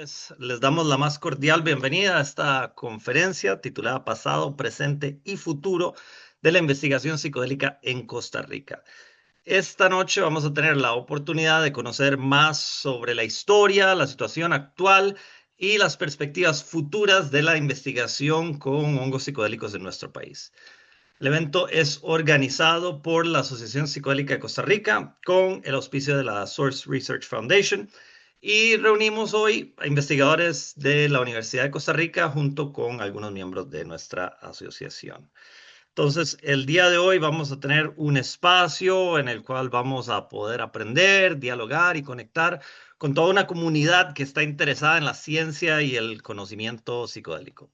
Les damos la más cordial bienvenida a esta conferencia titulada Pasado, Presente y Futuro de la Investigación Psicodélica en Costa Rica. Esta noche vamos a tener la oportunidad de conocer más sobre la historia, la situación actual y las perspectivas futuras de la investigación con hongos psicodélicos en nuestro país. El evento es organizado por la Asociación Psicodélica de Costa Rica con el auspicio de la Source Research Foundation y reunimos hoy a investigadores de la Universidad de Costa Rica junto con algunos miembros de nuestra asociación. Entonces, el día de hoy vamos a tener un espacio en el cual vamos a poder aprender, dialogar y conectar con toda una comunidad que está interesada en la ciencia y el conocimiento psicodélico.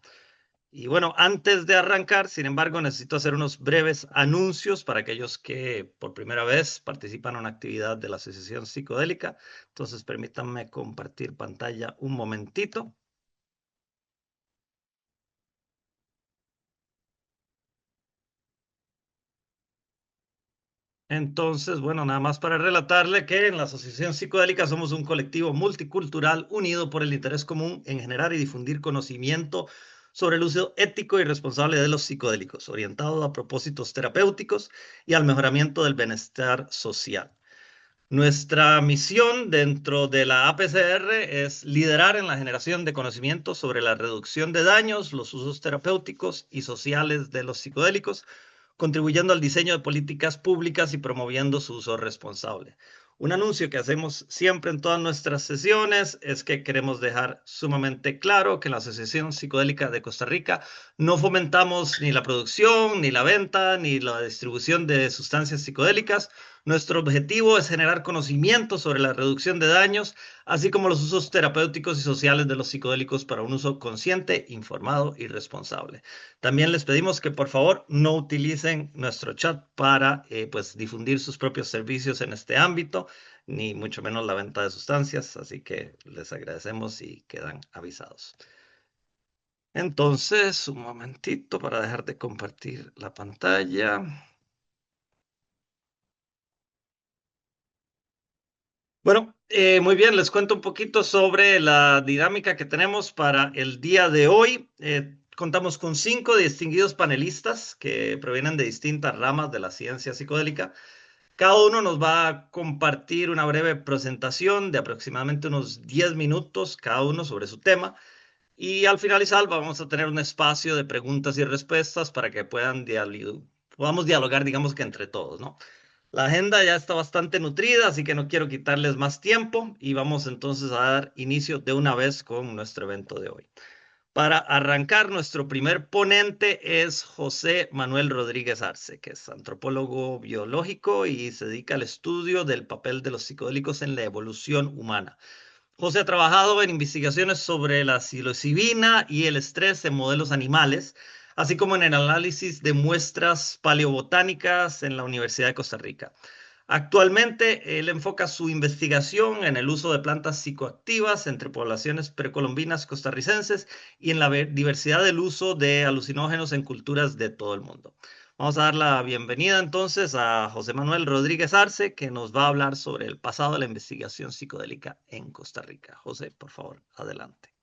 Y bueno, antes de arrancar, sin embargo, necesito hacer unos breves anuncios para aquellos que por primera vez participan en una actividad de la Asociación Psicodélica. Entonces, permítanme compartir pantalla un momentito. Entonces, bueno, nada más para relatarle que en la Asociación Psicodélica somos un colectivo multicultural unido por el interés común en generar y difundir conocimiento sobre el uso ético y responsable de los psicodélicos, orientado a propósitos terapéuticos y al mejoramiento del bienestar social. Nuestra misión dentro de la APCR es liderar en la generación de conocimiento sobre la reducción de daños, los usos terapéuticos y sociales de los psicodélicos, contribuyendo al diseño de políticas públicas y promoviendo su uso responsable. Un anuncio que hacemos siempre en todas nuestras sesiones es que queremos dejar sumamente claro que en la Asociación Psicodélica de Costa Rica no fomentamos ni la producción, ni la venta, ni la distribución de sustancias psicodélicas. Nuestro objetivo es generar conocimiento sobre la reducción de daños, así como los usos terapéuticos y sociales de los psicodélicos para un uso consciente, informado y responsable. También les pedimos que por favor no utilicen nuestro chat para pues, difundir sus propios servicios en este ámbito, ni mucho menos la venta de sustancias, así que les agradecemos y quedan avisados. Entonces, un momentito para dejar de compartir la pantalla. Bueno, muy bien, les cuento un poquito sobre la dinámica que tenemos para el día de hoy. Contamos con 5 distinguidos panelistas que provienen de distintas ramas de la ciencia psicodélica. Cada uno nos va a compartir una breve presentación de aproximadamente unos 10 minutos cada uno sobre su tema. Y al finalizar vamos a tener un espacio de preguntas y respuestas para que podamos dialogar, digamos que entre todos, ¿no? La agenda ya está bastante nutrida, así que no quiero quitarles más tiempo y vamos entonces a dar inicio de una vez con nuestro evento de hoy. Para arrancar, nuestro primer ponente es José Manuel Rodríguez Arce, que es antropólogo biológico y se dedica al estudio del papel de los psicodélicos en la evolución humana. José ha trabajado en investigaciones sobre la psilocibina y el estrés en modelos animales, así como en el análisis de muestras paleobotánicas en la Universidad de Costa Rica. Actualmente, él enfoca su investigación en el uso de plantas psicoactivas entre poblaciones precolombinas costarricenses y en la diversidad del uso de alucinógenos en culturas de todo el mundo. Vamos a dar la bienvenida entonces a José Manuel Rodríguez Arce, que nos va a hablar sobre el pasado de la investigación psicodélica en Costa Rica. José, por favor, adelante.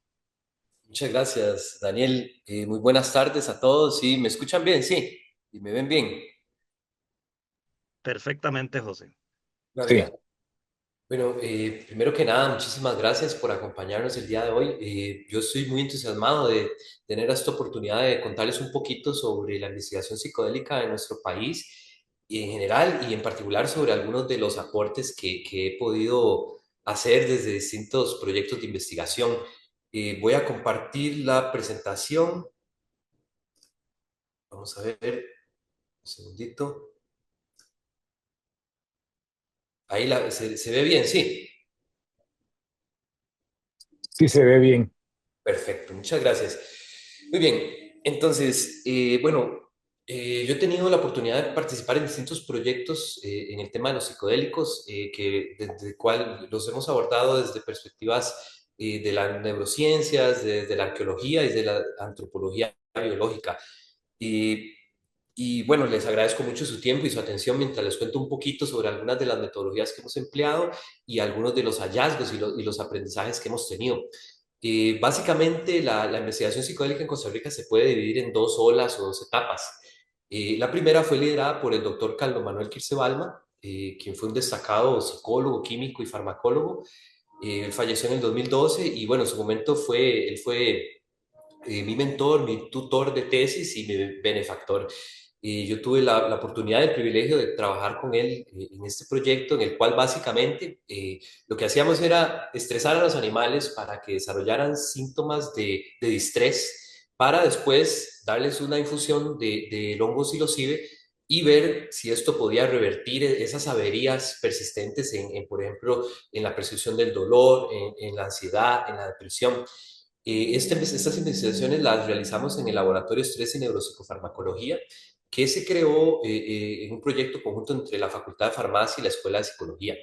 Muchas gracias, Daniel. Muy buenas tardes a todos. ¿Sí? ¿Me escuchan bien? Sí. ¿Y me ven bien? Perfectamente, José. Sí. Bueno, primero que nada, muchísimas gracias por acompañarnos el día de hoy. Yo estoy muy entusiasmado de tener esta oportunidad de contarles un poquito sobre la investigación psicodélica de nuestro país y en general y en particular sobre algunos de los aportes que he podido hacer desde distintos proyectos de investigación. Voy a compartir la presentación. Vamos a ver, un segundito. Ahí se ve bien, sí. Sí, se ve bien. Perfecto, muchas gracias. Muy bien, entonces, bueno, yo he tenido la oportunidad de participar en distintos proyectos en el tema de los psicodélicos, desde el cual los hemos abordado desde perspectivas de las neurociencias, desde la arqueología y de la antropología biológica. Y, y bueno, les agradezco mucho su tiempo y su atención mientras les cuento un poquito sobre algunas de las metodologías que hemos empleado y algunos de los hallazgos y los aprendizajes que hemos tenido. Básicamente, la investigación psicodélica en Costa Rica se puede dividir en dos olas o dos etapas. La primera fue liderada por el doctor Carlos Manuel Quirce Balma, quien fue un destacado psicólogo, químico y farmacólogo. Él falleció en el 2012 y bueno, en su momento él fue mi mentor, mi tutor de tesis y mi benefactor. Yo tuve la oportunidad, el privilegio de trabajar con él en este proyecto en el cual básicamente lo que hacíamos era estresar a los animales para que desarrollaran síntomas de distrés para después darles una infusión del hongo psilocibe y ver si esto podía revertir esas averías persistentes por ejemplo, en la percepción del dolor, en la ansiedad, en la depresión. Estas investigaciones las realizamos en el Laboratorio Estrés y Neuropsicofarmacología, que se creó en un proyecto conjunto entre la Facultad de Farmacia y la Escuela de Psicología.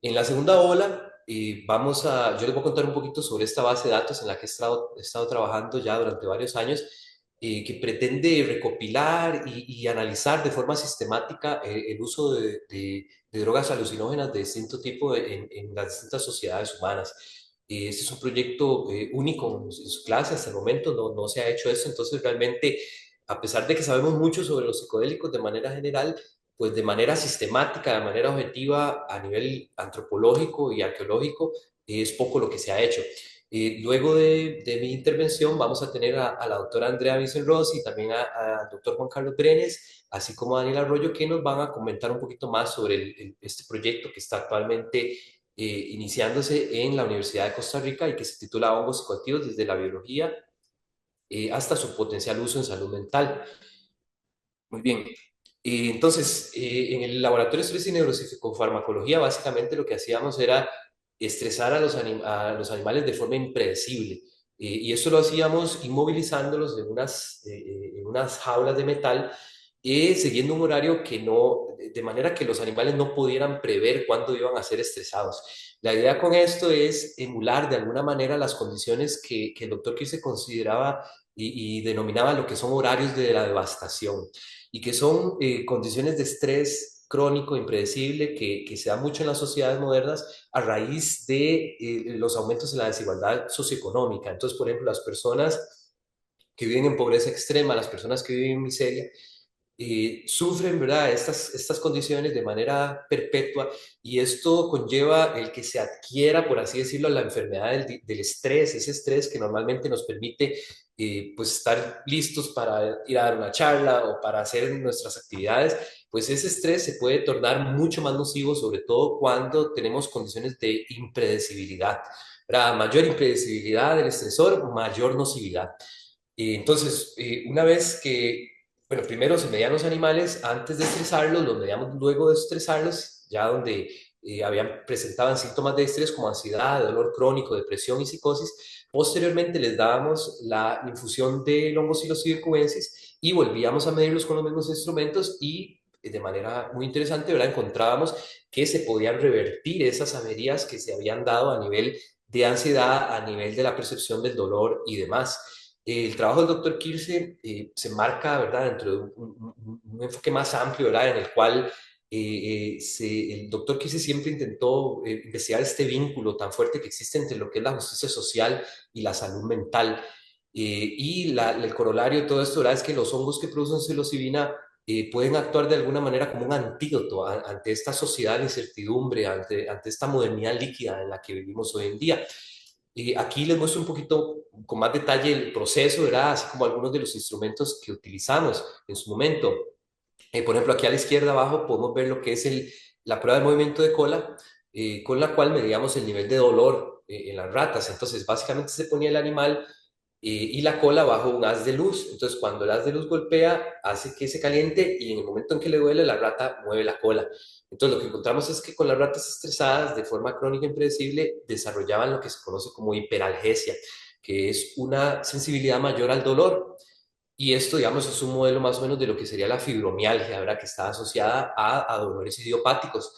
En la segunda ola, yo les voy a contar un poquito sobre esta base de datos en la que he estado trabajando ya durante varios años, que pretende recopilar y analizar de forma sistemática el uso de drogas alucinógenas de distinto tipo en las distintas sociedades humanas. Este es un proyecto único en su clase, hasta el momento no se ha hecho eso, entonces realmente, a pesar de que sabemos mucho sobre los psicodélicos de manera general, pues de manera sistemática, de manera objetiva, a nivel antropológico y arqueológico, es poco lo que se ha hecho. Luego de mi intervención vamos a tener a la doctora Andrea Vicen-Rossi y también al doctor Juan Carlos Brenes, así como a Daniel Arroyo, que nos van a comentar un poquito más sobre este proyecto que está actualmente iniciándose en la Universidad de Costa Rica y que se titula Hongos psicoactivos desde la biología hasta su potencial uso en salud mental. Muy bien. Entonces, en el laboratorio de estrés y neuropsicofarmacología, básicamente lo que hacíamos era estresar a los animales de forma impredecible. Y eso lo hacíamos inmovilizándolos en unas jaulas de metal, siguiendo un horario de manera que los animales no pudieran prever cuándo iban a ser estresados. La idea con esto es emular de alguna manera las condiciones que el doctor Kirk se consideraba y denominaba lo que son horarios de la devastación y que son condiciones de estrés crónico, impredecible, que se da mucho en las sociedades modernas a raíz de los aumentos en la desigualdad socioeconómica. Entonces, por ejemplo, las personas que viven en pobreza extrema, las personas que viven en miseria, sufren, ¿verdad?, estas condiciones de manera perpetua y esto conlleva el que se adquiera, por así decirlo, la enfermedad del estrés, ese estrés que normalmente nos permite pues estar listos para ir a dar una charla o para hacer nuestras actividades, pues ese estrés se puede tornar mucho más nocivo, sobre todo cuando tenemos condiciones de impredecibilidad. ¿Verdad? Mayor impredecibilidad del estresor, mayor nocividad. Entonces, una vez que, bueno, primero se medían los animales antes de estresarlos, los medíamos luego de estresarlos, ya donde presentaban síntomas de estrés como ansiedad, dolor crónico, depresión y psicosis. Posteriormente les dábamos la infusión del hongo Psilocybin cubensis y volvíamos a medirlos con los mismos instrumentos y de manera muy interesante, ¿verdad?, encontrábamos que se podían revertir esas averías que se habían dado a nivel de ansiedad, a nivel de la percepción del dolor y demás. El trabajo del doctor Kirse se marca, ¿verdad?, dentro de un enfoque más amplio, ¿verdad?, en el cual el doctor Kirse siempre intentó investigar este vínculo tan fuerte que existe entre lo que es la justicia social y la salud mental. El corolario de todo esto, ¿verdad?, es que los hongos que producen psilocibina pueden actuar de alguna manera como un antídoto ante esta sociedad de incertidumbre, ante esta modernidad líquida en la que vivimos hoy en día. Aquí les muestro un poquito con más detalle el proceso, ¿verdad?, así como algunos de los instrumentos que utilizamos en su momento. Por ejemplo, aquí a la izquierda abajo podemos ver lo que es la prueba de movimiento de cola, con la cual medíamos el nivel de dolor en las ratas. Entonces, básicamente se ponía el animal y la cola bajo un haz de luz. Entonces, cuando el haz de luz golpea, hace que se caliente y en el momento en que le duele, la rata mueve la cola. Entonces, lo que encontramos es que con las ratas estresadas de forma crónica e impredecible desarrollaban lo que se conoce como hiperalgesia, que es una sensibilidad mayor al dolor. Y esto, digamos, es un modelo más o menos de lo que sería la fibromialgia, ¿verdad?, que está asociada a dolores idiopáticos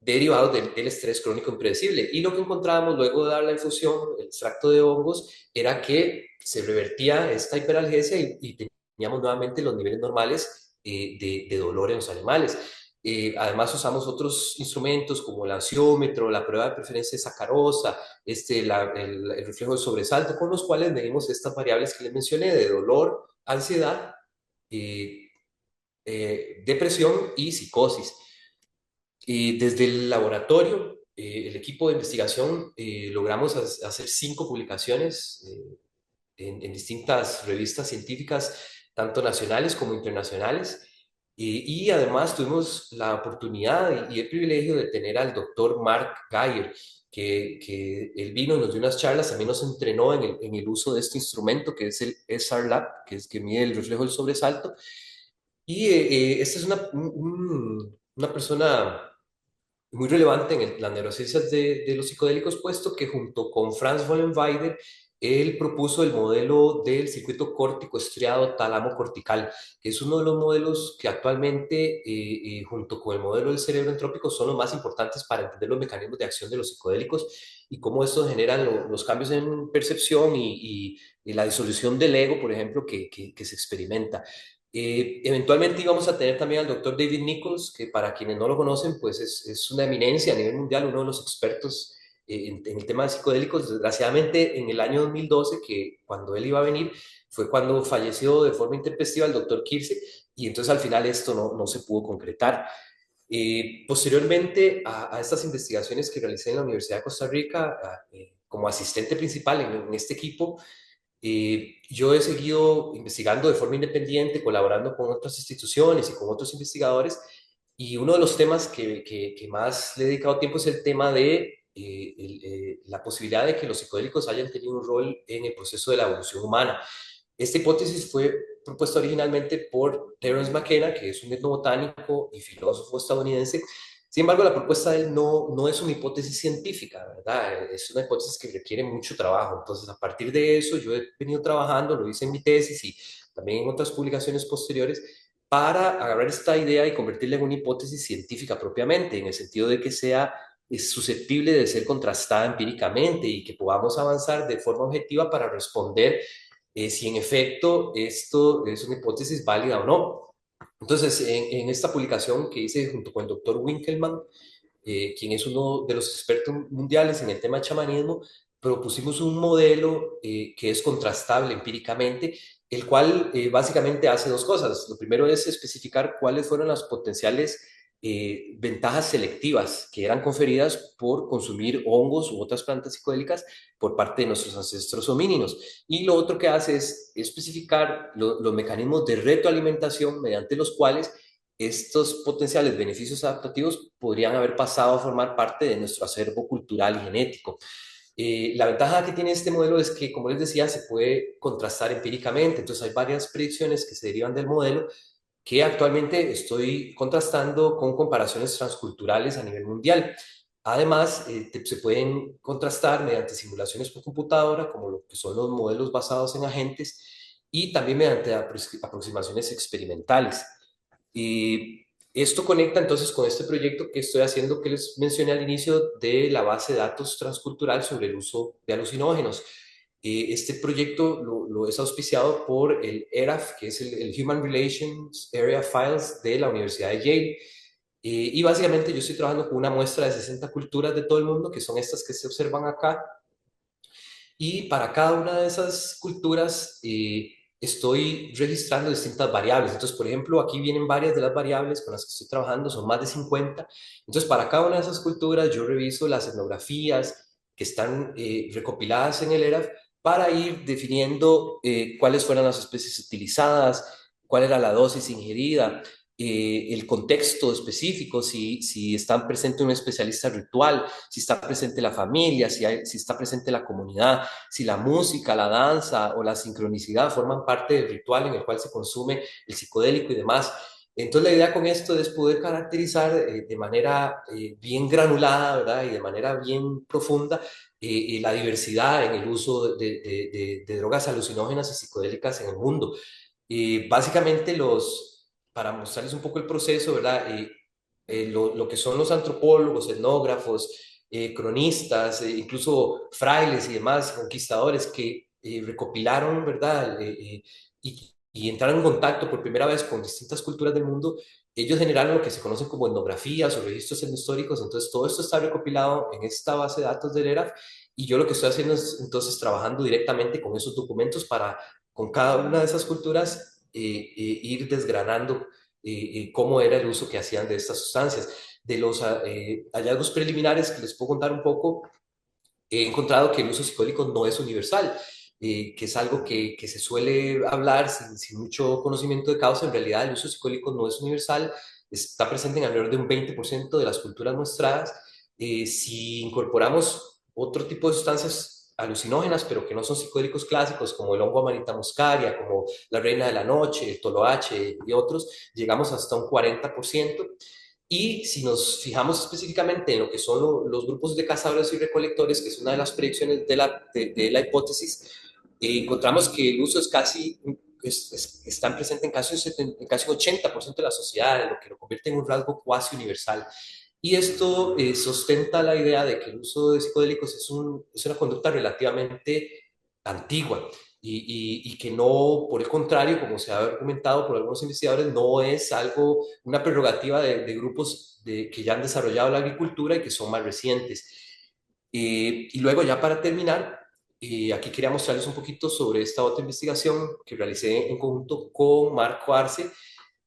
derivados del estrés crónico impredecible. Y lo que encontrábamos luego de dar la infusión, el extracto de hongos, era que se revertía esta hiperalgesia y teníamos nuevamente los niveles normales de dolor en los animales. Además usamos otros instrumentos como el ansiómetro, la prueba de preferencia de sacarosa, el reflejo de sobresalto, con los cuales medimos estas variables que les mencioné de dolor, ansiedad, eh, depresión y psicosis. Desde el laboratorio, el equipo de investigación, logramos hacer 5 publicaciones en distintas revistas científicas, tanto nacionales como internacionales. Y además tuvimos la oportunidad y el privilegio de tener al doctor Mark Geyer, que él vino y nos dio unas charlas, también nos entrenó en el uso de este instrumento que es el SR-Lab, que es que mide el reflejo del sobresalto. Y esta es una persona muy relevante en las neurociencias de los psicodélicos, puesto que junto con Franz Weider, él propuso el modelo del circuito córtico estriado talamo cortical, que es uno de los modelos que actualmente, junto con el modelo del cerebro entrópico, son los más importantes para entender los mecanismos de acción de los psicodélicos y cómo estos generan los cambios en percepción y la disolución del ego, por ejemplo, que se experimenta. Eventualmente íbamos a tener también al doctor David Nichols, que para quienes no lo conocen, pues es una eminencia a nivel mundial, uno de los expertos en el tema de psicodélicos. Desgraciadamente, en el año 2012, que cuando él iba a venir, fue cuando falleció de forma intempestiva el doctor Kirse, y entonces al final esto no se pudo concretar. Posteriormente a estas investigaciones que realicé en la Universidad de Costa Rica, como asistente principal en este equipo, yo he seguido investigando de forma independiente, colaborando con otras instituciones y con otros investigadores, y uno de los temas que más le he dedicado tiempo es el tema de la posibilidad de que los psicodélicos hayan tenido un rol en el proceso de la evolución humana. Esta hipótesis fue propuesta originalmente por Terence McKenna, que es un etnobotánico y filósofo estadounidense. Sin embargo, la propuesta de él no es una hipótesis científica, ¿verdad? Es una hipótesis que requiere mucho trabajo. Entonces, a partir de eso, yo he venido trabajando, lo hice en mi tesis y también en otras publicaciones posteriores, para agarrar esta idea y convertirla en una hipótesis científica propiamente, en el sentido de que sea es susceptible de ser contrastada empíricamente y que podamos avanzar de forma objetiva para responder si en efecto esto es una hipótesis válida o no. Entonces, en esta publicación que hice junto con el doctor Winkelmann, quien es uno de los expertos mundiales en el tema de chamanismo, propusimos un modelo que es contrastable empíricamente, el cual básicamente hace 2 cosas. Lo primero es especificar cuáles fueron las potenciales ventajas selectivas que eran conferidas por consumir hongos u otras plantas psicodélicas por parte de nuestros ancestros homínidos. Y lo otro que hace es especificar los mecanismos de retroalimentación mediante los cuales estos potenciales beneficios adaptativos podrían haber pasado a formar parte de nuestro acervo cultural y genético. La ventaja que tiene este modelo es que, como les decía, se puede contrastar empíricamente. Entonces, hay varias predicciones que se derivan del modelo que actualmente estoy contrastando con comparaciones transculturales a nivel mundial. Además, se pueden contrastar mediante simulaciones por computadora, como lo que son los modelos basados en agentes, y también mediante aproximaciones experimentales. Y esto conecta entonces con este proyecto que estoy haciendo que les mencioné al inicio de la base de datos transcultural sobre el uso de alucinógenos. Este proyecto lo es auspiciado por el ERAF, que es el Human Relations Area Files de la Universidad de Yale. Y básicamente yo estoy trabajando con una muestra de 60 culturas de todo el mundo, que son estas que se observan acá, y para cada una de esas culturas estoy registrando distintas variables. Entonces, por ejemplo, aquí vienen varias de las variables con las que estoy trabajando, son más de 50. Entonces, para cada una de esas culturas yo reviso las etnografías que están recopiladas en el ERAF para ir definiendo cuáles fueron las especies utilizadas, cuál era la dosis ingerida, el contexto específico, si está presente un especialista ritual, si está presente la familia, si está presente la comunidad, si la música, la danza o la sincronicidad forman parte del ritual en el cual se consume el psicodélico y demás. Entonces la idea con esto es poder caracterizar de manera bien granulada, ¿verdad? Y de manera bien profunda la diversidad en el uso de drogas alucinógenas y psicodélicas en el mundo. Básicamente para mostrarles un poco el proceso, ¿verdad? Lo que son los antropólogos, etnógrafos, cronistas, incluso frailes y demás conquistadores que recopilaron, ¿verdad? Y entraron en contacto por primera vez con distintas culturas del mundo, ellos generaron lo que se conocen como etnografías o registros etnohistóricos, entonces todo esto está recopilado en esta base de datos del ERAF y yo lo que estoy haciendo es entonces trabajando directamente con esos documentos para, con cada una de esas culturas, ir desgranando cómo era el uso que hacían de estas sustancias. De los hallazgos preliminares que les puedo contar un poco, he encontrado que el uso psicodélico no es universal, que es algo que se suele hablar sin mucho conocimiento de causa. En realidad, el uso psicodélico no es universal, está presente en alrededor de un 20% de las culturas muestradas. Si incorporamos otro tipo de sustancias alucinógenas, pero que no son psicodélicos clásicos, como el hongo Amanita muscaria, como la reina de la noche, el toloache y otros, llegamos hasta un 40%. Y si nos fijamos específicamente en lo que son los grupos de cazadores y recolectores, que es una de las predicciones de la hipótesis, encontramos que el uso es casi, están presentes en casi un 80% de la sociedad, lo que lo convierte en un rasgo cuasi universal. Y esto sustenta la idea de que el uso de psicodélicos es una conducta relativamente antigua y que no, por el contrario, como se ha argumentado por algunos investigadores, no es algo, una prerrogativa de grupos que ya han desarrollado la agricultura y que son más recientes. Y luego, ya para terminar, aquí quería mostrarles un poquito sobre esta otra investigación que realicé en conjunto con Marco Arce,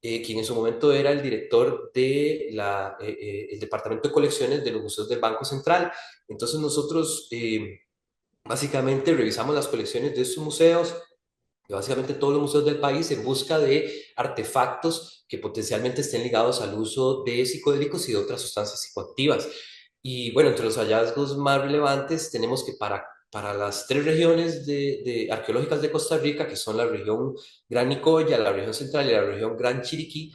quien en su momento era el director de el Departamento de Colecciones de los Museos del Banco Central. Entonces nosotros básicamente revisamos las colecciones de estos museos, de básicamente todos los museos del país, en busca de artefactos que potencialmente estén ligados al uso de psicodélicos y de otras sustancias psicoactivas. Y bueno, entre los hallazgos más relevantes tenemos que para las tres regiones arqueológicas de Costa Rica, que son la región Gran Nicoya, la región central y la región Gran Chiriquí,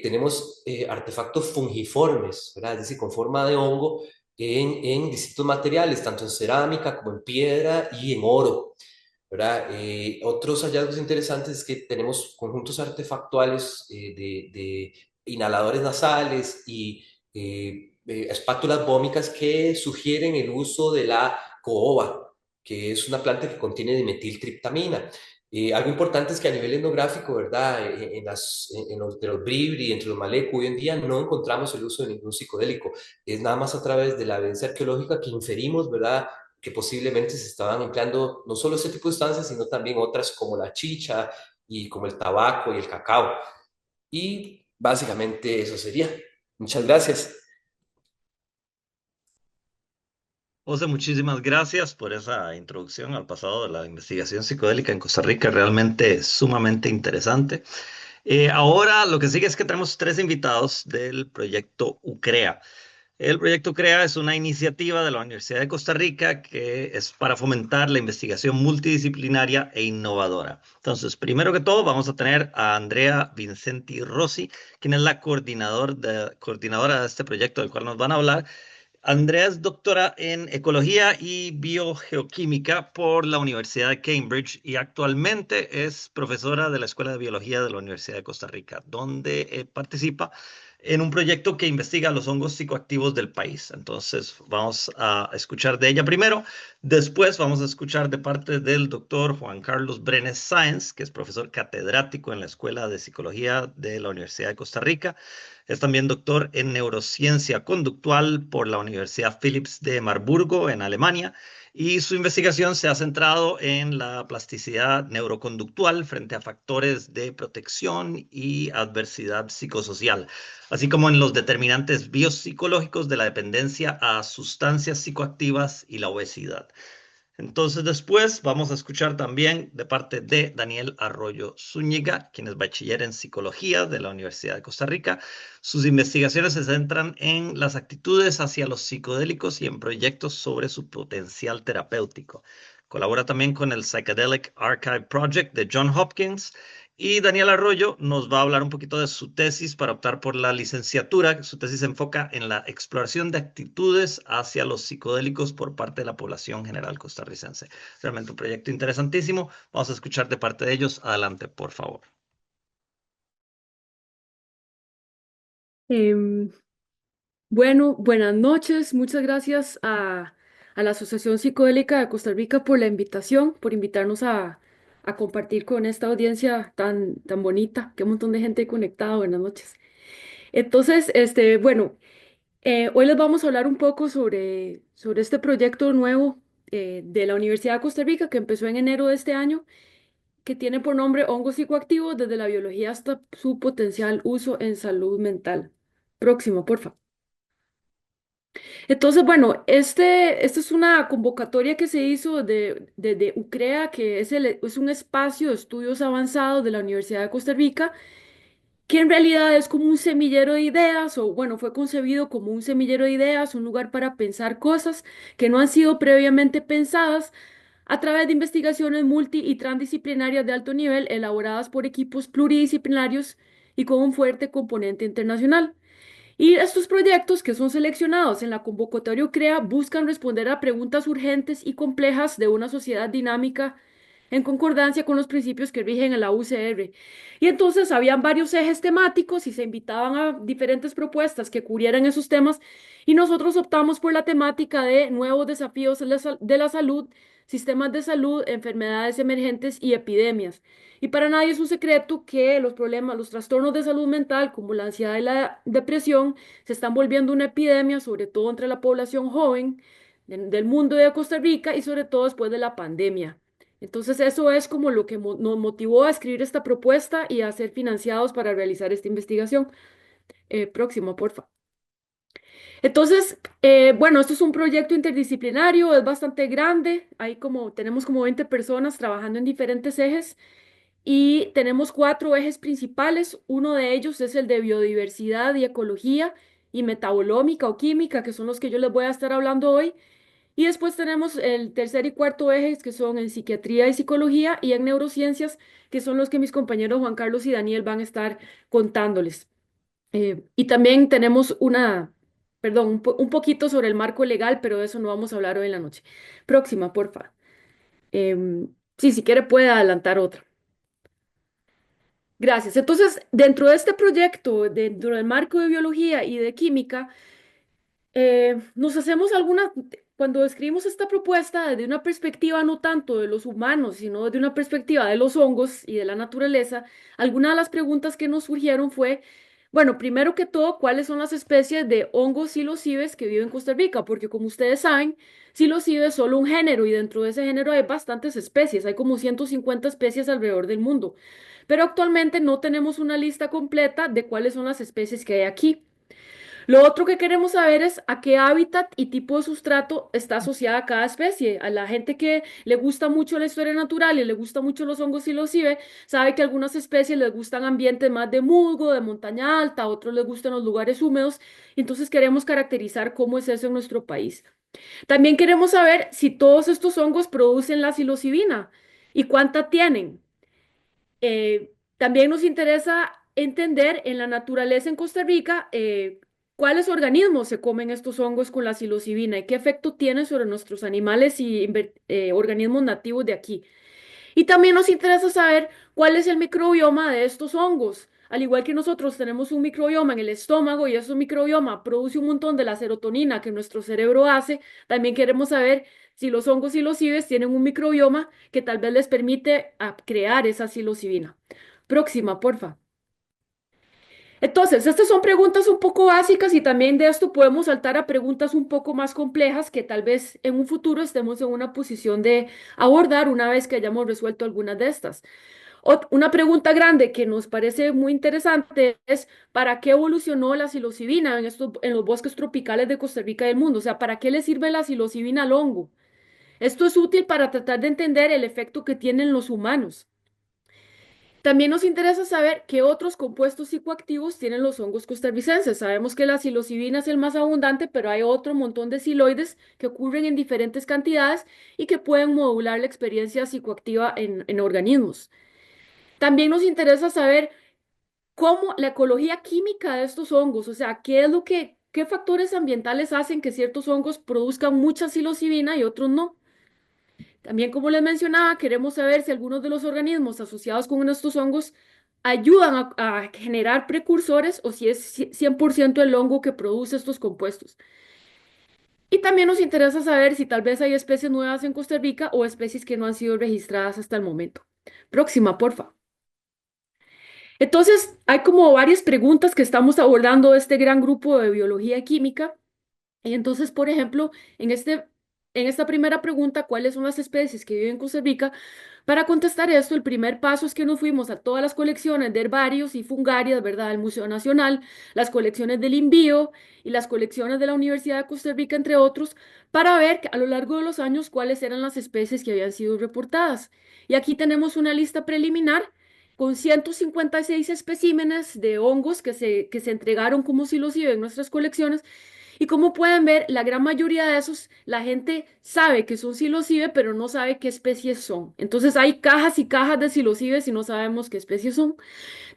tenemos artefactos fungiformes, ¿verdad? Es decir, con forma de hongo en distintos materiales, tanto en cerámica como en piedra y en oro, ¿verdad? Otros hallazgos interesantes es que tenemos conjuntos artefactuales de inhaladores nasales y espátulas vómicas que sugieren el uso de la cohoba, que es una planta que contiene dimetiltriptamina. Algo importante es que a nivel etnográfico, ¿verdad? De los bribri, entre los malecu, hoy en día no encontramos el uso de ningún psicodélico. Es nada más a través de la evidencia arqueológica que inferimos, ¿verdad? Que posiblemente se estaban empleando no solo ese tipo de sustancias, sino también otras como la chicha y como el tabaco y el cacao. Y básicamente eso sería. Muchas gracias. José, muchísimas gracias por esa introducción al pasado de la investigación psicodélica en Costa Rica, realmente sumamente interesante. Ahora lo que sigue es que tenemos tres invitados del proyecto UCREA. El proyecto UCREA es una iniciativa de la Universidad de Costa Rica que es para fomentar la investigación multidisciplinaria e innovadora. Entonces, primero que todo, vamos a tener a Andrea Vincenti Rossi, quien es la coordinadora de este proyecto del cual nos van a hablar. Andrea es doctora en Ecología y Biogeoquímica por la Universidad de Cambridge y actualmente es profesora de la Escuela de Biología de la Universidad de Costa Rica, donde participa en un proyecto que investiga los hongos psicoactivos del país. Entonces, vamos a escuchar de ella primero. Después vamos a escuchar de parte del doctor Juan Carlos Brenes Sáenz, que es profesor catedrático en la Escuela de Psicología de la Universidad de Costa Rica. Es también doctor en neurociencia conductual por la Universidad Philips de Marburgo, en Alemania, y su investigación se ha centrado en la plasticidad neuroconductual frente a factores de protección y adversidad psicosocial, así como en los determinantes biopsicológicos de la dependencia a sustancias psicoactivas y la obesidad. Entonces después vamos a escuchar también de parte de Daniel Arroyo Zúñiga, quien es bachiller en psicología de la Universidad de Costa Rica. Sus investigaciones se centran en las actitudes hacia los psicodélicos y en proyectos sobre su potencial terapéutico. Colabora también con el Psychedelic Archive Project de John Hopkins y Daniel Arroyo nos va a hablar un poquito de su tesis para optar por la licenciatura. Su tesis se enfoca en la exploración de actitudes hacia los psicodélicos por parte de la población general costarricense. Realmente un proyecto interesantísimo. Vamos a escuchar de parte de ellos. Adelante, por favor. Em, bueno, buenas noches. Muchas gracias a la Asociación Psicodélica de Costa Rica por la invitación, por invitarnos a compartir con esta audiencia tan bonita. Qué montón de gente conectada. Buenas noches. Entonces, bueno, hoy les vamos a hablar un poco sobre este proyecto nuevo de la Universidad de Costa Rica que empezó en enero de este año, que tiene por nombre Hongos psicoactivos desde la biología hasta su potencial uso en salud mental. Próximo, porfa. Entonces, bueno, esta es una convocatoria que se hizo de UCREA, que es un espacio de estudios avanzados de la Universidad de Costa Rica, que en realidad es como un semillero de ideas, o bueno, fue concebido como un semillero de ideas, un lugar para pensar cosas que no han sido previamente pensadas a través de investigaciones multi y transdisciplinarias de alto nivel elaboradas por equipos pluridisciplinarios y con un fuerte componente internacional. Y estos proyectos que son seleccionados en la convocatoria CREA buscan responder a preguntas urgentes y complejas de una sociedad dinámica en concordancia con los principios que rigen en la UCR. Y entonces habían varios ejes temáticos y se invitaban a diferentes propuestas que cubrieran esos temas y nosotros optamos por la temática de nuevos desafíos de la salud, sistemas de salud, enfermedades emergentes y epidemias. Y para nadie es un secreto que los problemas, los trastornos de salud mental, como la ansiedad y la depresión, se están volviendo una epidemia, sobre todo entre la población joven del mundo de Costa Rica y sobre todo después de la pandemia. Entonces, eso es como lo que nos motivó a escribir esta propuesta y a ser financiados para realizar esta investigación. Próximo, porfa. Entonces, bueno, esto es un proyecto interdisciplinario, es bastante grande. Tenemos como 20 personas trabajando en diferentes ejes. Y tenemos cuatro ejes principales. Uno de ellos es el de biodiversidad y ecología y metabolómica o química, que son los que yo les voy a estar hablando hoy. Y después tenemos el tercer y cuarto ejes, que son en psiquiatría y psicología y en neurociencias, que son los que mis compañeros Juan Carlos y Daniel van a estar contándoles. Y también tenemos perdón, un poquito sobre el marco legal, pero de eso no vamos a hablar hoy en la noche. Próxima, porfa. Sí, si quiere puede adelantar otra. Gracias. Entonces, dentro de este proyecto, dentro del marco de biología y de química, nos hacemos cuando escribimos esta propuesta desde una perspectiva no tanto de los humanos, sino desde una perspectiva de los hongos y de la naturaleza, algunas de las preguntas que nos surgieron fue, bueno, primero que todo, ¿cuáles son las especies de hongos psilocibes que viven en Costa Rica? Porque como ustedes saben, psilocibe es solo un género y dentro de ese género hay bastantes especies, hay como 150 especies alrededor del mundo. Pero actualmente no tenemos una lista completa de cuáles son las especies que hay aquí. Lo otro que queremos saber es a qué hábitat y tipo de sustrato está asociada cada especie. A la gente que le gusta mucho la historia natural y le gusta mucho los hongos y los cibe, sabe que algunas especies les gustan ambientes más de musgo, de montaña alta, a otros les gustan los lugares húmedos. Entonces queremos caracterizar cómo es eso en nuestro país. También queremos saber si todos estos hongos producen la psilocibina y cuánta tienen. También nos interesa entender en la naturaleza en Costa Rica cuáles organismos se comen estos hongos con la psilocibina y qué efecto tiene sobre nuestros animales y organismos nativos de aquí. Y también nos interesa saber cuál es el microbioma de estos hongos. Al igual que nosotros tenemos un microbioma en el estómago y ese microbioma produce un montón de la serotonina que nuestro cerebro hace, también queremos saber si los hongos y los psilocibes tienen un microbioma que tal vez les permite crear esa psilocibina. Próxima, porfa. Entonces, estas son preguntas un poco básicas y también de esto podemos saltar a preguntas un poco más complejas que tal vez en un futuro estemos en una posición de abordar una vez que hayamos resuelto algunas de estas. Una pregunta grande que nos parece muy interesante es ¿para qué evolucionó la psilocibina en los bosques tropicales de Costa Rica y del mundo? O sea, ¿para qué le sirve la psilocibina al hongo? Esto es útil para tratar de entender el efecto que tienen los humanos. También nos interesa saber qué otros compuestos psicoactivos tienen los hongos costarricenses. Sabemos que la psilocibina es el más abundante, pero hay otro montón de psiloides que ocurren en diferentes cantidades y que pueden modular la experiencia psicoactiva en organismos. También nos interesa saber cómo la ecología química de estos hongos, o sea, qué factores ambientales hacen que ciertos hongos produzcan mucha psilocibina y otros no. También, como les mencionaba, queremos saber si algunos de los organismos asociados con estos hongos ayudan a generar precursores o si es 100% el hongo que produce estos compuestos. Y también nos interesa saber si tal vez hay especies nuevas en Costa Rica o especies que no han sido registradas hasta el momento. Próxima, porfa. Entonces, hay como varias preguntas que estamos abordando de este gran grupo de biología y química. Y entonces, por ejemplo, en esta primera pregunta, ¿cuáles son las especies que viven en Costa Rica? Para contestar esto, el primer paso es que nos fuimos a todas las colecciones de herbarios y fungarias, ¿verdad? Del Museo Nacional, las colecciones del INVIO y las colecciones de la Universidad de Costa Rica, entre otros, para ver a lo largo de los años cuáles eran las especies que habían sido reportadas. Y aquí tenemos una lista preliminar con 156 especímenes de hongos que se entregaron como psilocibe en nuestras colecciones y como pueden ver, la gran mayoría de esos, la gente sabe que son psilocibe, pero no sabe qué especies son. Entonces hay cajas y cajas de psilocibes y no sabemos qué especies son.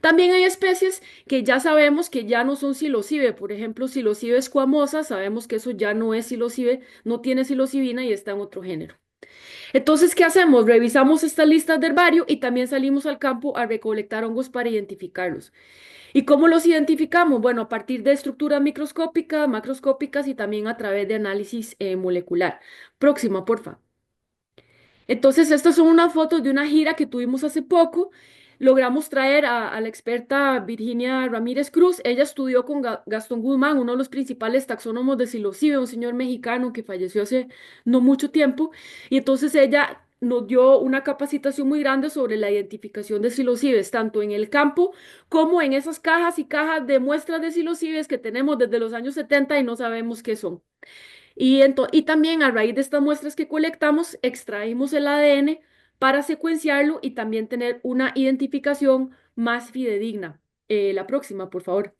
También hay especies que ya sabemos que ya no son psilocibe. Por ejemplo, psilocibe esquamosa, sabemos que eso ya no es psilocibe, no tiene psilocibina y está en otro género. Entonces, ¿qué hacemos? Revisamos estas listas de herbario y también salimos al campo a recolectar hongos para identificarlos. ¿Y cómo los identificamos? Bueno, a partir de estructuras microscópicas, macroscópicas y también a través de análisis molecular. Próxima, porfa. Entonces, estas son unas fotos de una gira que tuvimos hace poco. Logramos traer a la experta Virginia Ramírez Cruz. Ella estudió con Gastón Guzmán, uno de los principales taxónomos de psilocibe, un señor mexicano que falleció hace no mucho tiempo. Y entonces ella nos dio una capacitación muy grande sobre la identificación de psilocibes, tanto en el campo como en esas cajas y cajas de muestras de psilocibes que tenemos desde los años 70 y no sabemos qué son. Y también a raíz de estas muestras que colectamos, extraímos el ADN para secuenciarlo y también tener una identificación más fidedigna. La próxima, por favor.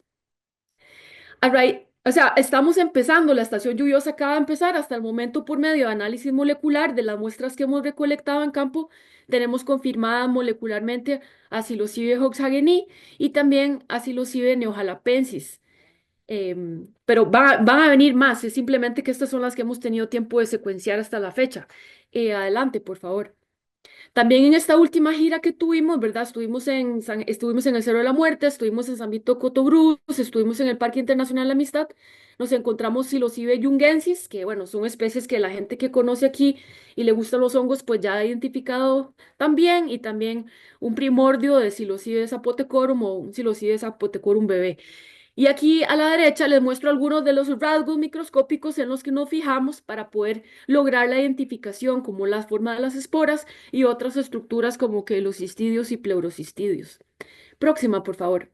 O sea, estamos empezando, la estación lluviosa acaba de empezar. Hasta el momento, por medio de análisis molecular de las muestras que hemos recolectado en campo, tenemos confirmada molecularmente a Psilocybe hoxhagenii y también a Psilocybe neojalapensis. Pero van a venir más, es simplemente que estas son las que hemos tenido tiempo de secuenciar hasta la fecha. Adelante, por favor. También en esta última gira que tuvimos, ¿verdad? Estuvimos en el Cerro de la Muerte, estuvimos en San Vito Cotobruz, estuvimos en el Parque Internacional de la Amistad, nos encontramos Psilocybe yungensis, que bueno, son especies que la gente que conoce aquí y le gustan los hongos, pues ya ha identificado también, y también un primordio de Psilocybe zapotecorum o un Psilocybe zapotecorum bebé. Y aquí a la derecha les muestro algunos de los rasgos microscópicos en los que nos fijamos para poder lograr la identificación, como la forma de las esporas y otras estructuras como que los cistidios y pleurocistidios. Próxima, por favor.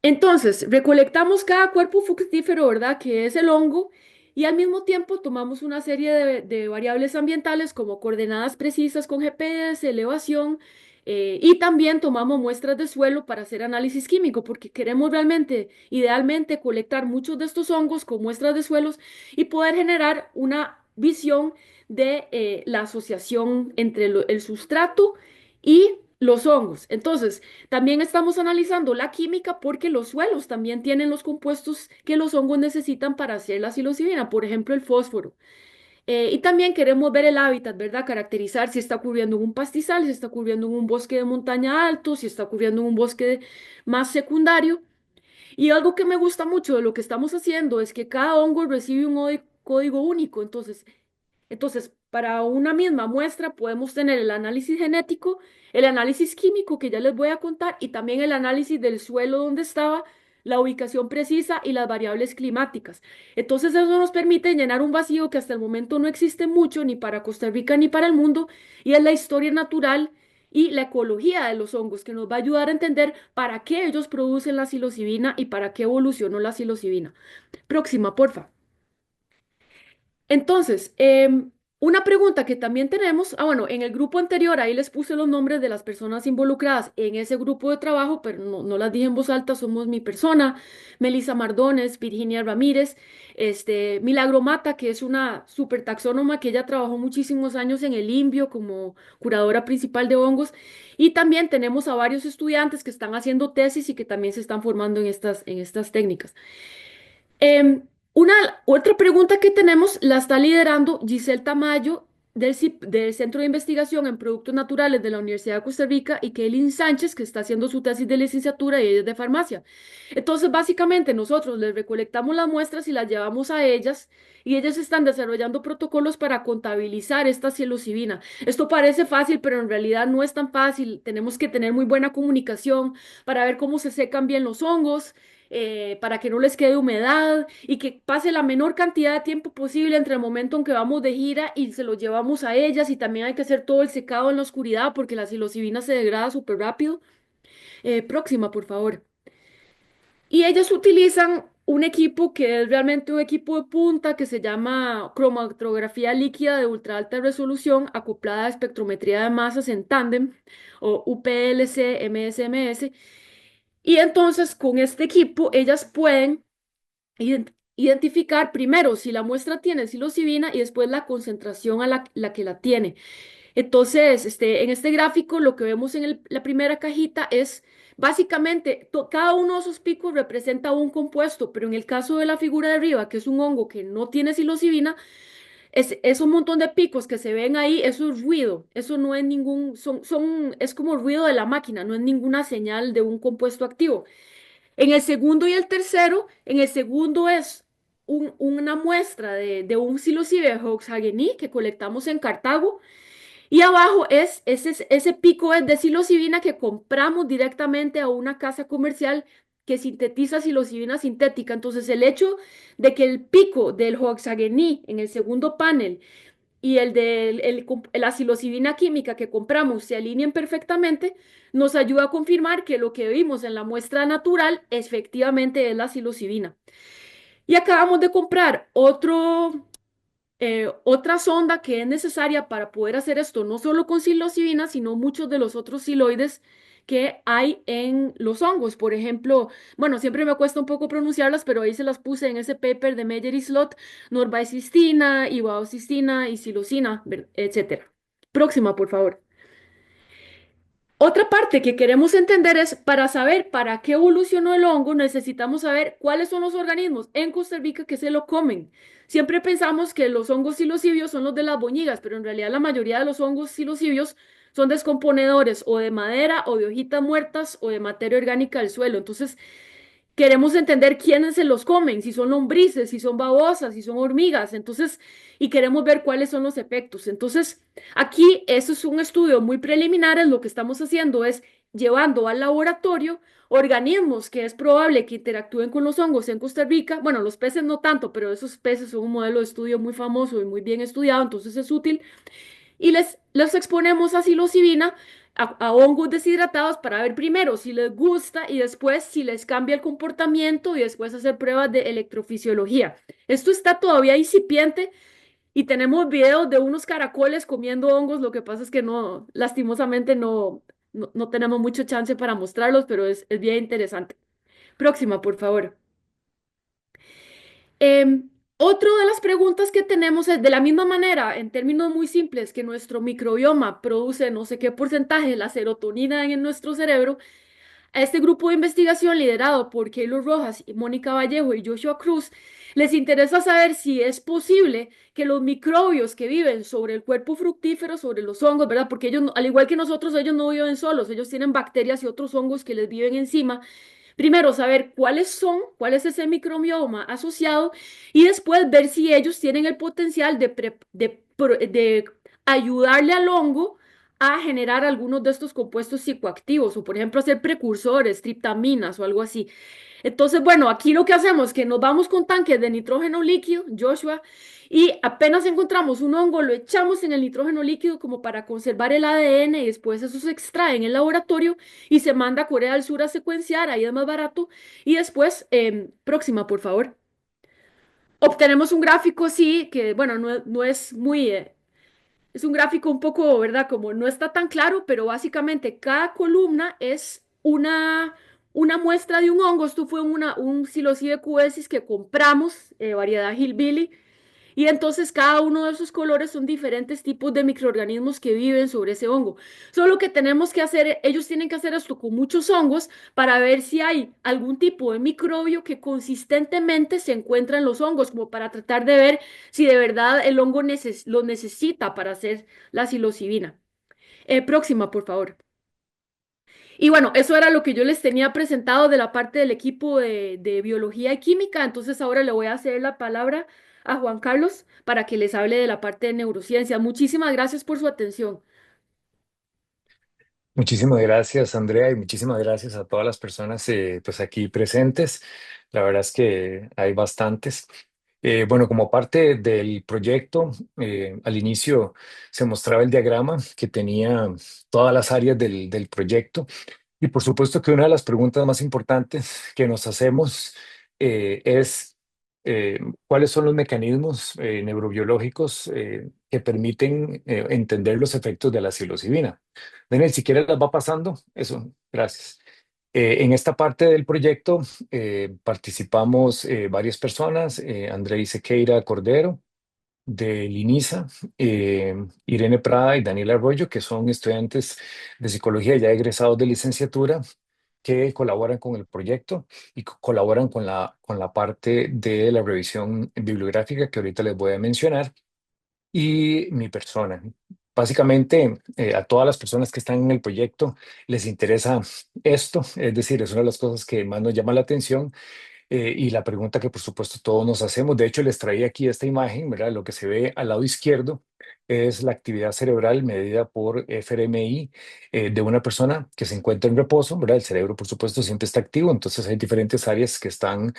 Entonces, recolectamos cada cuerpo fructífero, ¿verdad? Que es el hongo, y al mismo tiempo tomamos una serie de variables ambientales como coordenadas precisas con GPS, elevación, y también tomamos muestras de suelo para hacer análisis químico, porque queremos realmente, idealmente, colectar muchos de estos hongos con muestras de suelos y poder generar una visión de la asociación entre el sustrato y los hongos. Entonces, también estamos analizando la química porque los suelos también tienen los compuestos que los hongos necesitan para hacer la psilocibina, por ejemplo, el fósforo. Y también queremos ver el hábitat, ¿verdad? Caracterizar si está ocurriendo en un pastizal, si está ocurriendo en un bosque de montaña alto, si está ocurriendo en un bosque más secundario. Y algo que me gusta mucho de lo que estamos haciendo es que cada hongo recibe un código único. Entonces, para una misma muestra podemos tener el análisis genético, el análisis químico que ya les voy a contar y también el análisis del suelo donde estaba, la ubicación precisa y las variables climáticas. Entonces, eso nos permite llenar un vacío que hasta el momento no existe mucho ni para Costa Rica ni para el mundo, y es la historia natural y la ecología de los hongos, que nos va a ayudar a entender para qué ellos producen la psilocibina y para qué evolucionó la psilocibina. Próxima, porfa. Entonces, una pregunta que también tenemos, bueno, en el grupo anterior ahí les puse los nombres de las personas involucradas en ese grupo de trabajo, pero no las dije en voz alta, somos mi persona, Melissa Mardones, Virginia Ramírez, Milagro Mata, que es una super taxónoma que ella trabajó muchísimos años en el INVIO como curadora principal de hongos, y también tenemos a varios estudiantes que están haciendo tesis y que también se están formando en estas técnicas. Una otra pregunta que tenemos la está liderando Giselle Tamayo del Centro de Investigación en Productos Naturales de la Universidad de Costa Rica, y Kaylin Sánchez, que está haciendo su tesis de licenciatura y ella es de farmacia. Entonces, básicamente, nosotros les recolectamos las muestras y las llevamos a ellas, y ellas están desarrollando protocolos para contabilizar esta psilocibina. Esto parece fácil, pero en realidad no es tan fácil. Tenemos que tener muy buena comunicación para ver cómo se secan bien los hongos, para que no les quede humedad y que pase la menor cantidad de tiempo posible entre el momento en que vamos de gira y se lo llevamos a ellas. Y también hay que hacer todo el secado en la oscuridad porque la psilocibina se degrada súper rápido. Próxima, por favor. Y ellas utilizan un equipo que es realmente un equipo de punta que se llama cromatografía líquida de ultra alta resolución acoplada a espectrometría de masas en tándem, o UPLC MSMS. Y entonces con este equipo ellas pueden identificar primero si la muestra tiene psilocibina y después la concentración a la que la tiene. Entonces, en este gráfico lo que vemos en la primera cajita es básicamente cada uno de esos picos representa un compuesto, pero en el caso de la figura de arriba, que es un hongo que no tiene psilocibina, es un montón de picos que se ven ahí, eso es ruido, eso no es ningún, es como ruido de la máquina, no es ninguna señal de un compuesto activo. En el segundo y el tercero, en el segundo es una muestra de un psilocibe hoxageni que colectamos en Cartago, y abajo es ese pico es de psilocibina que compramos directamente a una casa comercial que sintetiza psilocibina sintética. Entonces, el hecho de que el pico del hoxageni en el segundo panel y el de la psilocibina química que compramos se alineen perfectamente, nos ayuda a confirmar que lo que vimos en la muestra natural efectivamente es la psilocibina. Y acabamos de comprar otra sonda que es necesaria para poder hacer esto, no solo con psilocibina, sino muchos de los otros psiloides que hay en los hongos. Por ejemplo, bueno, siempre me cuesta un poco pronunciarlas, pero ahí se las puse en ese paper de Meyer y Slot: norbaecistina, ivaocistina y psilocina, etcétera. Próxima, por favor. Otra parte que queremos entender es, para saber para qué evolucionó el hongo, necesitamos saber cuáles son los organismos en Costa Rica que se lo comen. Siempre pensamos que los hongos silocibios son los de las boñigas, pero en realidad la mayoría de los hongos silocibios son descomponedores o de madera o de hojitas muertas o de materia orgánica del suelo. Entonces, queremos entender quiénes se los comen, si son lombrices, si son babosas, si son hormigas, entonces, y queremos ver cuáles son los efectos. Entonces, aquí eso es un estudio muy preliminar. Lo que estamos haciendo es llevando al laboratorio organismos que es probable que interactúen con los hongos en Costa Rica. Bueno, los peces no tanto, pero esos peces son un modelo de estudio muy famoso y muy bien estudiado, entonces es útil, y les exponemos a psilocibina, a hongos deshidratados, para ver primero si les gusta y después si les cambia el comportamiento, y después hacer pruebas de electrofisiología. Esto está todavía incipiente y tenemos videos de unos caracoles comiendo hongos. Lo que pasa es que no, lastimosamente no tenemos mucho chance para mostrarlos, pero es bien interesante. Próxima, por favor. Otro de las preguntas que tenemos es, de la misma manera, en términos muy simples, que nuestro microbioma produce no sé qué porcentaje de la serotonina en nuestro cerebro, a este grupo de investigación liderado por Keylor Rojas y Mónica Vallejo y Joshua Cruz, les interesa saber si es posible que los microbios que viven sobre el cuerpo fructífero, sobre los hongos, ¿verdad? Porque ellos, al igual que nosotros, ellos no viven solos, ellos tienen bacterias y otros hongos que les viven encima. Primero, saber cuál es ese microbioma asociado, y después ver si ellos tienen el potencial de ayudarle al hongo a generar algunos de estos compuestos psicoactivos, o por ejemplo hacer precursores, triptaminas o algo así. Entonces, bueno, aquí lo que hacemos es que nos vamos con tanques de nitrógeno líquido, Joshua, y apenas encontramos un hongo, lo echamos en el nitrógeno líquido como para conservar el ADN, y después eso se extrae en el laboratorio y se manda a Corea del Sur a secuenciar, ahí es más barato, y después, próxima, por favor. Obtenemos un gráfico así, que bueno, no es muy, es un gráfico un poco, ¿verdad? Como no está tan claro, pero básicamente cada columna es una muestra de un hongo. Esto fue un psilocibe cubensis que compramos, variedad Hillbilly. Y entonces cada uno de esos colores son diferentes tipos de microorganismos que viven sobre ese hongo. Solo que tenemos que hacer, ellos tienen que hacer esto con muchos hongos para ver si hay algún tipo de microbio que consistentemente se encuentra en los hongos, como para tratar de ver si de verdad el hongo lo necesita para hacer la psilocibina. Próxima, por favor. Y bueno, eso era lo que yo les tenía presentado de la parte del equipo de biología y química. Entonces ahora le voy a hacer la palabra a Juan Carlos para que les hable de la parte de neurociencia. Muchísimas gracias por su atención. Muchísimas gracias, Andrea, y muchísimas gracias a todas las personas pues aquí presentes. La verdad es que hay bastantes. Bueno, como parte del proyecto, al inicio se mostraba el diagrama que tenía todas las áreas del proyecto. Y por supuesto que una de las preguntas más importantes que nos hacemos es cuáles son los mecanismos neurobiológicos que permiten entender los efectos de la psilocibina. Daniel, si quieres las va pasando. Eso, gracias. En esta parte del proyecto participamos varias personas, Andrei Sequeira Cordero de Linisa, Irene Prada y Daniel Arroyo, que son estudiantes de psicología ya egresados de licenciatura que colaboran con el proyecto y colaboran con la parte de la revisión bibliográfica que ahorita les voy a mencionar, y mi persona. Básicamente, a todas las personas que están en el proyecto les interesa esto, es decir, es una de las cosas que más nos llama la atención, y la pregunta que por supuesto todos nos hacemos. De hecho, les traía aquí esta imagen, ¿verdad? Lo que se ve al lado izquierdo es la actividad cerebral medida por fMRI de una persona que se encuentra en reposo, ¿verdad? El cerebro, por supuesto, siempre está activo, entonces hay diferentes áreas que están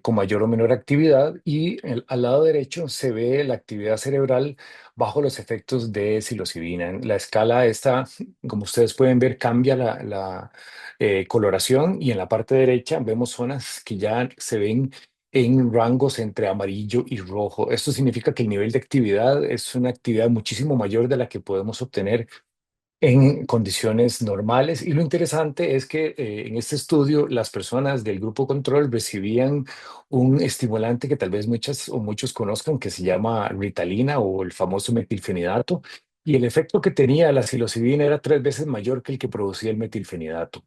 con mayor o menor actividad, y al lado derecho se ve la actividad cerebral bajo los efectos de psilocibina. La escala esta, como ustedes pueden ver, cambia la coloración, y en la parte derecha vemos zonas que ya se ven en rangos entre amarillo y rojo. Esto significa que el nivel de actividad es una actividad muchísimo mayor de la que podemos obtener en condiciones normales. Y lo interesante es que en este estudio las personas del grupo control recibían un estimulante que tal vez muchas o muchos conozcan, que se llama Ritalina o el famoso metilfenidato, y el efecto que tenía la psilocibina era 3 veces mayor que el que producía el metilfenidato.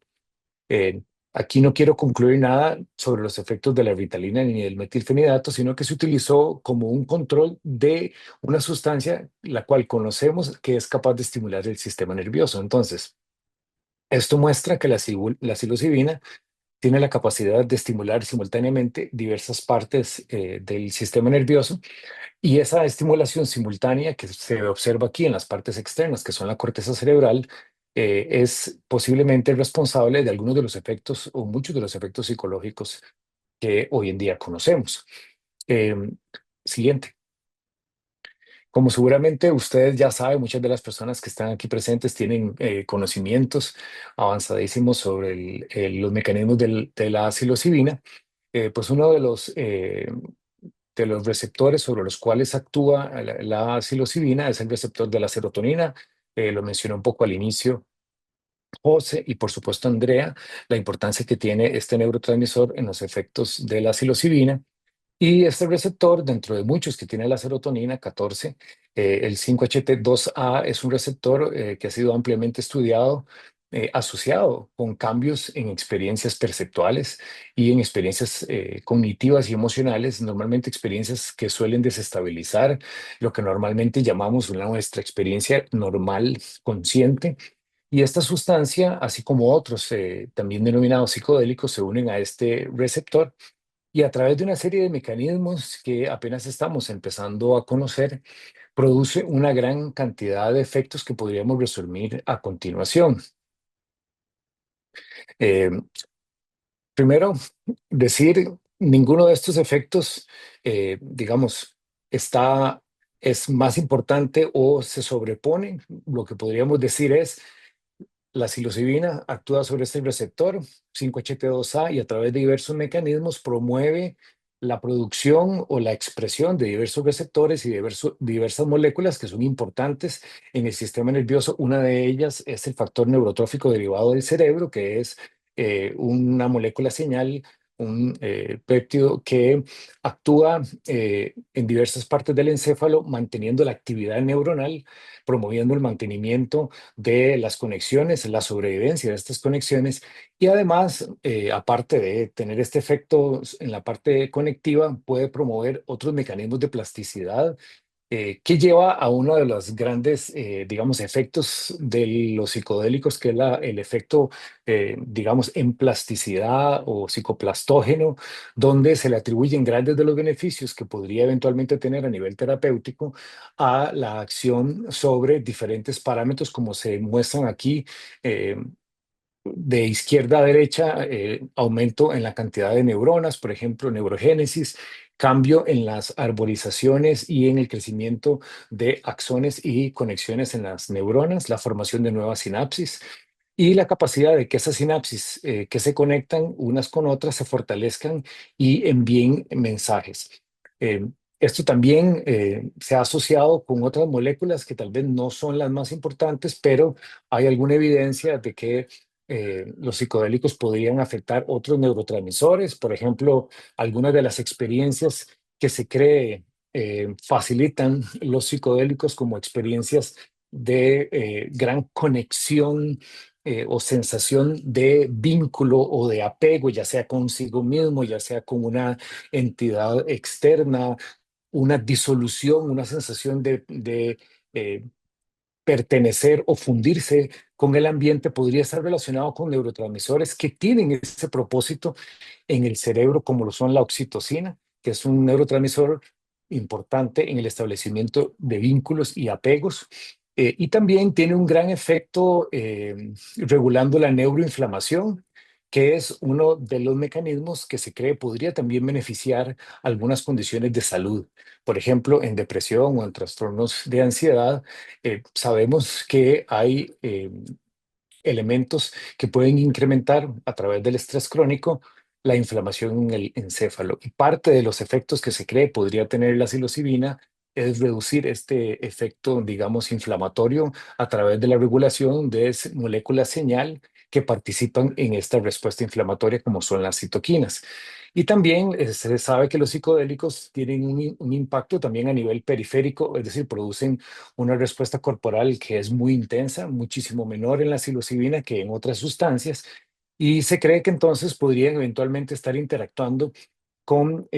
Eh, Aquí no quiero concluir nada sobre los efectos de la Ritalina ni del metilfenidato, sino que se utilizó como un control de una sustancia la cual conocemos que es capaz de estimular el sistema nervioso. Entonces, esto muestra que la psilocibina tiene la capacidad de estimular simultáneamente diversas partes del sistema nervioso, y esa estimulación simultánea que se observa aquí en las partes externas, que son la corteza cerebral, es posiblemente responsable de algunos de los efectos o muchos de los efectos psicológicos que hoy en día conocemos. Eh, Siguiente. Como seguramente ustedes ya saben, muchas de las personas que están aquí presentes tienen conocimientos avanzadísimos sobre los mecanismos de la psilocibina. Pues uno de los receptores sobre los cuales actúa la psilocibina es el receptor de la serotonina. Lo mencioné un poco al inicio José y por supuesto Andrea, la importancia que tiene este neurotransmisor en los efectos de la psilocibina. Y este receptor, dentro de muchos que tiene la serotonina 14, el 5-HT2A es un receptor que ha sido ampliamente estudiado, asociado con cambios en experiencias perceptuales y en experiencias cognitivas y emocionales, normalmente experiencias que suelen desestabilizar lo que normalmente llamamos nuestra experiencia normal consciente. Y esta sustancia, así como otros también denominados psicodélicos, se unen a este receptor, y a través de una serie de mecanismos que apenas estamos empezando a conocer, produce una gran cantidad de efectos que podríamos resumir a continuación. Eh, Primero, decir, ninguno de estos efectos, digamos, es más importante o se sobrepone. Lo que podríamos decir es, la psilocibina actúa sobre este receptor 5-HT2A y a través de diversos mecanismos promueve la producción o la expresión de diversos receptores y diversas moléculas que son importantes en el sistema nervioso. Una de ellas es el factor neurotrófico derivado del cerebro, que es una molécula señal un péptido que actúa en diversas partes del encéfalo, manteniendo la actividad neuronal, promoviendo el mantenimiento de las conexiones, la sobrevivencia de estas conexiones y además, aparte de tener este efecto en la parte conectiva, puede promover otros mecanismos de plasticidad que lleva a uno de los grandes, digamos, efectos de los psicodélicos, que es el efecto, digamos, en plasticidad o psicoplastógeno, donde se le atribuyen grandes de los beneficios que podría eventualmente tener a nivel terapéutico a la acción sobre diferentes parámetros, como se muestran aquí. De izquierda a derecha, aumento en la cantidad de neuronas, por ejemplo, neurogénesis, cambio en las arborizaciones y en el crecimiento de axones y conexiones en las neuronas, la formación de nuevas sinapsis y la capacidad de que esas sinapsis que se conectan unas con otras se fortalezcan y envíen mensajes. Eh, Esto también se ha asociado con otras moléculas que tal vez no son las más importantes, pero hay alguna evidencia de que los psicodélicos podrían afectar otros neurotransmisores. Por ejemplo, algunas de las experiencias que se cree facilitan los psicodélicos como experiencias de gran conexión o sensación de vínculo o de apego, ya sea consigo mismo, ya sea con una entidad externa, una disolución, una sensación de pertenecer o fundirse con el ambiente, podría estar relacionado con neurotransmisores que tienen ese propósito en el cerebro, como lo son la oxitocina, que es un neurotransmisor importante en el establecimiento de vínculos y apegos. Y también tiene un gran efecto regulando la neuroinflamación, que es uno de los mecanismos que se cree podría también beneficiar algunas condiciones de salud. Por ejemplo, en depresión o en trastornos de ansiedad, sabemos que hay elementos que pueden incrementar a través del estrés crónico la inflamación en el encéfalo. Y parte de los efectos que se cree podría tener la psilocibina es reducir este efecto, digamos, inflamatorio a través de la regulación de moléculas señal que participan en esta respuesta inflamatoria, como son las citoquinas. Y también se sabe que los psicodélicos tienen un impacto también a nivel periférico, es decir, producen una respuesta corporal que es muy intensa, muchísimo menor en la psilocibina que en otras sustancias, y se cree que entonces podrían eventualmente estar interactuando con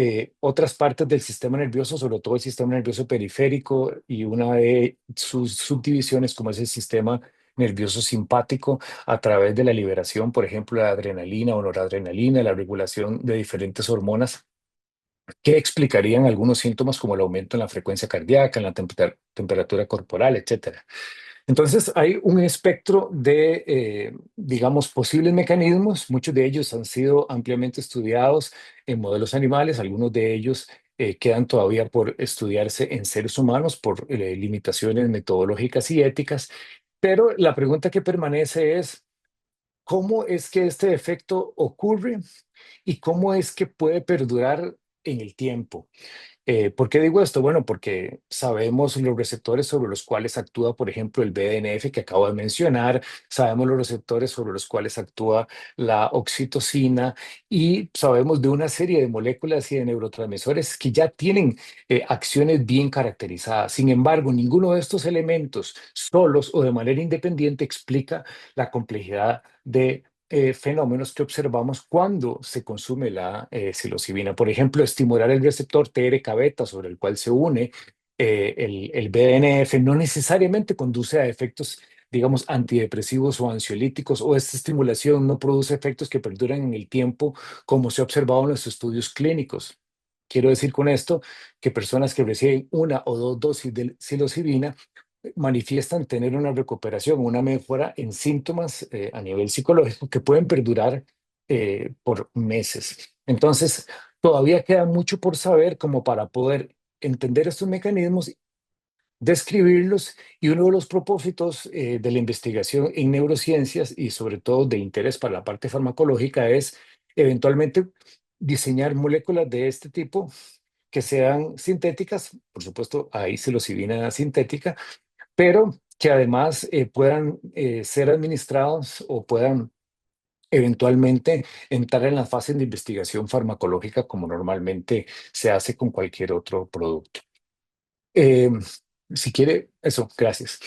otras partes del sistema nervioso, sobre todo el sistema nervioso periférico y una de sus subdivisiones, como es el sistema nervioso simpático, a través de la liberación, por ejemplo, de adrenalina o noradrenalina, la regulación de diferentes hormonas que explicarían algunos síntomas como el aumento en la frecuencia cardíaca, en la temperatura corporal, etcétera. Entonces, hay un espectro de, digamos, posibles mecanismos. Muchos de ellos han sido ampliamente estudiados en modelos animales. Algunos de ellos quedan todavía por estudiarse en seres humanos por limitaciones metodológicas y éticas. Pero la pregunta que permanece es, ¿cómo es que este efecto ocurre y cómo es que puede perdurar en el tiempo? ¿Por qué digo esto? Bueno, porque sabemos los receptores sobre los cuales actúa, por ejemplo, el BDNF que acabo de mencionar, sabemos los receptores sobre los cuales actúa la oxitocina y sabemos de una serie de moléculas y de neurotransmisores que ya tienen acciones bien caracterizadas. Sin embargo, ninguno de estos elementos solos o de manera independiente explica la complejidad de fenómenos que observamos cuando se consume la psilocibina. Por ejemplo, estimular el receptor TRK beta sobre el cual se une el BDNF no necesariamente conduce a efectos, digamos, antidepresivos o ansiolíticos, o esta estimulación no produce efectos que perduran en el tiempo, como se ha observado en los estudios clínicos. Quiero decir con esto que personas que reciben una o dos dosis de psilocibina manifiestan tener una recuperación, una mejora en síntomas a nivel psicológico que pueden perdurar por meses. Entonces, todavía queda mucho por saber como para poder entender estos mecanismos, describirlos y uno de los propósitos de la investigación en neurociencias y sobre todo de interés para la parte farmacológica es eventualmente diseñar moléculas de este tipo que sean sintéticas, por supuesto, hay psilocibina sintética, pero que además puedan ser administrados o puedan eventualmente entrar en las fases de investigación farmacológica como normalmente se hace con cualquier otro producto. Eh, si quiere, eso, gracias.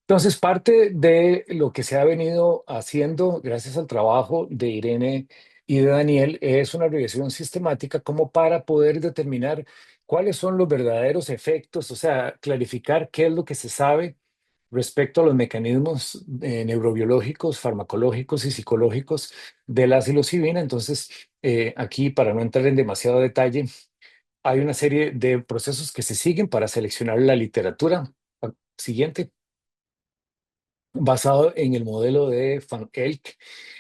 Entonces, parte de lo que se ha venido haciendo gracias al trabajo de Irene y de Daniel es una revisión sistemática como para poder determinar cuáles son los verdaderos efectos, o sea, clarificar qué es lo que se sabe respecto a los mecanismos neurobiológicos, farmacológicos y psicológicos de la psilocibina. Entonces, aquí, para no entrar en demasiado detalle, hay una serie de procesos que se siguen para seleccionar la literatura. Siguiente, basado en el modelo de Van Elk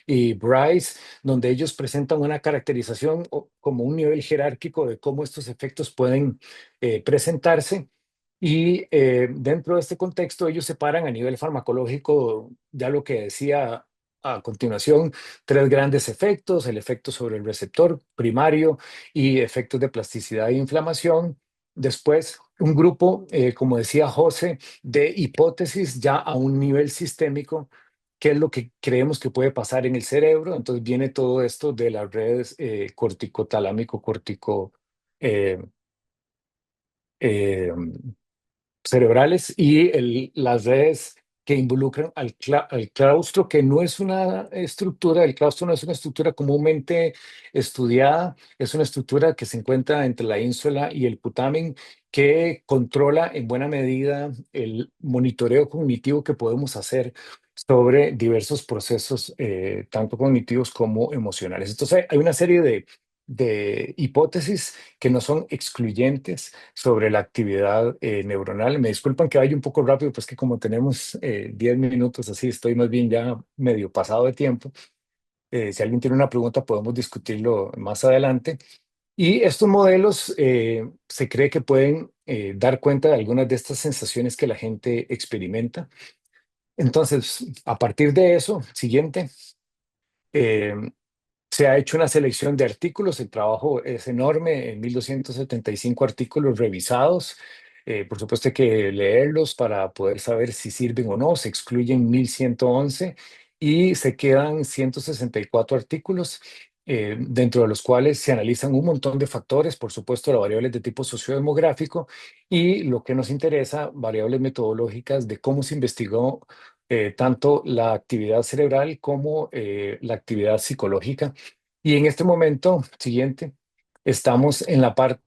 y Bryce, donde ellos presentan una caracterización como un nivel jerárquico de cómo estos efectos pueden presentarse. Y dentro de este contexto, ellos separan a nivel farmacológico, ya lo que decía a continuación, tres grandes efectos: el efecto sobre el receptor primario y efectos de plasticidad e inflamación. Después, un grupo, como decía José, de hipótesis ya a un nivel sistémico, qué es lo que creemos que puede pasar en el cerebro. Entonces viene todo esto de las redes corticotalámico-cortico eh, eh, cerebrales y las redes que involucran al claustro, que no es una estructura, el claustro no es una estructura comúnmente estudiada, es una estructura que se encuentra entre la ínsula y el putamen, que controla en buena medida el monitoreo cognitivo que podemos hacer sobre diversos procesos, tanto cognitivos como emocionales. Entonces, hay una serie de hipótesis que no son excluyentes sobre la actividad neuronal. Me disculpan que vaya un poco rápido, pues que como tenemos 10 minutos, así estoy más bien ya medio pasado de tiempo. Si alguien tiene una pregunta, podemos discutirlo más adelante. Y estos modelos se cree que pueden dar cuenta de algunas de estas sensaciones que la gente experimenta. Entonces, a partir de eso, siguiente. eh, Se ha hecho una selección de artículos, el trabajo es enorme, en 1275 artículos revisados. Por supuesto hay que leerlos para poder saber si sirven o no. Se excluyen 1111 y se quedan 164 artículos, dentro de los cuales se analizan un montón de factores, por supuesto, las variables de tipo sociodemográfico y, lo que nos interesa, variables metodológicas de cómo se investigó tanto la actividad cerebral como la actividad psicológica. Y en este momento, siguiente, estamos en la parte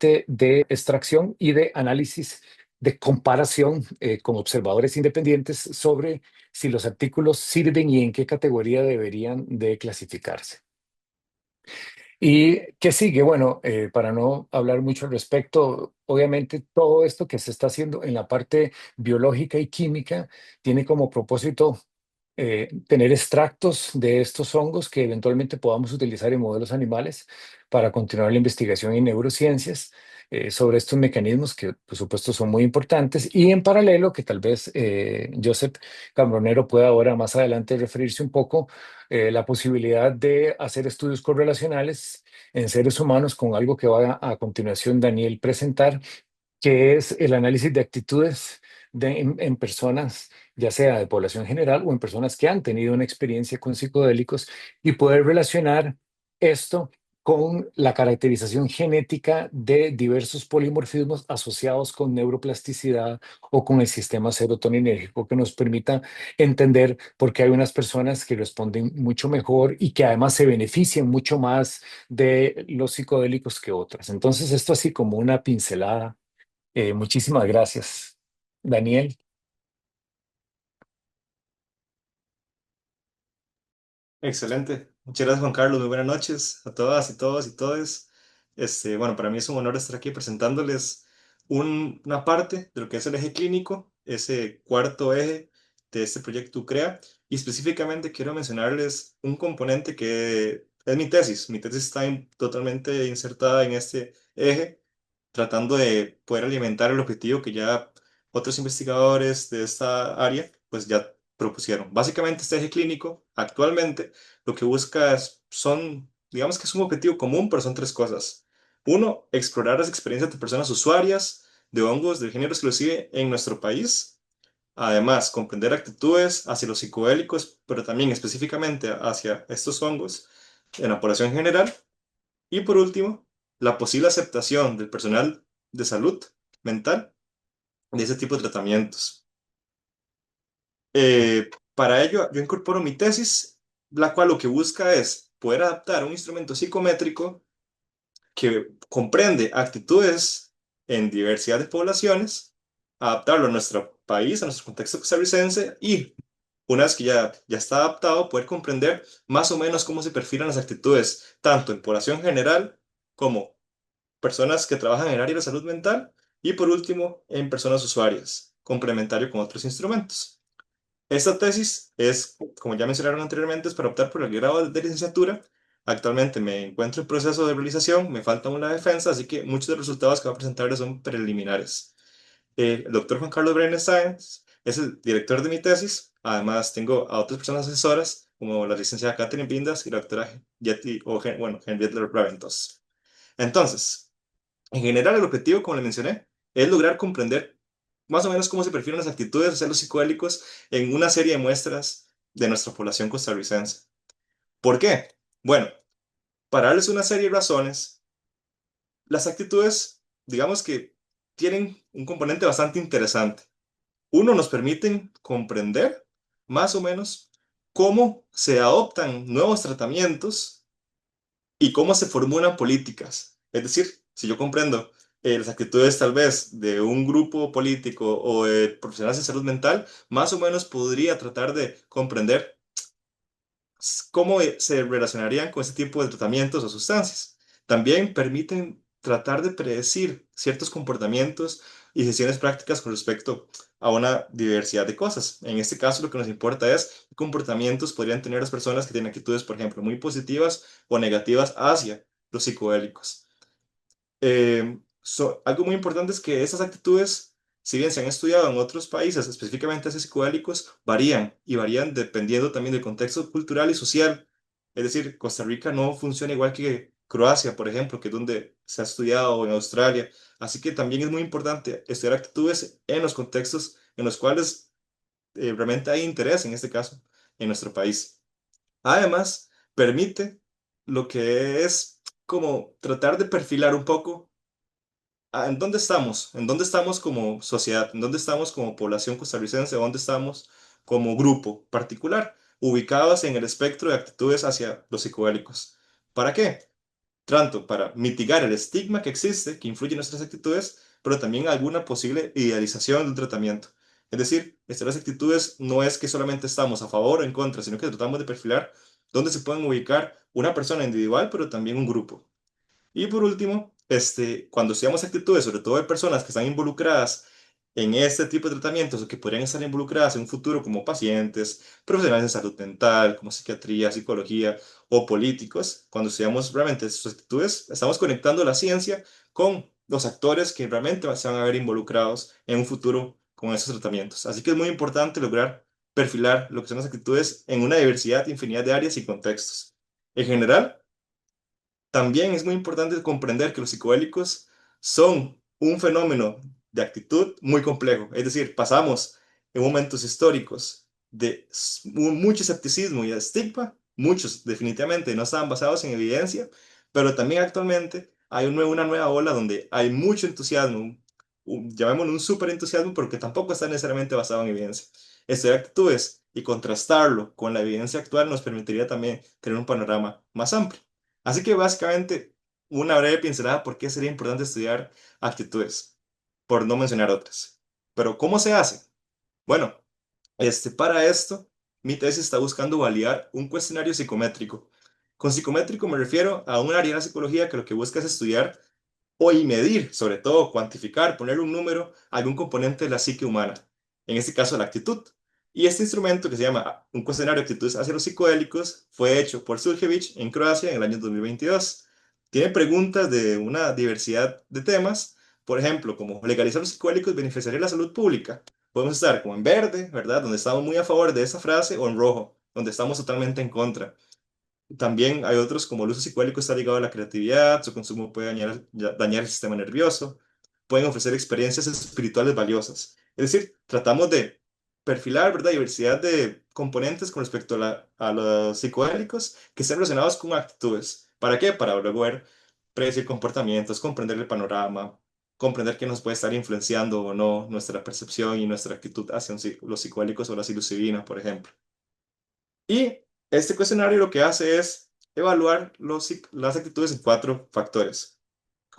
de extracción y de análisis de comparación con observadores independientes sobre si los artículos sirven y en qué categoría deberían de clasificarse. ¿Y qué sigue? Bueno, para no hablar mucho al respecto, obviamente todo esto que se está haciendo en la parte biológica y química tiene como propósito tener extractos de estos hongos que eventualmente podamos utilizar en modelos animales para continuar la investigación en neurociencias sobre estos mecanismos que, por supuesto, son muy importantes. Y en paralelo, que tal vez Joseph Cambronero pueda ahora más adelante referirse un poco, la posibilidad de hacer estudios correlacionales en seres humanos con algo que va a continuación Daniel presentar, que es el análisis de actitudes en personas, ya sea de población general o en personas que han tenido una experiencia con psicodélicos, y poder relacionar esto con la caracterización genética de diversos polimorfismos asociados con neuroplasticidad o con el sistema serotoninérgico, que nos permita entender por qué hay unas personas que responden mucho mejor y que además se benefician mucho más de los psicodélicos que otras. Entonces, esto así como una pincelada. Muchísimas gracias, Daniel. Excelente. Muchas gracias, Juan Carlos. Muy buenas noches a todas y todos y todes. Bueno, para mí es un honor estar aquí presentándoles una parte de lo que es el eje clínico, ese cuarto eje de este proyecto UCREA. Y específicamente quiero mencionarles un componente que es mi tesis. Mi tesis está totalmente insertada en este eje, tratando de poder alimentar el objetivo que ya otros investigadores de esta área pues ya propusieron. Básicamente este eje clínico actualmente lo que busca son, digamos que es un objetivo común, pero son tres cosas. Uno, explorar las experiencias de personas usuarias de hongos del género exclusive en nuestro país Además, comprender actitudes hacia los psicodélicos, pero también específicamente hacia estos hongos en la población general. Y por último, la posible aceptación del personal de salud mental de ese tipo de tratamientos. Para ello, yo incorporo mi tesis, la cual lo que busca es poder adaptar un instrumento psicométrico que comprende actitudes en diversidad de poblaciones, adaptarlo a nuestro país, a nuestro contexto costarricense y una vez que ya está adaptado, poder comprender más o menos cómo se perfilan las actitudes, tanto en población general como personas que trabajan en el área de salud mental y por último en personas usuarias, complementario con otros instrumentos. Esta tesis es, como ya mencionaron anteriormente, es para optar por el grado de licenciatura. Actualmente me encuentro en proceso de realización, me falta aún la defensa, así que muchos de los resultados que voy a presentar son preliminares. El doctor Juan Carlos Brenes Sáenz es el director de mi tesis. Además, tengo a otras personas asesoras, como la licenciada Catherine Vindas y la doctora Henriette Raventos. Entonces, en general, el objetivo, como le mencioné, es lograr comprender más o menos cómo se perfilan las actitudes hacia los psicodélicos en una serie de muestras de nuestra población costarricense. ¿Por qué? Bueno, para darles una serie de razones, las actitudes, digamos que tienen un componente bastante interesante. Uno, nos permiten comprender más o menos cómo se adoptan nuevos tratamientos y cómo se formulan políticas. Es decir, si yo comprendo las actitudes tal vez de un grupo político o de profesionales de salud mental, más o menos podría tratar de comprender cómo se relacionarían con ese tipo de tratamientos o sustancias. También permiten tratar de predecir ciertos comportamientos y decisiones prácticas con respecto a una diversidad de cosas. En este caso, lo que nos importa es qué comportamientos podrían tener las personas que tienen actitudes, por ejemplo, muy positivas o negativas hacia los psicodélicos. Algo muy importante es que esas actitudes, si bien se han estudiado en otros países, específicamente hacia psicodélicos, varían y varían dependiendo también del contexto cultural y social. Es decir, Costa Rica no funciona igual que Croacia, por ejemplo, que es donde se ha estudiado, o en Australia. Así que también es muy importante estudiar actitudes en los contextos en los cuales realmente hay interés, en este caso, en nuestro país. Además, permite lo que es como tratar de perfilar un poco ¿en dónde estamos como sociedad? ¿En dónde estamos como población costarricense? ¿Dónde estamos como grupo particular? Ubicados en el espectro de actitudes hacia los psicodélicos. ¿Para qué? Tanto para mitigar el estigma que existe, que influye en nuestras actitudes, pero también alguna posible idealización del tratamiento. Es decir, estas actitudes no es que solamente estamos a favor o en contra, sino que tratamos de perfilar dónde se pueden ubicar una persona individual, pero también un grupo. Y por último, cuando estudiamos actitudes, sobre todo de personas que están involucradas en este tipo de tratamientos o que podrían estar involucradas en un futuro como pacientes, profesionales de salud mental, como psiquiatría, psicología o políticos, cuando estudiamos realmente sus actitudes, estamos conectando la ciencia con los actores que realmente se van a ver involucrados en un futuro con esos tratamientos. Así que es muy importante lograr perfilar lo que son las actitudes en una diversidad, infinidad de áreas y contextos. En general, también es muy importante comprender que los psicodélicos son un fenómeno de actitud muy complejo. Es decir, pasamos en momentos históricos de mucho escepticismo y estigma, muchos definitivamente no estaban basados en evidencia, pero también actualmente hay una nueva ola donde hay mucho entusiasmo, llamémoslo un súper entusiasmo, porque tampoco está necesariamente basado en evidencia. Estudiar actitudes y contrastarlo con la evidencia actual nos permitiría también tener un panorama más amplio. Así que básicamente una breve pincelada por qué sería importante estudiar actitudes, por no mencionar otras. Pero ¿cómo se hace? Bueno, para esto, mi tesis está buscando validar un cuestionario psicométrico. Con psicométrico me refiero a un área de la psicología que lo que busca es estudiar y medir, sobre todo cuantificar, poner un número a algún componente de la psique humana, en este caso la actitud. Y este instrumento que se llama un cuestionario de actitudes hacia los psicodélicos fue hecho por Surjevic en Croacia en el año 2022. Tiene preguntas de una diversidad de temas, por ejemplo, como legalizar los psicodélicos beneficiaría la salud pública. Podemos estar como en verde, ¿verdad? Donde estamos muy a favor de esa frase, o en rojo, donde estamos totalmente en contra. También hay otros como el uso psicodélico está ligado a la creatividad, su consumo puede dañar el sistema nervioso, pueden ofrecer experiencias espirituales valiosas. Es decir, tratamos de perfilar, ¿verdad? Diversidad de componentes con respecto a los psicodélicos que estén relacionados con actitudes. ¿Para qué? Para luego ver, predecir comportamientos, comprender el panorama, comprender qué nos puede estar influenciando o no nuestra percepción y nuestra actitud hacia los psicodélicos o la psilocibina, por ejemplo. Y este cuestionario lo que hace es evaluar las actitudes en 4 factores.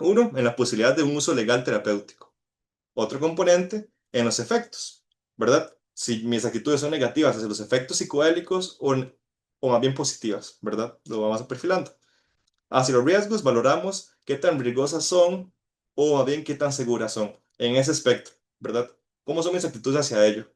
Uno, en la posibilidad de un uso legal terapéutico. Otro componente, en los efectos, ¿verdad? Si mis actitudes son negativas hacia los efectos psicodélicos o más bien positivas, ¿verdad? Lo vamos a perfilando. Hacia los riesgos, valoramos qué tan riesgosas son o más bien qué tan seguras son en ese aspecto, ¿verdad? ¿Cómo son mis actitudes hacia ello?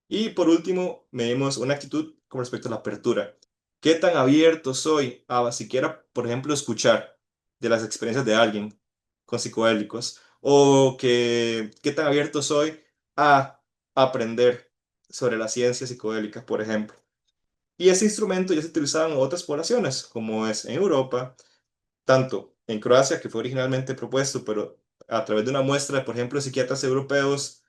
Y por último, medimos una actitud con respecto a la apertura. ¿Qué tan abierto soy a siquiera, por ejemplo, escuchar de las experiencias de alguien con psicodélicos? ¿O qué tan abierto soy a aprender sobre las ciencias psicodélicas, por ejemplo? Y ese instrumento ya se utilizaba en otras poblaciones, como es en Europa, tanto en Croacia, que fue originalmente propuesto, pero a través de una muestra, por ejemplo, de psiquiatras europeos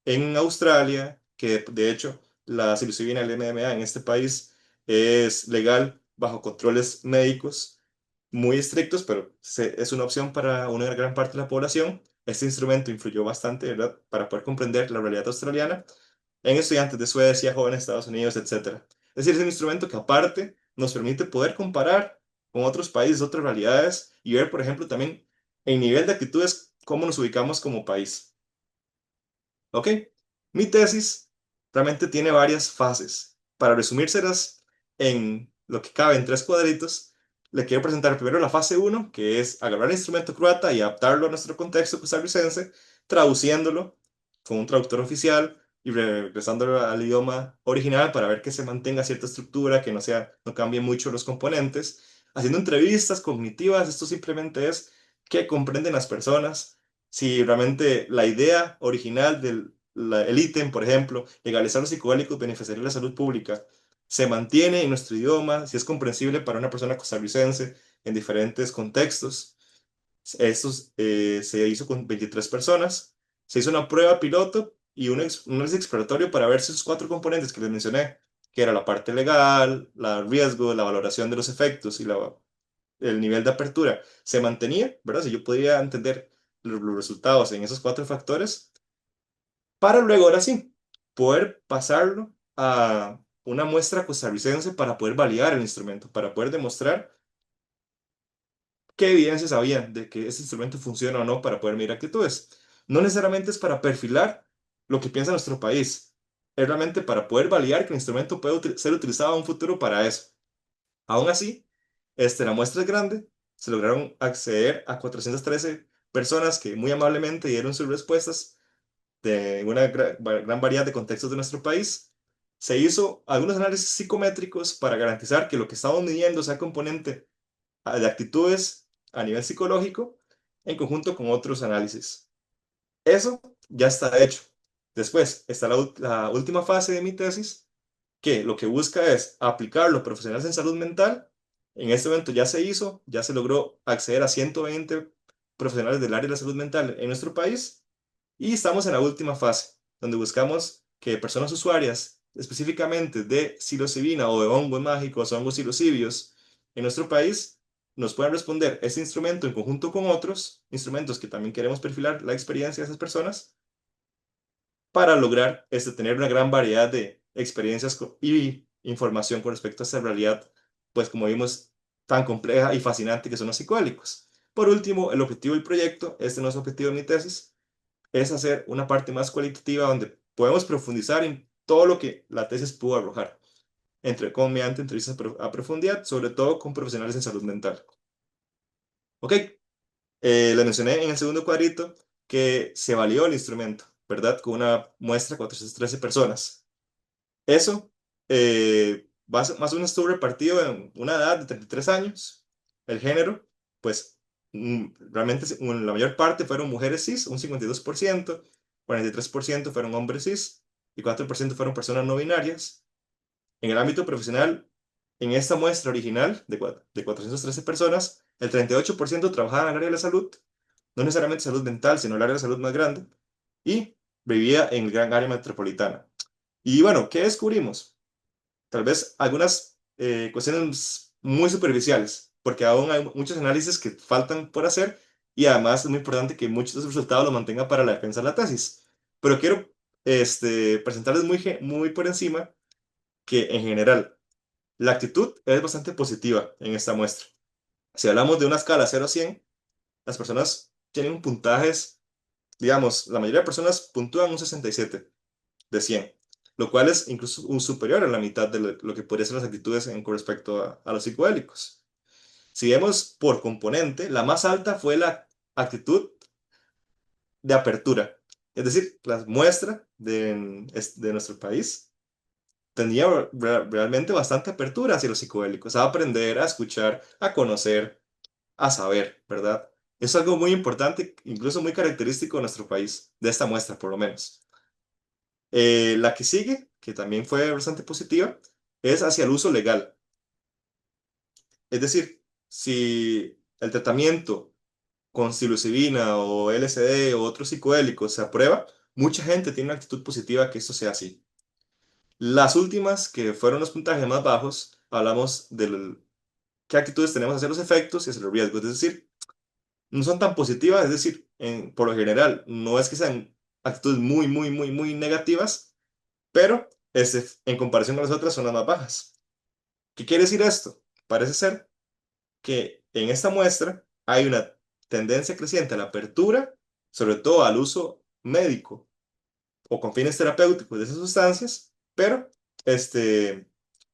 en Australia, que de hecho la psilocibina, el MDMA en este país es legal bajo controles médicos muy estrictos, pero es una opción para una gran parte de la población. Este instrumento influyó bastante, ¿verdad?, para poder comprender la realidad australiana en estudiantes de Suecia, jóvenes de Estados Unidos, etcétera. Es decir, es un instrumento que aparte nos permite poder comparar con otros países, otras realidades y ver, por ejemplo, también en nivel de actitudes cómo nos ubicamos como país. ¿Ok? Mi tesis realmente tiene varias fases. Para resumírselas en lo que cabe en 3 cuadritos, le quiero presentar primero la fase 1, que es agarrar el instrumento croata y adaptarlo a nuestro contexto costarricense, traduciéndolo con un traductor oficial y regresándolo al idioma original para ver que se mantenga cierta estructura, que no cambie mucho los componentes, haciendo entrevistas cognitivas. Esto simplemente es que comprenden las personas si realmente la idea original del el ítem, por ejemplo, legalizar los psicodélicos beneficiaría la salud pública, se mantiene en nuestro idioma, si es comprensible para una persona costarricense en diferentes contextos. Esto se hizo con 23 personas. Se hizo una prueba piloto y un análisis exploratorio para ver si esos 4 componentes que les mencioné, que era la parte legal, el riesgo, la valoración de los efectos y el nivel de apertura, se mantenía, ¿verdad? Si yo podía entender los resultados en esos 4 factores, para luego, ahora sí, poder pasarlo a una muestra costarricense para poder validar el instrumento, para poder demostrar qué evidencias había de que ese instrumento funciona o no para poder medir actitudes. No necesariamente es para perfilar lo que piensa nuestro país, es realmente para poder validar que el instrumento puede ser utilizado en un futuro para eso. Aún así, la muestra es grande, se lograron acceder a 413 personas que muy amablemente dieron sus respuestas de una gran variedad de contextos de nuestro país. Se hizo algunos análisis psicométricos para garantizar que lo que estamos midiendo sea componente de actitudes a nivel psicológico en conjunto con otros análisis. Eso ya está hecho. Después está la última fase de mi tesis, que lo que busca es aplicar los profesionales en salud mental. En este momento ya se hizo, ya se logró acceder a 120 profesionales del área de la salud mental en nuestro país y estamos en la última fase, donde buscamos que personas usuarias, específicamente de psilocibina o de hongos mágicos o hongos psilocibios en nuestro país, nos puedan responder este instrumento en conjunto con otros instrumentos que también queremos perfilar la experiencia de esas personas para lograr tener una gran variedad de experiencias y información con respecto a esta realidad, pues como vimos, tan compleja y fascinante que son los psicodélicos. Por último, el objetivo del proyecto, este no es el objetivo de mi tesis, es hacer una parte más cualitativa donde podemos profundizar en todo lo que la tesis pudo arrojar, mediante entrevistas a profundidad, sobre todo con profesionales en salud mental. Ok, les mencioné en el segundo cuadrito que se validó el instrumento, ¿verdad? Con una muestra de 413 personas. Eso más o menos estuvo repartido en una edad de 33 años. El género, pues realmente la mayor parte fueron mujeres cis, un 52%, 43% fueron hombres cis y 4% fueron personas no binarias. En el ámbito profesional, en esta muestra original de 413 personas, el 38% trabajaba en el área de la salud, no necesariamente salud mental, sino el área de la salud más grande, y vivía en el gran área metropolitana. Y bueno, ¿qué descubrimos? Tal vez algunas cuestiones muy superficiales, porque aún hay muchos análisis que faltan por hacer y además es muy importante que muchos de esos resultados los mantenga para la defensa de la tesis. Pero quiero presentarles muy por encima que en general la actitud es bastante positiva en esta muestra. Si hablamos de una escala 0 a 100, las personas tienen puntajes, digamos, la mayoría de personas puntúan un 67 de 100, lo cual es incluso un superior a la mitad de lo que podrían ser las actitudes con respecto a los psicodélicos. Si vemos por componente, la más alta fue la actitud de apertura. Es decir, la muestra de nuestro país tenía realmente bastante apertura hacia los psicodélicos, a aprender, a escuchar, a conocer, a saber, ¿verdad? Es algo muy importante, incluso muy característico de nuestro país, de esta muestra por lo menos. La que sigue, que también fue bastante positiva, es hacia el uso legal. Es decir, si el tratamiento con psilocibina o LSD o otros psicodélicos se aprueba, mucha gente tiene una actitud positiva que esto sea así. Las últimas, que fueron los puntajes más bajos, hablamos de qué actitudes tenemos hacia los efectos y hacia los riesgos. Es decir, no son tan positivas, es decir, por lo general, no es que sean actitudes muy negativas, pero en comparación con las otras son las más bajas. ¿Qué quiere decir esto? Parece ser que en esta muestra hay una tendencia creciente a la apertura, sobre todo al uso médico o con fines terapéuticos de esas sustancias, pero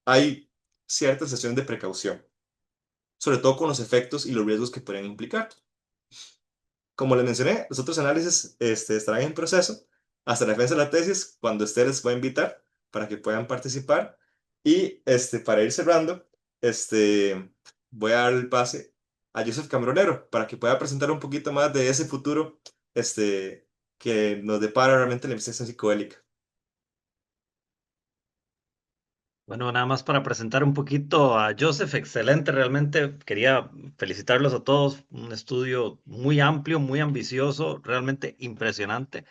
hay cierta sesión de precaución, sobre todo con los efectos y los riesgos que pueden implicar. Como les mencioné, los otros análisis estarán en proceso hasta la defensa de la tesis, cuando usted les va a invitar para que puedan participar. Y para ir cerrando, voy a dar el pase a Joseph Cambronero para que pueda presentar un poquito más de ese futuro que nos depara realmente la investigación psicodélica. Bueno, nada más para presentar un poquito a Joseph, excelente, realmente quería felicitarlos a todos, un estudio muy amplio, muy ambicioso, realmente impresionante.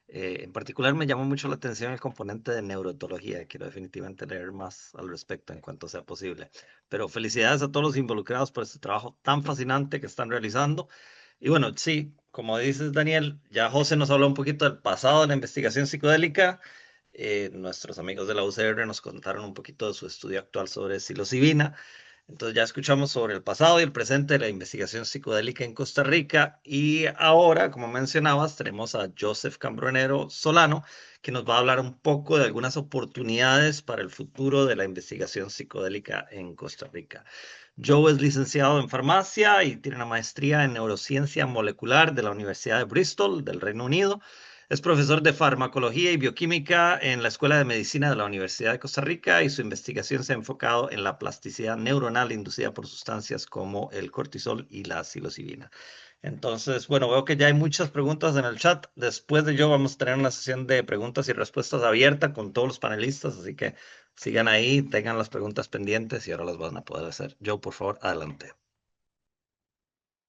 En particular me llamó mucho la atención el componente de neurotología, quiero definitivamente leer más al respecto en cuanto sea posible. Pero felicidades a todos los involucrados por este trabajo tan fascinante que están realizando. Y bueno, sí, como dices Daniel, ya José nos habló un poquito del pasado de la investigación psicodélica. Nuestros amigos de la UCR nos contaron un poquito de su estudio actual sobre psilocibina. Entonces ya escuchamos sobre el pasado y el presente de la investigación psicodélica en Costa Rica y ahora, como mencionabas, tenemos a Joseph Cambronero Solano, que nos va a hablar un poco de algunas oportunidades para el futuro de la investigación psicodélica en Costa Rica. Joe es licenciado en farmacia y tiene una maestría en neurociencia molecular de la Universidad de Bristol, del Reino Unido. Es profesor de farmacología y bioquímica en la Escuela de Medicina de la Universidad de Costa Rica y su investigación se ha enfocado en la plasticidad neuronal inducida por sustancias como el cortisol y la psilocibina. Entonces, bueno, veo que ya hay muchas preguntas en el chat. Después de ello vamos a tener una sesión de preguntas y respuestas abierta con todos los panelistas, así que sigan ahí, tengan las preguntas pendientes y ahora las van a poder hacer. Joe, por favor, adelante.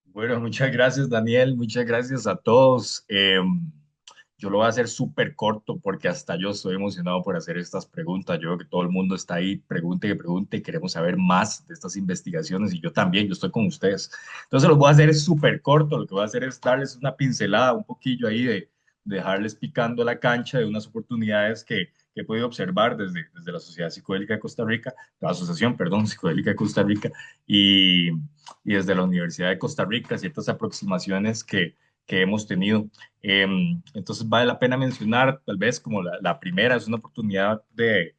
Bueno, muchas gracias, Daniel. Muchas gracias a todos. Yo lo voy a hacer súper corto porque hasta yo estoy emocionado por hacer estas preguntas. Yo creo que todo el mundo está ahí, pregunte que pregunte, queremos saber más de estas investigaciones y yo también, yo estoy con ustedes. Entonces los voy a hacer súper corto. Lo que voy a hacer es darles una pincelada, un poquillo ahí de dejarles picando la cancha de unas oportunidades que he podido observar desde la Sociedad Psicodélica de Costa Rica, la Asociación, perdón, Psicodélica de Costa Rica y, y desde la Universidad de Costa Rica, ciertas aproximaciones que hemos tenido. Entonces vale la pena mencionar, tal vez como la primera, es una oportunidad de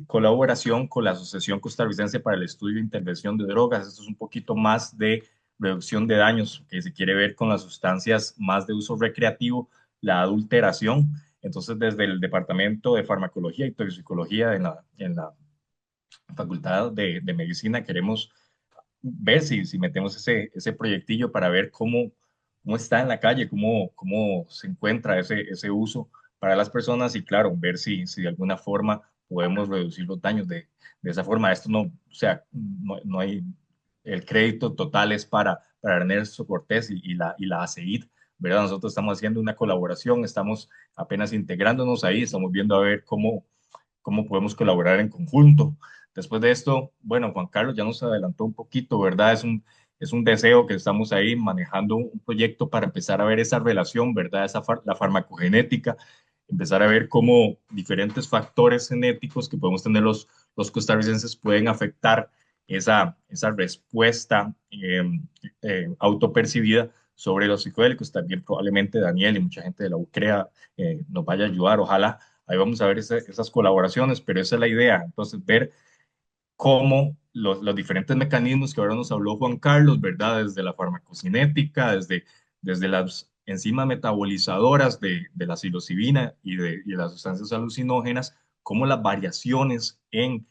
colaboración con la Asociación Costarricense para el Estudio e Intervención de Drogas. Esto es un poquito más de reducción de daños que se quiere ver con las sustancias más de uso recreativo, la adulteración. Entonces, desde el Departamento de Farmacología y Toxicología en la Facultad de Medicina, queremos ver si metemos ese proyectillo para ver cómo está en la calle, cómo se encuentra ese uso para las personas y claro, ver si de alguna forma podemos reducir los daños de esa forma. Esto no, o sea, no hay, el crédito total es para Ernesto Cortés y la ACID, ¿verdad? Nosotros estamos haciendo una colaboración, estamos apenas integrándonos ahí, estamos viendo a ver cómo podemos colaborar en conjunto. Después de esto, bueno, Juan Carlos ya nos adelantó un poquito, ¿verdad? Es un deseo que estamos ahí manejando un proyecto para empezar a ver esa relación, ¿verdad? La farmacogenética, empezar a ver cómo diferentes factores genéticos que podemos tener los costarricenses pueden afectar esa respuesta autopercibida sobre los psicodélicos. También probablemente Daniel y mucha gente de la UCREA nos vaya a ayudar, ojalá. Ahí vamos a ver esas colaboraciones, pero esa es la idea. Entonces, ver cómo los diferentes mecanismos que ahora nos habló Juan Carlos, ¿verdad? Desde la farmacocinética, desde las enzimas metabolizadoras de la psilocibina y de las sustancias alucinógenas, cómo las variaciones en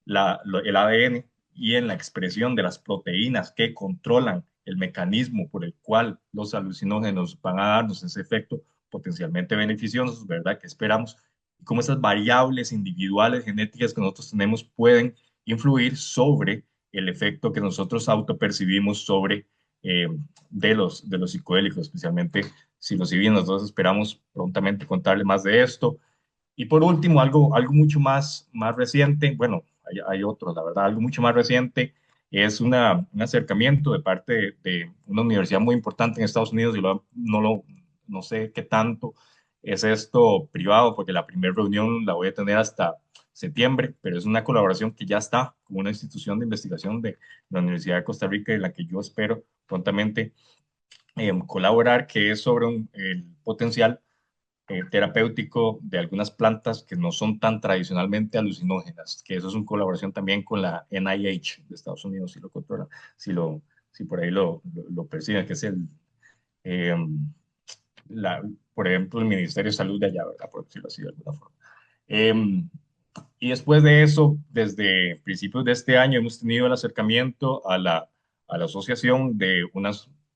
el ADN y en la expresión de las proteínas que controlan el mecanismo por el cual los alucinógenos van a darnos ese efecto potencialmente beneficiosos, ¿verdad? Que esperamos, y cómo esas variables individuales genéticas que nosotros tenemos pueden influir sobre el efecto que nosotros autopercibimos sobre eh, de los psicodélicos, especialmente psilocibina. Entonces esperamos prontamente contarles más de esto. Y por último, algo mucho más reciente, bueno, hay otros, la verdad, algo mucho más reciente es un acercamiento de parte de una universidad muy importante en Estados Unidos, y no sé qué tanto es esto privado, porque la primera reunión la voy a tener hasta septiembre, pero es una colaboración que ya está con una institución de investigación de la Universidad de Costa Rica, en la que yo espero prontamente colaborar, que es sobre el potencial terapéutico de algunas plantas que no son tan tradicionalmente alucinógenas, que eso es una colaboración también con la NIH de Estados Unidos, si lo controla, si, lo, si por ahí lo perciben, que es eh, la, por ejemplo, el Ministerio de Salud de allá, ¿verdad? Por decirlo así de alguna forma. Eh, y después de eso, desde principios de este año, hemos tenido el acercamiento a la asociación de una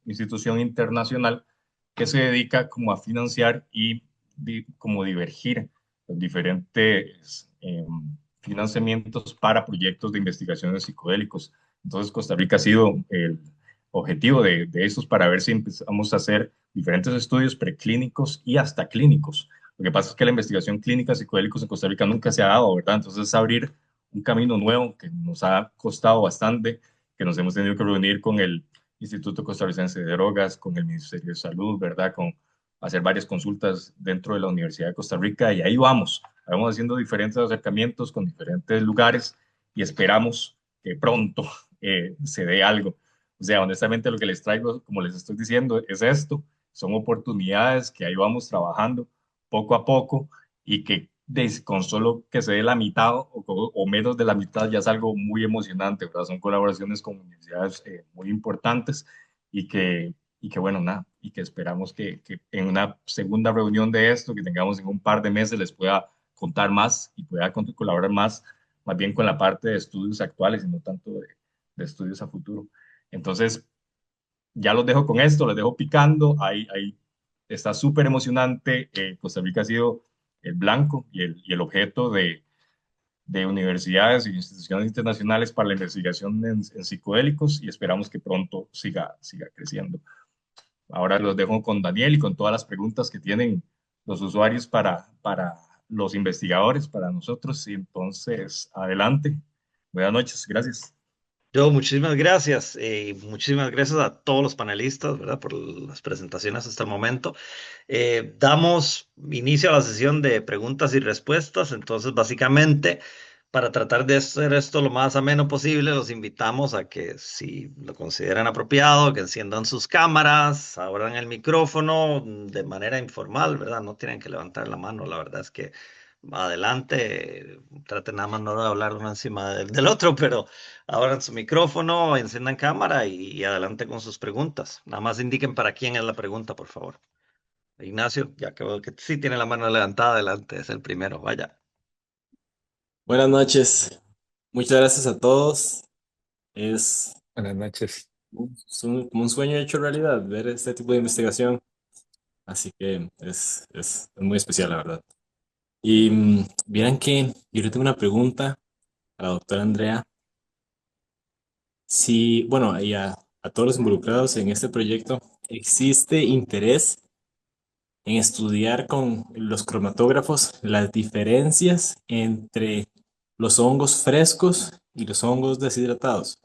institución internacional que se dedica como a financiar y como divergir los diferentes financiamientos para proyectos de investigación de psicodélicos. Entonces, Costa Rica ha sido el objetivo de estos para ver si empezamos a hacer diferentes estudios preclínicos y hasta clínicos. Lo que pasa es que la investigación clínica de psicodélicos en Costa Rica nunca se ha dado, ¿verdad? Entonces, es abrir un camino nuevo que nos ha costado bastante, que nos hemos tenido que reunir con el Instituto Costarricense de Drogas, con el Ministerio de Salud, ¿verdad? Con hacer varias consultas dentro de la Universidad de Costa Rica, y ahí vamos haciendo diferentes acercamientos con diferentes lugares y esperamos que pronto se dé algo. O sea, honestamente lo que les traigo, como les estoy diciendo, es esto, son oportunidades que ahí vamos trabajando poco a poco, y que con solo que se dé la mitad o menos de la mitad ya es algo muy emocionante, ¿verdad? Son colaboraciones con universidades muy importantes, y que bueno, nada, y que esperamos que en una segunda reunión de esto que tengamos en un par de meses les pueda contar más y pueda colaborar más bien con la parte de estudios actuales y no tanto de estudios a futuro. Entonces, ya los dejo con esto, los dejo picando. Ahí está súper emocionante. Costa Rica ha sido el blanco y el objeto de universidades y instituciones internacionales para la investigación en psicodélicos, y esperamos que pronto siga creciendo. Ahora los dejo con Daniel y con todas las preguntas que tienen los usuarios para los investigadores, para nosotros. Y entonces, adelante. Buenas noches, gracias. Yo, muchísimas gracias. Muchísimas gracias a todos los panelistas, ¿verdad? Por las presentaciones hasta el momento. Damos inicio a la sesión de preguntas y respuestas. Entonces, básicamente, para tratar de hacer esto lo más ameno posible, los invitamos a que, si lo consideran apropiado, que enciendan sus cámaras, abran el micrófono de manera informal, ¿verdad? No tienen que levantar la mano. La verdad es que adelante, traten nada más no de hablar uno encima del otro, pero abran su micrófono, enciendan cámara y adelante con sus preguntas. Nada más indiquen para quién es la pregunta, por favor. Ignacio, ya que veo que sí tiene la mano levantada, adelante, es el primero, vaya. Buenas noches. Muchas gracias a todos. Es, Buenas noches. como un sueño hecho realidad ver este tipo de investigación. Así que es muy especial, la verdad. Y vieran que yo le tengo una pregunta a la doctora Andrea. Si, bueno, y a todos los involucrados en este proyecto, existe interés en estudiar con los cromatógrafos las diferencias entre los hongos frescos y los hongos deshidratados.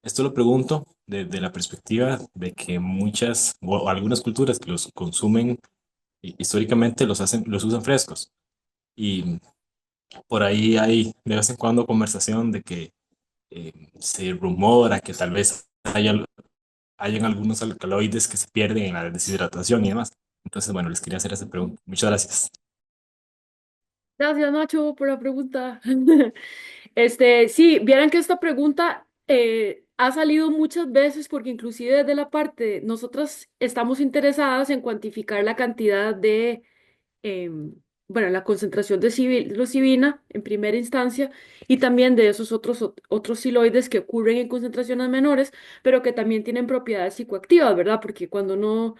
Esto lo pregunto desde la perspectiva de que muchas o algunas culturas que los consumen históricamente los usan frescos. Y por ahí hay de vez en cuando conversación de que se rumora que tal vez hayan algunos alcaloides que se pierden en la deshidratación y demás. Entonces, bueno, les quería hacer esa pregunta. Muchas gracias. Gracias, Nacho, por la pregunta. Sí, vieran que esta pregunta ha salido muchas veces porque inclusive desde la parte, nosotras estamos interesadas en cuantificar la cantidad de, bueno, la concentración de psilocibina en primera instancia y también de esos otros siloides que ocurren en concentraciones menores, pero que también tienen propiedades psicoactivas, ¿verdad? Porque cuando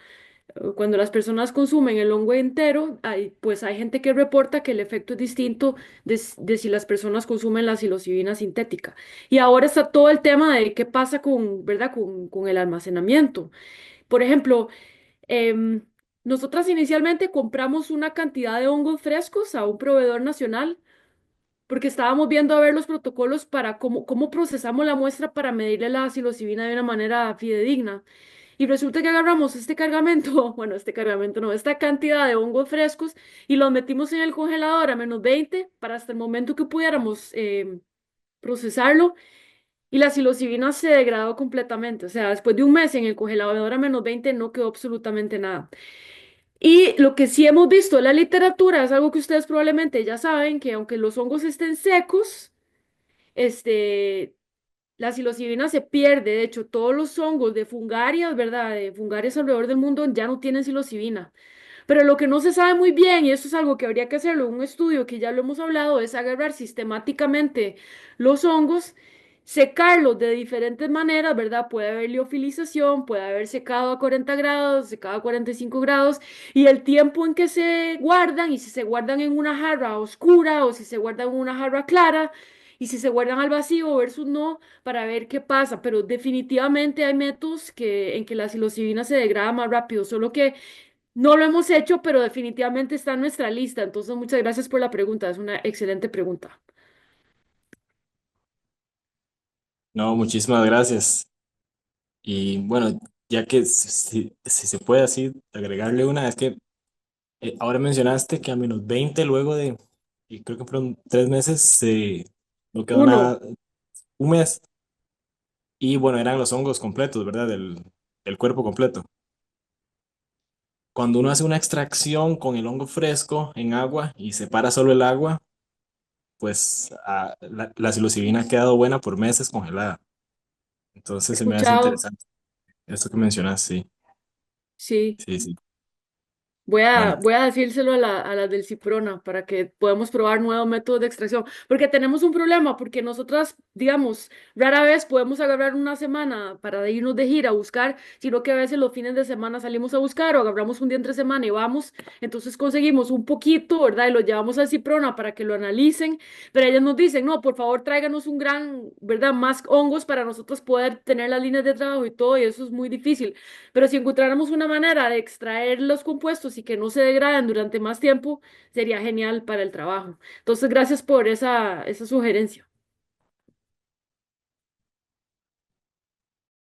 las personas consumen el hongo entero, pues hay gente que reporta que el efecto es distinto de si las personas consumen la psilocibina sintética. Y ahora está todo el tema de qué pasa con, ¿verdad? Con el almacenamiento. Por ejemplo, em, nosotras inicialmente compramos una cantidad de hongos frescos a un proveedor nacional porque estábamos viendo a ver los protocolos para cómo procesamos la muestra para medirle la psilocibina de una manera fidedigna. Y resulta que agarramos este cargamento, bueno, este cargamento no, esta cantidad de hongos frescos y los metimos en el congelador a -20 para hasta el momento que pudiéramos procesarlo y la psilocibina se degradó completamente. O sea, después de un mes en el congelador a -20 no quedó absolutamente nada. Y lo que sí hemos visto en la literatura es algo que ustedes probablemente ya saben, que aunque los hongos estén secos, este, la psilocibina se pierde. De hecho, todos los hongos de fungarias, ¿verdad? De fungarias alrededor del mundo ya no tienen psilocibina. Pero lo que no se sabe muy bien, y eso es algo que habría que hacerlo en un estudio que ya lo hemos hablado, es agarrar sistemáticamente los hongos, secarlos de diferentes maneras, ¿verdad? Puede haber liofilización, puede haber secado a 40 grados, secado a 45 grados, y el tiempo en que se guardan, y si se guardan en una jarra oscura o si se guardan en una jarra clara, y si se guardan al vacío versus no, para ver qué pasa. Pero definitivamente hay métodos en que la psilocibina se degrada más rápido, solo que no lo hemos hecho, pero definitivamente está en nuestra lista. Entonces, muchas gracias por la pregunta. Es una excelente pregunta. No, muchísimas gracias. Y bueno, ya que si se puede así agregarle una, es que ahora mencionaste que a -20 luego de, y creo que fueron 3 meses, no quedó Uno, nada, un mes. Y bueno, eran los hongos completos, ¿verdad? Del cuerpo completo. Cuando uno hace una extracción con el hongo fresco en agua y separa solo el agua, pues la psilocibina ha quedado buena por meses congelada. he Entonces se me hace escuchado, interesante esto que mencionas, sí, sí. sí, sí. Voy a, Bueno, voy a decírselo a las del Ciprona para que podamos probar nuevos métodos de extracción, porque tenemos un problema, porque nosotras, digamos, rara vez podemos agarrar una semana para irnos de gira a buscar, sino que a veces los fines de semana salimos a buscar o agarramos un día entre semana y vamos, entonces conseguimos un poquito, ¿verdad? Y lo llevamos al Ciprona para que lo analicen, pero ellos nos dicen, no, por favor tráiganos un gran, ¿verdad? Más hongos para nosotros poder tener las líneas de trabajo y todo, y eso es muy difícil. Pero si encontráramos una manera de extraer los compuestos y que no se degraden durante más tiempo, sería genial para el trabajo. Entonces, gracias por esa sugerencia.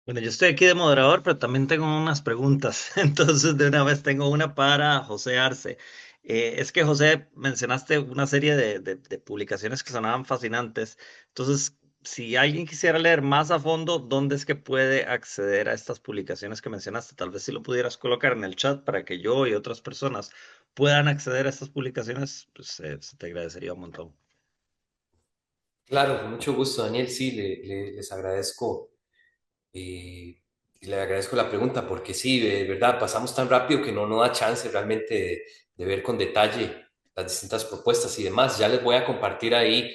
Bueno, yo estoy aquí de moderador, pero también tengo unas preguntas. Entonces, de una vez tengo una para José Arce. Es que, José, mencionaste una serie de publicaciones que sonaban fascinantes. Entonces, si alguien quisiera leer más a fondo, ¿dónde es que puede acceder a estas publicaciones que mencionaste? Tal vez si lo pudieras colocar en el chat para que yo y otras personas puedan acceder a estas publicaciones, pues se te agradecería un montón. Claro, con mucho gusto, Daniel. Sí, les agradezco. Y le agradezco la pregunta porque sí, de verdad, pasamos tan rápido que no da chance realmente de ver con detalle las distintas propuestas y demás. Ya les voy a compartir ahí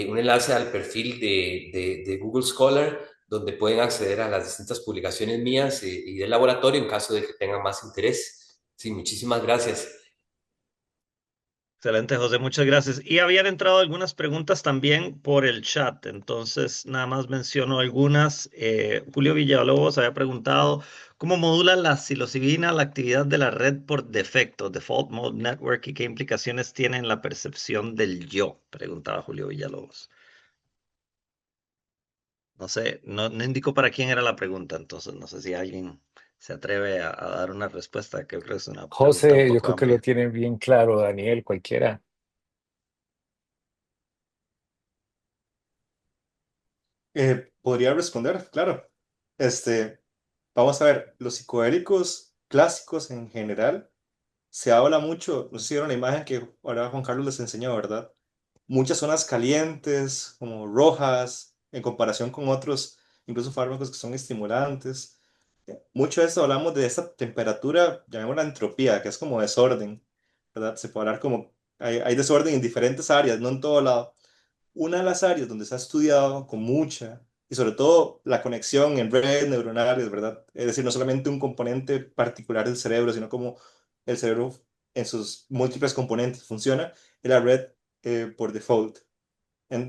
un enlace al perfil de Google Scholar donde pueden acceder a las distintas publicaciones mías y del laboratorio en caso de que tengan más interés. Sí, muchísimas gracias. Excelente, José, muchas gracias. Y habían entrado algunas preguntas también por el chat, entonces nada más menciono algunas. Julio Villalobos había preguntado, ¿cómo modula la psilocibina la actividad de la red por defecto, default mode network, y qué implicaciones tiene en la percepción del yo? Preguntaba Julio Villalobos. No sé, no indicó para quién era la pregunta, entonces no sé si alguien se atreve a dar una respuesta, que creo que es una pregunta un José, yo poco creo que lo amplia. tiene bien claro, Daniel, cualquiera. Podría responder, claro. Este, Vamos a ver, los psicodélicos clásicos en general, se habla mucho, no sé si vieron la imagen que ahora Juan Carlos les enseñó, ¿verdad? Muchas zonas calientes, como rojas, en comparación con otros, incluso fármacos que son estimulantes. Mucho de esto hablamos de esta temperatura, llamémosla entropía, que es como desorden, ¿verdad? Se puede hablar como, hay desorden en diferentes áreas, no en todo lado. Una de las áreas donde se ha estudiado con mucha, y sobre todo la conexión en redes neuronales, ¿verdad? Es decir, no solamente un componente particular del cerebro, sino como el cerebro en sus múltiples componentes funciona, es la red por default,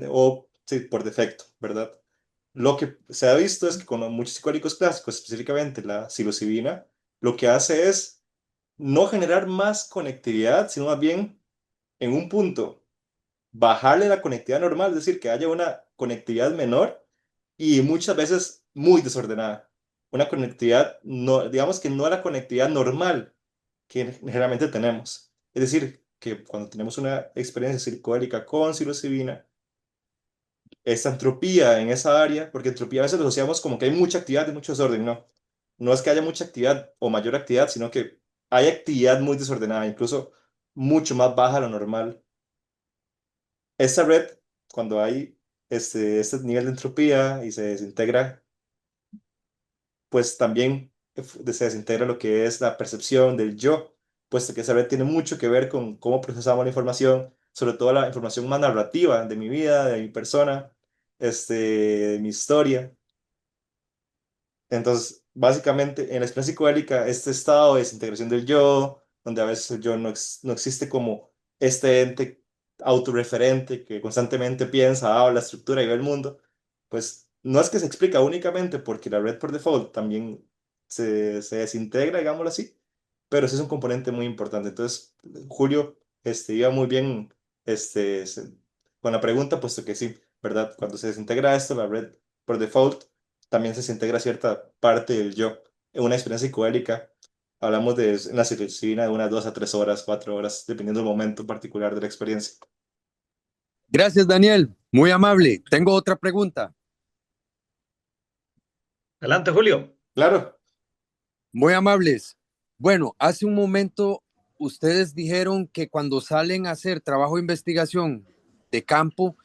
o sí, por defecto, ¿verdad? Lo que se ha visto es que con los muchos psicodélicos clásicos, específicamente la psilocibina, lo que hace es no generar más conectividad, sino más bien en un punto bajarle la conectividad normal, es decir, que haya una conectividad menor y muchas veces muy desordenada. Una conectividad, no, digamos que no la conectividad normal que generalmente tenemos. Es decir, que cuando tenemos una experiencia psicodélica con psilocibina, esta entropía en esa área, porque entropía a veces lo asociamos como que hay mucha actividad y mucho desorden, no. No es que haya mucha actividad o mayor actividad, sino que hay actividad muy desordenada, incluso mucho más baja de lo normal. Esta red, cuando hay este nivel de entropía y se desintegra, pues también se desintegra lo que es la percepción del yo, puesto que esa red tiene mucho que ver con cómo procesamos la información, sobre todo la información más narrativa de mi vida, de mi persona, de mi historia. Entonces, básicamente, en la experiencia psicodélica, este estado de desintegración del yo, donde a veces el yo no existe como este ente autorreferente que constantemente piensa, habla, estructura y ve el mundo, pues no es que se explica únicamente porque la red por default también se desintegra, digámoslo así, pero sí es un componente muy importante. Entonces, Julio, iba muy bien con la pregunta, puesto que sí, ¿verdad? Cuando se desintegra esto, la red por default también se desintegra cierta parte del yo. En una experiencia psicodélica, hablamos de en la psilocibina de unas 2 a 3 horas, 4 horas, dependiendo del momento particular de la experiencia. Gracias, Daniel. Muy amable. Tengo otra pregunta. Adelante, Julio. Claro, Muy amables. Bueno, hace un momento ustedes dijeron que cuando salen a hacer trabajo de investigación de campo,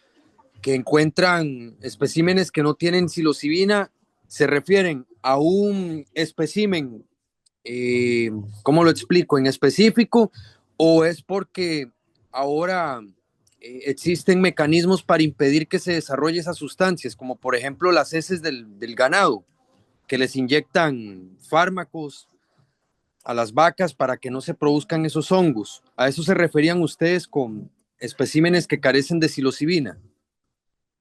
que encuentran especímenes que no tienen psilocibina, se refieren a un espécimen, ¿cómo lo explico? En específico, o es porque ahora existen mecanismos para impedir que se desarrolle esas sustancias, como por ejemplo las heces del ganado, que les inyectan fármacos a las vacas para que no se produzcan esos hongos. ¿A eso se referían ustedes con especímenes que carecen de psilocibina?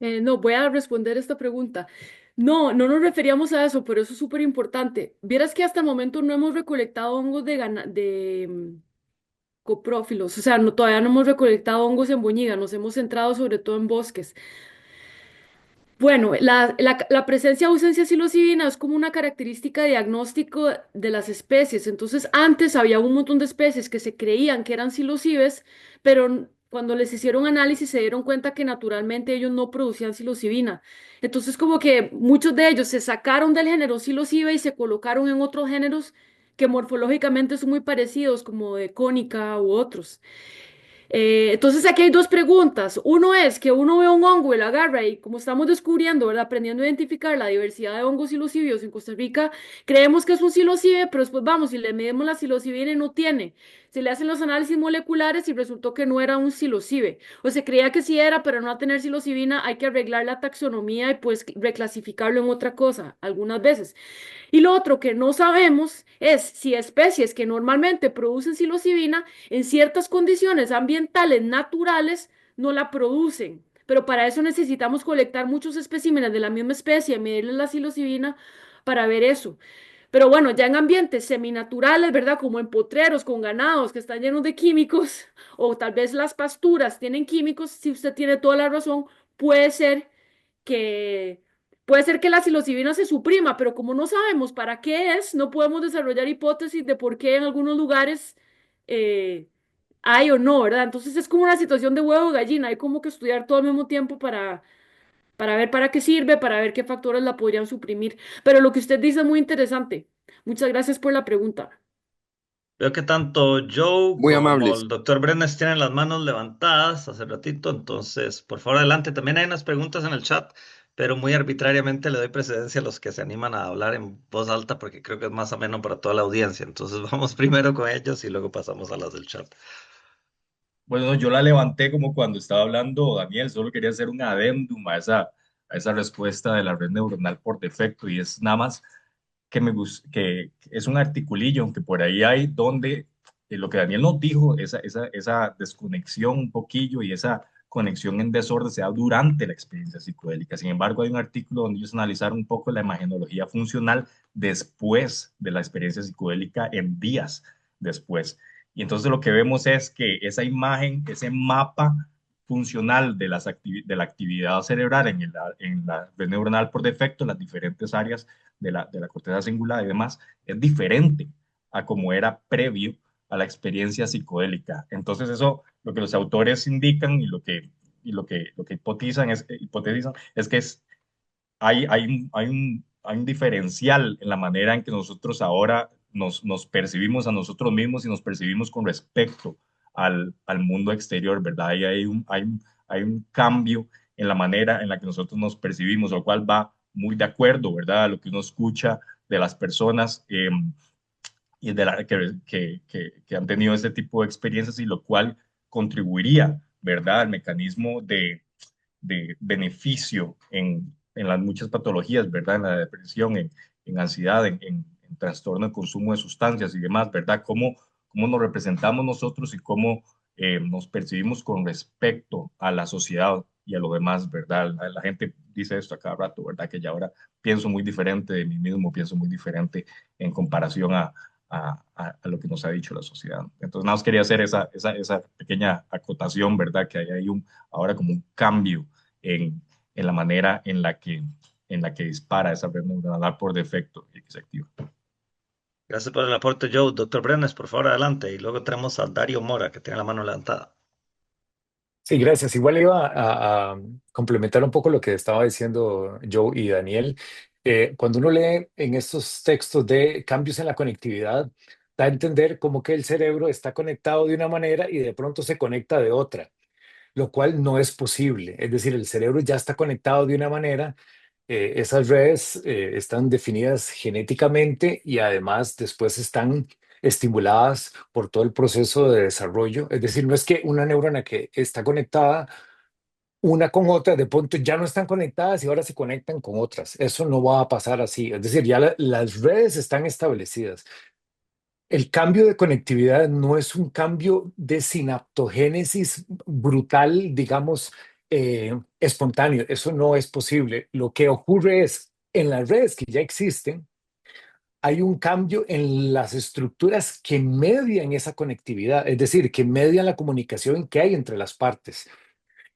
No, voy a responder esta pregunta. No, no nos referíamos a eso, pero eso es súper importante. Vieras que hasta el momento no hemos recolectado hongos de coprófilos, o sea, todavía no hemos recolectado hongos en Boñiga, nos hemos centrado sobre todo en bosques. Bueno, la presencia o ausencia de psilocibina es como una característica diagnóstico de las especies. Entonces, antes había un montón de especies que se creían que eran psilocibes, pero cuando les hicieron análisis se dieron cuenta que naturalmente ellos no producían psilocibina. Entonces, como que muchos de ellos se sacaron del género psilocibe y se colocaron en otros géneros que morfológicamente son muy parecidos, como de cónica u otros. Entonces aquí hay dos preguntas. Uno es que uno ve un hongo y lo agarra y como estamos descubriendo, ¿verdad? Aprendiendo a identificar la diversidad de hongos psilocibios en Costa Rica, creemos que es un psilocibe, pero después vamos y le medimos la psilocibina y no tiene. Se le hacen los análisis moleculares y resultó que no era un psilocibe. O se creía que sí era, pero no a tener psilocibina hay que arreglar la taxonomía y pues reclasificarlo en otra cosa algunas veces. Y lo otro que no sabemos es si especies que normalmente producen psilocibina en ciertas condiciones ambientales ambientales naturales no la producen. Pero para eso necesitamos colectar muchos especímenes de la misma especie, medirles la psilocibina para ver eso. Pero bueno, ya en ambientes seminaturales, ¿verdad? Como en potreros con ganados que están llenos de químicos, o tal vez las pasturas tienen químicos, si usted tiene toda la razón, puede ser que puede ser que la psilocibina se suprima, pero como no sabemos para qué es, no podemos desarrollar hipótesis de por qué en algunos lugares eh, hay o no, ¿verdad? Entonces es como una situación de huevo y gallina, hay como que estudiar todo al mismo tiempo para ver para qué sirve, para ver qué factores la podrían suprimir. Pero lo que usted dice es muy interesante. Muchas gracias por la pregunta. Veo que tanto Joe Muy como amables. el doctor Brenes tienen las manos levantadas hace ratito, entonces por favor adelante. También hay unas preguntas en el chat, pero muy arbitrariamente le doy precedencia a los que se animan a hablar en voz alta porque creo que es más ameno para toda la audiencia. Entonces vamos primero con ellos y luego pasamos a las del chat. Bueno, yo la levanté como cuando estaba hablando Daniel, solo quería hacer un adendum a esa respuesta de la red neuronal por defecto y es nada más que me gusta, que es un articulillo, aunque por ahí hay donde lo que Daniel nos dijo, esa desconexión un poquillo y esa conexión en desorden se da durante la experiencia psicodélica. Sin embargo, hay un artículo donde ellos analizaron un poco la imagenología funcional después de la experiencia psicodélica, en días después. Y entonces lo que vemos es que esa imagen, ese mapa funcional de, de la actividad cerebral en la red neuronal por defecto, las diferentes áreas de la corteza cingulada y demás, es diferente a como era previo a la experiencia psicodélica. Entonces eso, lo que los autores indican lo que hipotetizan es que hay un diferencial en la manera en que nosotros ahora nos percibimos a nosotros mismos y nos percibimos con respecto al mundo exterior, ¿verdad? Ahí hay un cambio en la manera en la que nosotros nos percibimos, lo cual va muy de acuerdo, ¿verdad? A lo que uno escucha de las personas y de que han tenido este tipo de experiencias y lo cual contribuiría, ¿verdad? Al mecanismo de beneficio en las muchas patologías, ¿verdad? En la depresión, en ansiedad, en trastorno de consumo de sustancias y demás, ¿verdad? Cómo nos representamos nosotros y cómo nos percibimos con respecto a la sociedad y a lo demás, ¿verdad? La gente dice esto a cada rato, ¿verdad? Que ya ahora pienso muy diferente de mí mismo, pienso muy diferente en comparación a lo que nos ha dicho la sociedad. Entonces, nada más quería hacer esa pequeña acotación, ¿verdad? Que hay ahí ahora como un cambio en la manera en la que dispara esa red neuronal por defecto y que se activa. Gracias por el aporte, Joe. Doctor Brenes, por favor adelante. Y luego tenemos a Dario Mora, que tiene la mano levantada. Sí, gracias. Igual iba a complementar un poco lo que estaba diciendo Joe y Daniel. Cuando uno lee en estos textos de cambios en la conectividad, da a entender como que el cerebro está conectado de una manera y de pronto se conecta de otra, lo cual no es posible. Es decir, el cerebro ya está conectado de una manera, esas redes están definidas genéticamente y además después están estimuladas por todo el proceso de desarrollo. Es decir, no es que una neurona que está conectada una con otra, de pronto ya no están conectadas y ahora se conectan con otras. Eso no va a pasar así. Es decir, ya las redes están establecidas. El cambio de conectividad no es un cambio de sinaptogénesis brutal, digamos, espontáneo. Eso no es posible. Lo que ocurre es, en las redes que ya existen, hay un cambio en las estructuras que median esa conectividad, es decir, que median la comunicación que hay entre las partes.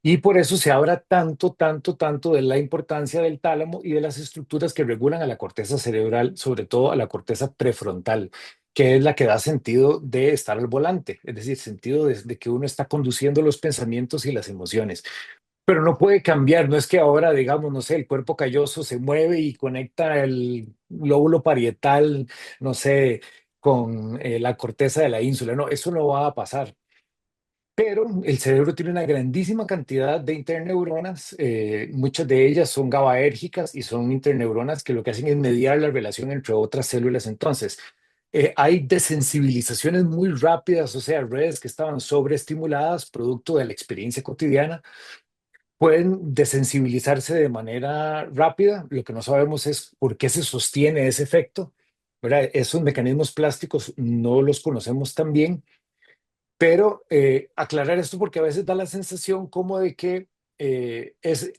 Y por eso se habla tanto, tanto, tanto de la importancia del tálamo y de las estructuras que regulan a la corteza cerebral, sobre todo a la corteza prefrontal, que es la que da sentido de estar al volante, es decir, sentido de que uno está conduciendo los pensamientos y las emociones. Pero no puede cambiar, no es que ahora, digamos, no sé, el cuerpo calloso se mueve y conecta el lóbulo parietal, no sé, con la corteza de la ínsula. No, eso no va a pasar. Pero el cerebro tiene una grandísima cantidad de interneuronas, muchas de ellas son GABAérgicas y son interneuronas que lo que hacen es mediar la relación entre otras células. Entonces, hay desensibilizaciones muy rápidas, o sea, redes que estaban sobreestimuladas, producto de la experiencia cotidiana, pueden desensibilizarse de manera rápida. Lo que no sabemos es por qué se sostiene ese efecto, ¿verdad? Esos mecanismos plásticos no los conocemos tan bien, Pero aclarar esto porque a veces da la sensación como de que es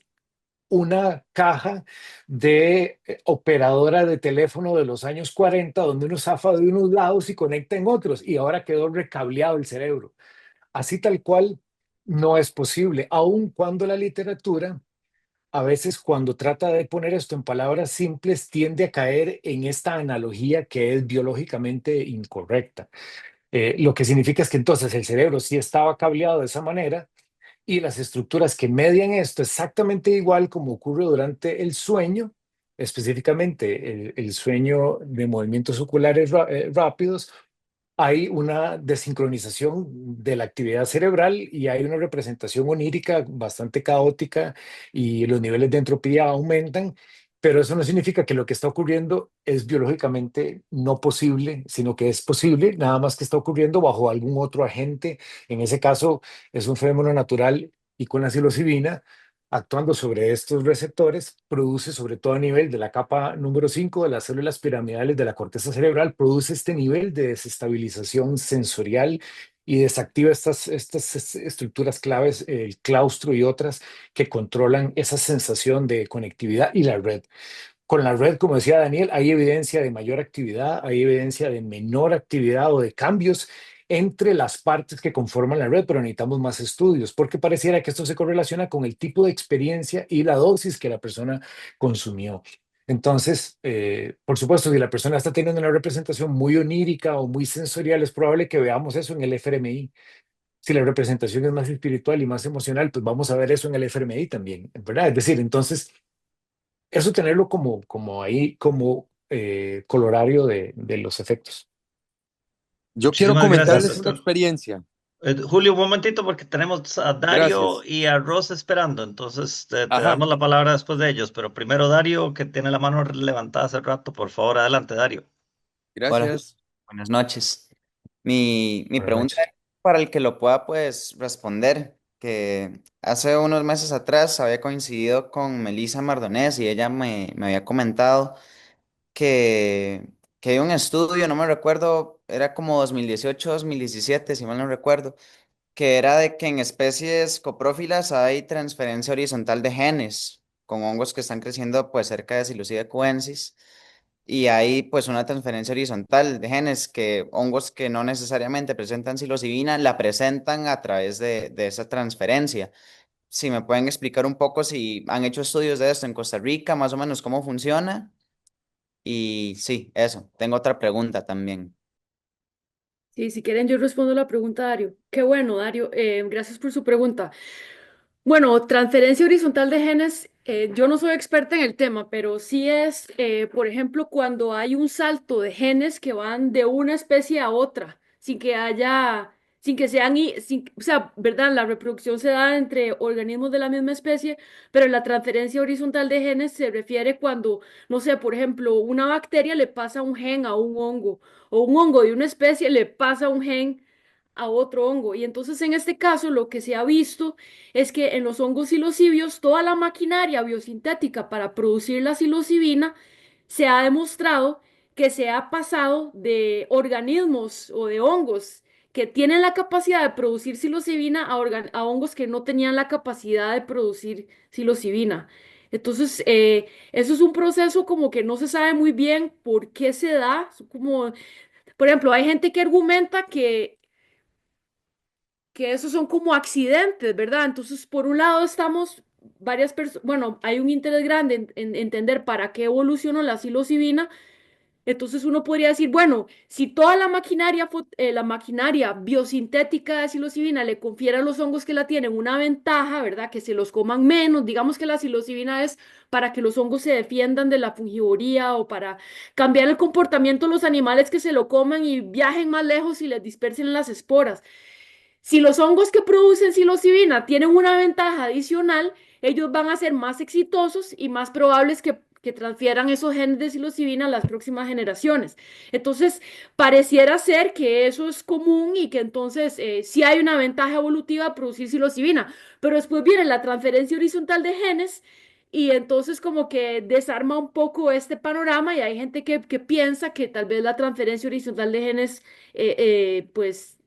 una caja de operadora de teléfono de los años 40 donde uno zafa de unos lados y conecta en otros y ahora quedó recableado el cerebro. Así tal cual no es posible, aun cuando la literatura a veces cuando trata de poner esto en palabras simples tiende a caer en esta analogía que es biológicamente incorrecta. Lo que significa es que entonces el cerebro sí estaba cableado de esa manera y las estructuras que median esto exactamente igual como ocurre durante el sueño, específicamente el sueño de movimientos oculares rápidos, hay una desincronización de la actividad cerebral y hay una representación onírica bastante caótica y los niveles de entropía aumentan, pero eso no significa que lo que está ocurriendo es biológicamente no posible, sino que es posible, nada más que está ocurriendo bajo algún otro agente. En ese caso es un fenómeno natural y con la psilocibina actuando sobre estos receptores, produce sobre todo a nivel de la capa número 5 de las células piramidales de la corteza cerebral, produce este nivel de desestabilización sensorial y desactiva estas estructuras claves, el claustro y otras que controlan esa sensación de conectividad y la red. Con la red, como decía Daniel, hay evidencia de mayor actividad, hay evidencia de menor actividad o de cambios entre las partes que conforman la red, pero necesitamos más estudios porque pareciera que esto se correlaciona con el tipo de experiencia y la dosis que la persona consumió. Entonces, por supuesto, si la persona está teniendo una representación muy onírica o muy sensorial, es probable que veamos eso en el FRMI. Si la representación es más espiritual y más emocional, pues vamos a ver eso en el FRMI también, ¿verdad? Es decir, entonces eso tenerlo como ahí, como colorario de los efectos. Yo quiero Muchísimas gracias, comentarles una doctor. experiencia. Julio, un momentito porque tenemos a Dario Gracias. y a Ross esperando, entonces te Ajá, damos la palabra después de ellos, pero primero Dario, que tiene la mano levantada hace rato, por favor, adelante, Dario. Hola, gracias. buenas noches. Mi Buenas pregunta noches. es para el que lo pueda pues responder, que hace unos meses atrás había coincidido con Melissa Mardonés y ella me había comentado que hay un estudio, no me recuerdo, era como 2018, 2017, si mal no recuerdo, que era de que en especies coprófilas hay transferencia horizontal de genes con hongos que están creciendo pues cerca de Psilocybe cubensis y hay pues una transferencia horizontal de genes que hongos que no necesariamente presentan psilocibina la presentan a través de esa transferencia. Si me pueden explicar un poco si han hecho estudios de esto en Costa Rica, más o menos cómo funciona. Y sí, eso. Tengo otra pregunta también. Sí, si quieren yo respondo la pregunta, Dario. Qué bueno, Dario. Gracias por su pregunta. Bueno, transferencia horizontal de genes, yo no soy experta en el tema, pero sí es, por ejemplo, cuando hay un salto de genes que van de una especie a otra, sin que haya, sin que sean, o sea, ¿verdad? La reproducción se da entre organismos de la misma especie, pero la transferencia horizontal de genes se refiere cuando, no sé, por ejemplo, una bacteria le pasa un gen a un hongo, o un hongo de una especie le pasa un gen a otro hongo. Y entonces en este caso lo que se ha visto es que en los hongos psilocibios toda la maquinaria biosintética para producir la psilocibina se ha demostrado que se ha pasado de organismos o de hongos que tienen la capacidad de producir psilocibina a hongos que no tenían la capacidad de producir psilocibina. Entonces, eso es un proceso como que no se sabe muy bien por qué se da. Como, por ejemplo, hay gente que argumenta que esos son como accidentes, ¿verdad? Entonces, por un lado estamos varias personas, bueno, hay un interés grande en entender para qué evolucionó la psilocibina. Entonces uno podría decir, bueno, si toda la maquinaria, la maquinaria biosintética de psilocibina le confiere a los hongos que la tienen una ventaja, ¿verdad? Que se los coman menos, digamos que la psilocibina es para que los hongos se defiendan de la fungivoría o para cambiar el comportamiento de los animales que se lo coman y viajen más lejos y les dispersen las esporas. Si los hongos que producen psilocibina tienen una ventaja adicional, ellos van a ser más exitosos y más probables que transfieran esos genes de psilocibina a las próximas generaciones. Entonces, pareciera ser que eso es común y que entonces sí hay una ventaja evolutiva a producir psilocibina, pero después viene la transferencia horizontal de genes y entonces como que desarma un poco este panorama y hay gente que piensa que tal vez la transferencia horizontal de genes, pues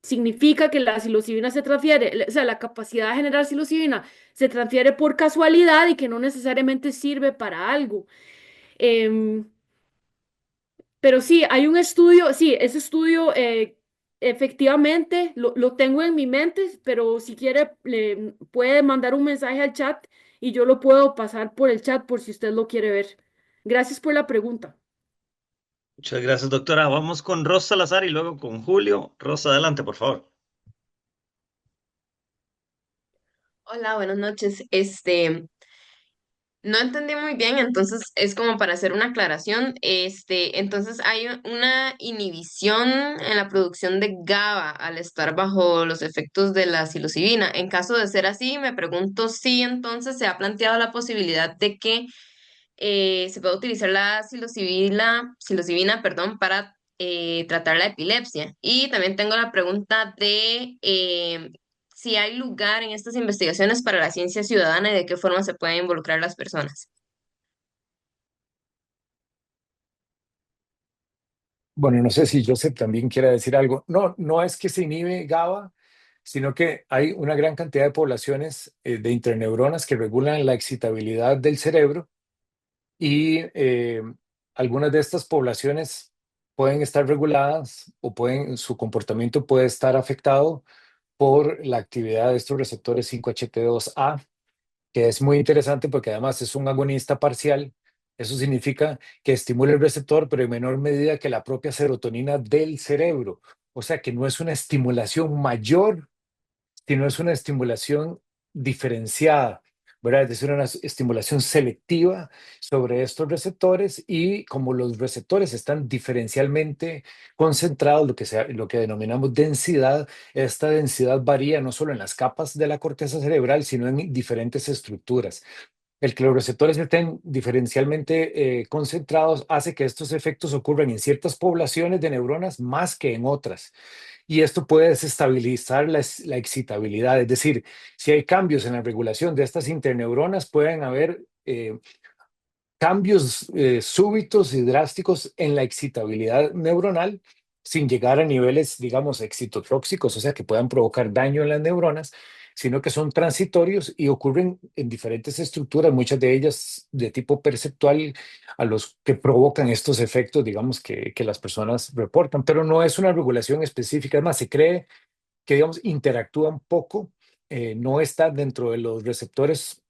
significa que la psilocibina se transfiere, o sea, la capacidad de generar psilocibina se transfiere por casualidad y que no necesariamente sirve para algo. Em, pero sí, hay un estudio, sí, ese estudio efectivamente lo tengo en mi mente, pero si quiere le puede mandar un mensaje al chat y yo lo puedo pasar por el chat por si usted lo quiere ver. Gracias por la pregunta. Muchas gracias, doctora. Vamos con Rosa Salazar y luego con Julio. Rosa, adelante, por favor. Hola, buenas noches. No entendí muy bien, entonces es como para hacer una aclaración. Entonces hay una inhibición en la producción de GABA al estar bajo los efectos de la psilocibina. En caso de ser así, me pregunto si entonces se ha planteado la posibilidad de que se pueda utilizar la psilocibina, perdón, para tratar la epilepsia. Y también tengo la pregunta de si hay lugar en estas investigaciones para la ciencia ciudadana y de qué forma se pueden involucrar las personas. Bueno, no sé si Joseph también quiere decir algo. No, no es que se inhibe GABA, sino que hay una gran cantidad de poblaciones de interneuronas que regulan la excitabilidad del cerebro y algunas de estas poblaciones pueden estar reguladas o su comportamiento puede estar afectado por la actividad de estos receptores 5HT2A, que es muy interesante porque además es un agonista parcial. Eso significa que estimula el receptor, pero en menor medida que la propia serotonina del cerebro. O sea que no es una estimulación mayor, sino es una estimulación diferenciada, ¿verdad? Es decir, una estimulación selectiva sobre estos receptores y como los receptores están diferencialmente concentrados, lo que denominamos densidad, esta densidad varía no solo en las capas de la corteza cerebral, sino en diferentes estructuras. El que los receptores estén diferencialmente concentrados hace que estos efectos ocurran en ciertas poblaciones de neuronas más que en otras. Y esto puede desestabilizar la excitabilidad. Es decir, si hay cambios en la regulación de estas interneuronas, pueden haber cambios súbitos y drásticos en la excitabilidad neuronal sin llegar a niveles, digamos, excitotóxicos, o sea, que puedan provocar daño en las neuronas, sino que son transitorios y ocurren en diferentes estructuras, muchas de ellas de tipo perceptual, a los que provocan estos efectos, digamos, que las personas reportan, pero no es una regulación específica. Además, se cree que, digamos, interactúan poco, no está dentro de los receptores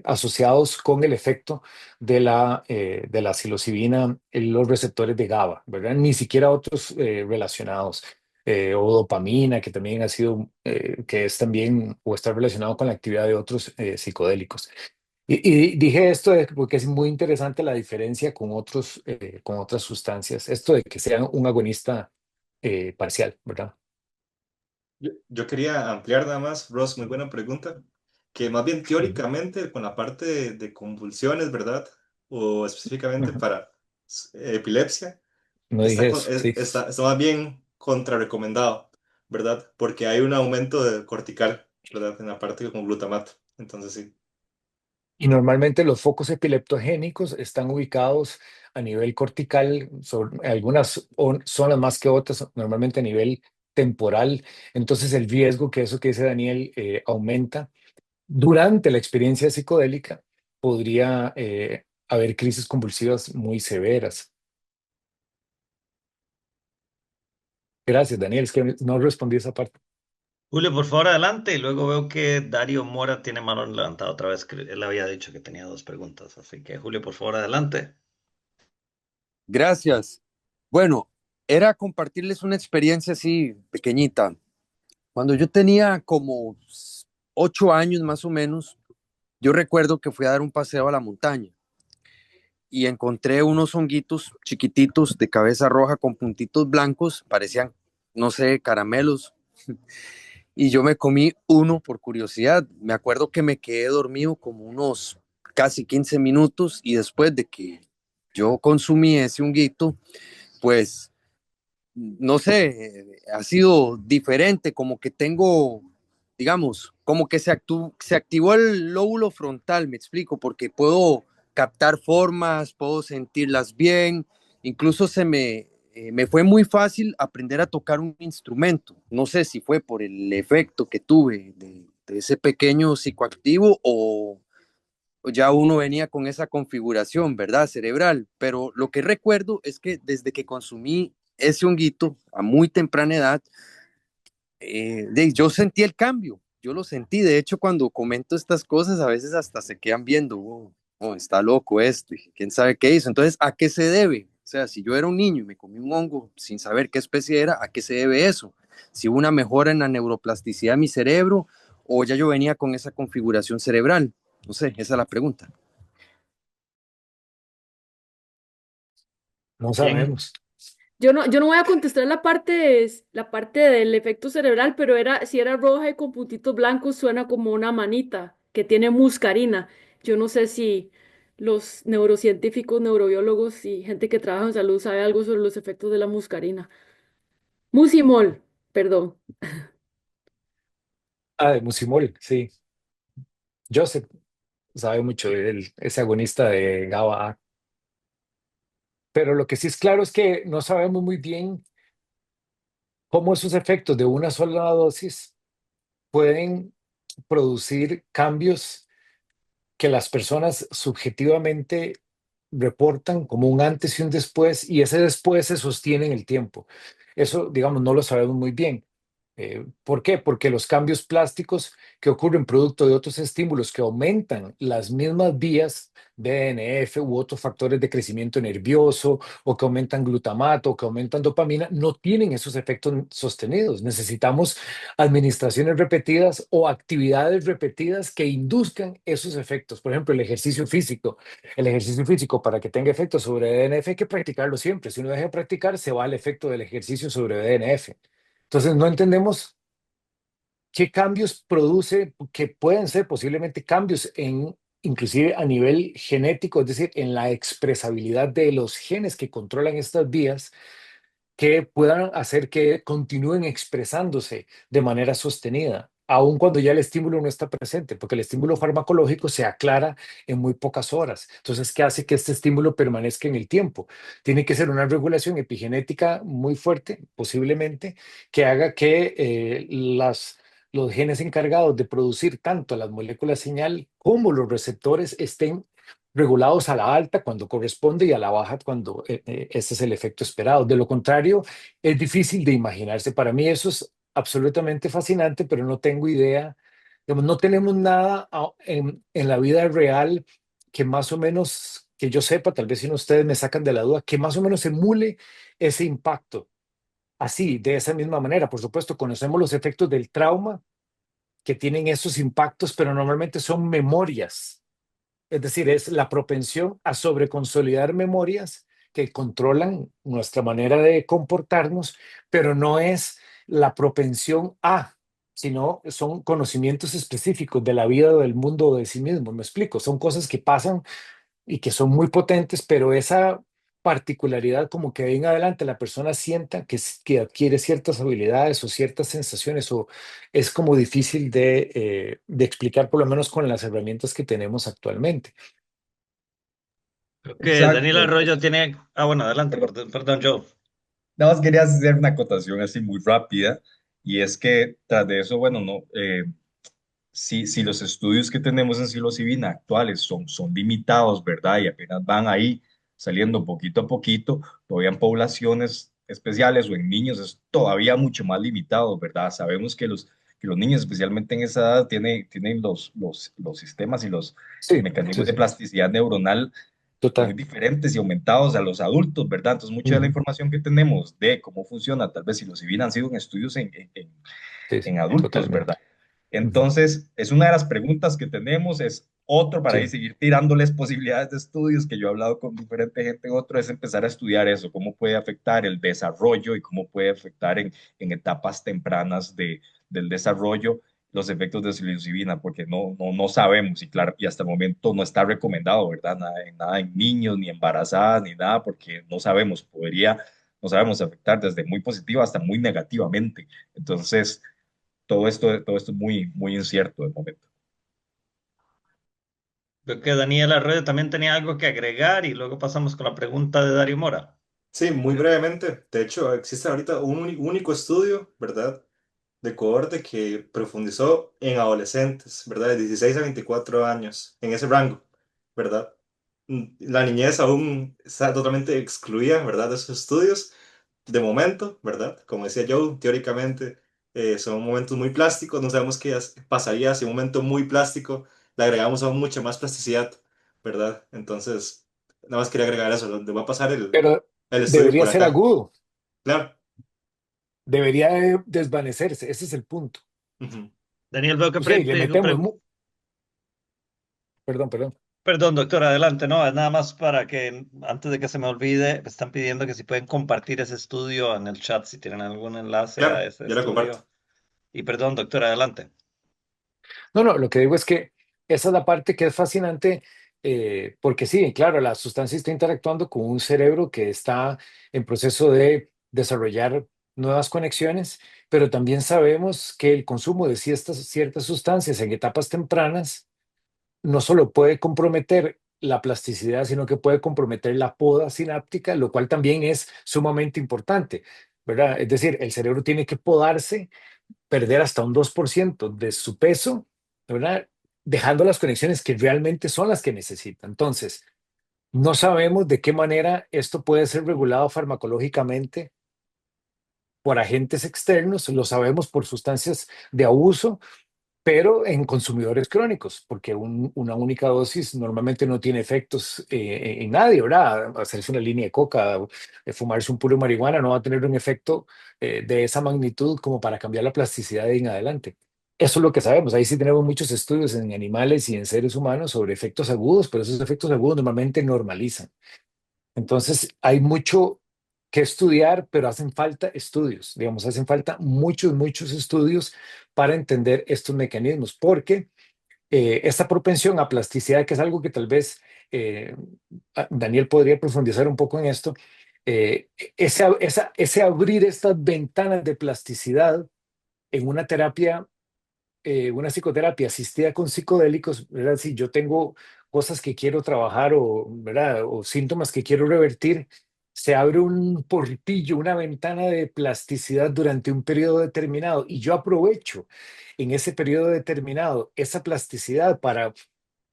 asociados con el efecto de la psilocibina en los receptores de GABA, ¿verdad? Ni siquiera otros relacionados. O dopamina, que también ha sido, que es también, o está relacionado con la actividad de otros psicodélicos. Y dije esto porque es muy interesante la diferencia con otras sustancias, esto de que sean un agonista parcial, ¿verdad? Yo quería ampliar nada más, Ross, muy buena pregunta, que más bien Ujú, teóricamente con la parte de convulsiones, ¿verdad? O específicamente ujú. para epilepsia, No dije eso, sí. está más bien contrarrecomendado, ¿verdad? Porque hay un aumento de cortical, ¿verdad? En la parte con glutamato. Entonces sí. Y normalmente los focos epileptogénicos están ubicados a nivel cortical, sobre algunas zonas más que otras, normalmente a nivel temporal. Entonces el riesgo que eso que dice Daniel aumenta durante la experiencia psicodélica, podría haber crisis convulsivas muy severas. Gracias, Daniel. Es que no respondí esa parte. Julio, por favor, adelante. Y luego veo que Dario Mora tiene mano levantada otra vez, que él había dicho que tenía dos preguntas. Así que, Julio, por favor, adelante. Gracias. Bueno, era compartirles una experiencia así pequeñita. Cuando yo tenía como 8 años más o menos, yo recuerdo que fui a dar un paseo a la montaña y encontré unos honguitos chiquititos de cabeza roja con puntitos blancos, parecían, no sé, caramelos. Y yo me comí uno por curiosidad. Me acuerdo que me quedé dormido como unos casi 15 minutos y después de que yo consumí ese honguito, pues no sé, ha sido diferente, como que tengo, digamos, como que se activó el lóbulo frontal, me explico, porque puedo captar formas, puedo sentirlas bien, incluso se me me fue muy fácil aprender a tocar un instrumento. No sé si fue por el efecto que tuve de ese pequeño psicoactivo o ya uno venía con esa configuración, ¿verdad? Cerebral. Pero lo que recuerdo es que desde que consumí ese honguito a muy temprana edad, yo sentí el cambio. Yo lo sentí. De hecho, cuando comento estas cosas, a veces hasta se quedan viendo, oh, oh, está loco este, quién sabe qué hizo. Entonces, ¿a qué se debe? O sea, si yo era un niño y me comí un hongo sin saber qué especie era, ¿a qué se debe eso? Si hubo una mejora en la neuroplasticidad de mi cerebro o ya yo venía con esa configuración cerebral. No sé, esa es la pregunta. No Bien. sabemos. Yo no voy a contestar la parte del efecto cerebral, pero si era roja y con puntitos blancos suena como una manita que tiene muscarina. Yo no sé si los neurocientíficos, neurobiólogos y gente que trabaja en salud sabe algo sobre los efectos de la muscarina. Mucimol, perdón. Ah, de Musimol, sí. Joseph sabe mucho de él, ese agonista de GABA. Pero lo que sí es claro es que no sabemos muy bien cómo esos efectos de una sola dosis pueden producir cambios que las personas subjetivamente reportan como un antes y un después, y ese después se sostiene en el tiempo. Eso, digamos, no lo sabemos muy bien. ¿Por qué? Porque los cambios plásticos que ocurren producto de otros estímulos que aumentan las mismas vías DNF u otros factores de crecimiento nervioso o que aumentan glutamato o que aumentan dopamina no tienen esos efectos sostenidos. Necesitamos administraciones repetidas o actividades repetidas que induzcan esos efectos. Por ejemplo, el ejercicio físico. El ejercicio físico, para que tenga efecto sobre DNF, hay que practicarlo siempre. Si uno deja de practicar, se va el efecto del ejercicio sobre DNF. Entonces, no entendemos qué cambios produce, que pueden ser posiblemente cambios inclusive a nivel genético, es decir, en la expresabilidad de los genes que controlan estas vías que puedan hacer que continúen expresándose de manera sostenida, aun cuando ya el estímulo no está presente, porque el estímulo farmacológico se aclara en muy pocas horas. Entonces, ¿qué hace que este estímulo permanezca en el tiempo? Tiene que ser una regulación epigenética muy fuerte, posiblemente, que haga que los genes encargados de producir tanto las moléculas señal como los receptores estén regulados a la alta cuando corresponde y a la baja cuando ese es el efecto esperado. De lo contrario, es difícil de imaginarse. Para mí eso es absolutamente fascinante, pero no tengo idea, digamos, no tenemos nada en la vida real que más o menos, que yo sepa, tal vez si no ustedes me sacan de la duda, que más o menos emule ese impacto. Así, de esa misma manera, por supuesto, conocemos los efectos del trauma que tienen esos impactos, pero normalmente son memorias, es decir, es la propensión a sobreconsolidar memorias que controlan nuestra manera de comportarnos, pero no es la propensión a, sino son conocimientos específicos de la vida o del mundo o de sí mismo. Me explico, son cosas que pasan y que son muy potentes, pero esa particularidad como que de ahí en adelante la persona sienta que adquiere ciertas habilidades o ciertas sensaciones o es como difícil de explicar por lo menos con las herramientas que tenemos actualmente. Creo que Daniel Exacto. Arroyo tiene... Ah, bueno, adelante, Perdón. perdón, Joe. Nada más quería hacer una acotación así muy rápida y es que tras de eso, bueno, no, si los estudios que tenemos en psilocibina actuales son limitados, ¿verdad? Y apenas van ahí saliendo poquito a poquito, todavía en poblaciones especiales o en niños es todavía mucho más limitado, ¿verdad? Sabemos que los niños, especialmente en esa edad, tienen los sistemas y los Sí, mecanismos sí, de sí, plasticidad neuronal muy total. diferentes y aumentados a los adultos, ¿verdad? Entonces, mucha de la Ujú. información que tenemos de cómo funciona, tal vez psilocibina han sido en estudios Sí, sí, en adultos, ¿verdad? totalmente. Ujú. Entonces, es una de las preguntas que tenemos, es otro para ahí Sí, seguir tirándoles posibilidades de estudios que yo he hablado con diferente gente, otro es empezar a estudiar eso, cómo puede afectar el desarrollo y cómo puede afectar en etapas tempranas del desarrollo los efectos de psilocibina, porque no sabemos y claro, y hasta el momento no está recomendado, ¿verdad? Nada en niños, ni embarazadas, ni nada, porque no sabemos afectar desde muy positiva hasta muy negativamente. Entonces, todo esto es muy, muy incierto de momento. Creo que Daniel Arroyo también tenía algo que agregar y luego pasamos con la pregunta de Dario Mora. Sí, muy brevemente. De hecho, existe ahorita un único estudio, ¿verdad? De cohorte que profundizó en adolescentes, ¿verdad? De 16 a 24 años, en ese rango, ¿verdad? La niñez aún está totalmente excluida, ¿verdad? De esos estudios, de momento, ¿verdad? Como decía Joe, teóricamente son momentos muy plásticos, no sabemos qué pasaría si un momento muy plástico le agregamos aún mucha más plasticidad, ¿verdad? Entonces, nada más quería agregar eso, le va a pasar Pero el estudio debería por ser acá. agudo, Claro. debería desvanecerse, ese es el punto. Ujú. Daniel, veo que O sea, y le pidió metemos, perdón, perdón. Perdón, doctor, adelante. No, es nada más para que antes de que se me olvide, me están pidiendo que si pueden compartir ese estudio en el chat, si tienen algún enlace a Claro, ese yo la comparto. estudio. Y perdón, doctor, adelante. No, no, lo que digo es que esa es la parte que es fascinante, porque sí, claro, la sustancia está interactuando con un cerebro que está en proceso de desarrollar nuevas conexiones, pero también sabemos que el consumo de ciertas sustancias en etapas tempranas no solo puede comprometer la plasticidad, sino que puede comprometer la poda sináptica, lo cual también es sumamente importante, ¿verdad? Es decir, el cerebro tiene que podarse, perder hasta un 2% de su peso, ¿verdad? Dejando las conexiones que realmente son las que necesita. Entonces, no sabemos de qué manera esto puede ser regulado farmacológicamente por agentes externos, lo sabemos por sustancias de abuso, pero en consumidores crónicos, porque una única dosis normalmente no tiene efectos en nadie, ¿verdad? Hacerse una línea de coca, fumarse un puro de marihuana no va a tener un efecto de esa magnitud como para cambiar la plasticidad de en adelante. Eso es lo que sabemos. Ahí sí tenemos muchos estudios en animales y en seres humanos sobre efectos agudos, pero esos efectos agudos normalmente normalizan. Entonces, hay mucho que estudiar, pero hacen falta estudios, digamos, hacen falta muchos, muchos estudios para entender estos mecanismos, porque esta propensión a plasticidad, que es algo que tal vez eh, Daniel podría profundizar un poco en esto, ese abrir estas ventanas de plasticidad en una terapia, una psicoterapia asistida con psicodélicos, ¿verdad? Si yo tengo cosas que quiero trabajar o, ¿verdad? O síntomas que quiero revertir, se abre un portillo, una ventana de plasticidad durante un periodo determinado y yo aprovecho en ese periodo determinado esa plasticidad para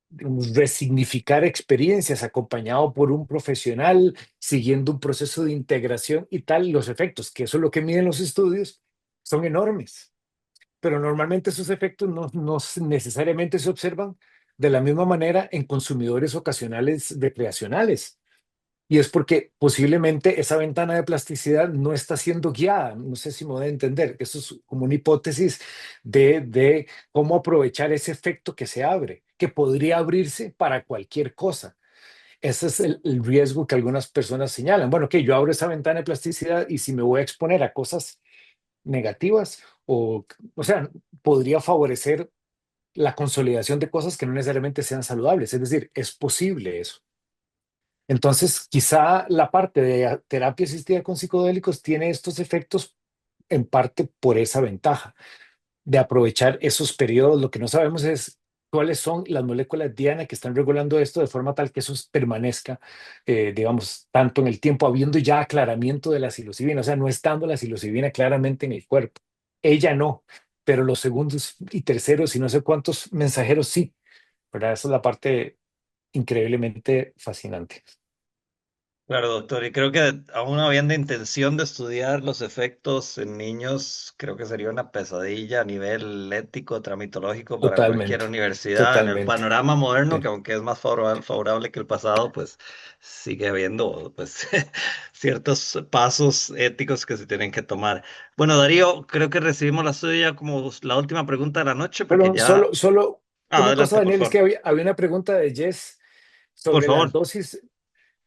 digamos, resignificar experiencias acompañado por un profesional, siguiendo un proceso de integración y tal, los efectos, que eso es lo que miden los estudios, son enormes, pero normalmente esos efectos no necesariamente se observan de la misma manera en consumidores ocasionales recreacionales. Y es porque posiblemente esa ventana de plasticidad no está siendo guiada. No sé si me voy a entender. Eso es como una hipótesis de cómo aprovechar ese efecto que se abre, que podría abrirse para cualquier cosa. Ese es el riesgo que algunas personas señalan. Bueno, que yo abro esa ventana de plasticidad y si me voy a exponer a cosas negativas o sea, podría favorecer la consolidación de cosas que no necesariamente sean saludables. Es decir, es posible eso. Entonces, quizá la parte de terapia asistida con psicodélicos tiene estos efectos en parte por esa ventaja de aprovechar esos periodos. Lo que no sabemos es cuáles son las moléculas diana que están regulando esto de forma tal que eso permanezca, digamos, tanto en el tiempo, habiendo ya aclaramiento de la psilocibina, o sea, no estando la psilocibina claramente en el cuerpo. Ella no, pero los segundos y terceros y no sé cuántos mensajeros sí, ¿verdad? Esa es la parte increíblemente fascinante. Claro, doctor, y creo que aún habiendo intención de estudiar los efectos en niños, creo que sería una pesadilla a nivel ético, tramitológico para cualquier Totalmente, universidad en el totalmente. panorama moderno, Sí. que aunque es más favorable que el pasado, pues sigue habiendo pues ciertos pasos éticos que se tienen que tomar. Bueno, Darío, creo que recibimos la suya como la última pregunta de la noche, porque Pero ya... solo Ah, una cosa, adelante, por Daniel, es que favor. había una pregunta de Jess Por sobre las favor, dosis.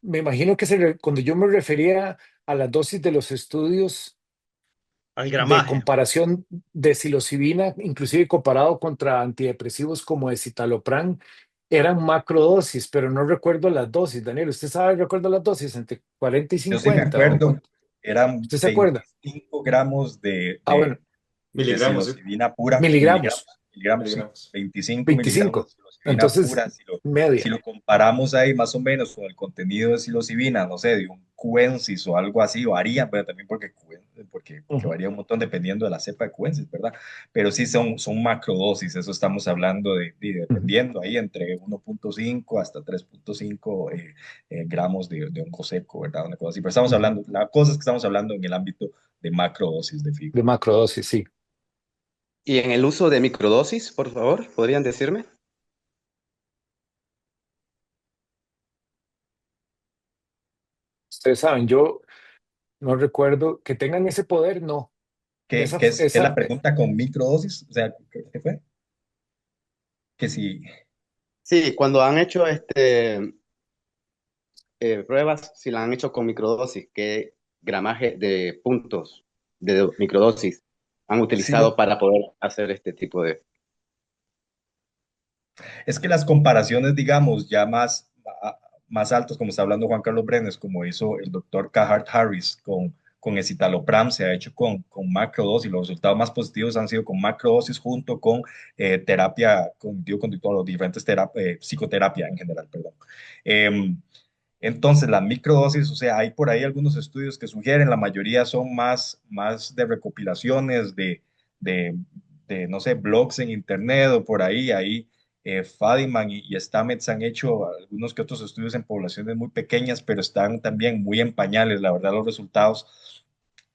Me imagino que cuando yo me refería a las dosis de los estudios al de gramaje. comparación de psilocibina, inclusive comparado contra antidepresivos como escitalopram, eran macrodosis, pero no recuerdo las dosis. Daniel, ¿usted sabe, recuerda las dosis entre 40 y Yo sí me 50? ¿O acuerdo, eran usted se acuerda? 25 gramos de, Ah, bueno, de Miligramos, sí. psilocibina pura, miligramos. miligramos. miligramos, sí, miligramos. 25 miligramos de 25. psilocibina Entonces, pura. Si media. lo comparamos ahí más o menos con el contenido de psilocibina, no sé, de un cuensis o algo así, varía, pero también porque Ujú. varía un montón dependiendo de la cepa de cuensis, ¿verdad? Pero sí son macrodosis, eso estamos hablando Ujú. dependiendo ahí entre 1,5 hasta 3,5 gramos de hongo seco, ¿verdad? Una cosa así. Pero estamos Ujú. hablando, la cosa es que estamos hablando en el ámbito de macrodosis de fibra. De macrodosis, sí. Y en el uso de microdosis, por favor, ¿podrían decirme? Ustedes saben, yo no recuerdo que tengan ese poder, no. ¿Qué es la pregunta con microdosis? O sea, ¿qué fue? Que si, Sí, cuando han hecho pruebas, si la han hecho con microdosis, ¿qué gramaje de puntos de microdosis han sí, lo, utilizado para poder hacer este tipo de... es que las comparaciones, digamos, ya más altas, como está hablando Juan Carlos Brenes, como hizo el doctor Cahart Harris con escitalopram, se ha hecho con macrodosis. Los resultados más positivos han sido con macrodosis junto con terapia cognitivo-conductual o diferentes psicoterapia en general, perdón. Em, Entonces, la microdosis, o sea, hay por ahí algunos estudios que sugieren, la mayoría son más de recopilaciones de, no sé, blogs en internet o por ahí Fadiman y Stamets han hecho algunos que otros estudios en poblaciones muy pequeñas, pero están también muy en pañales, la verdad, los resultados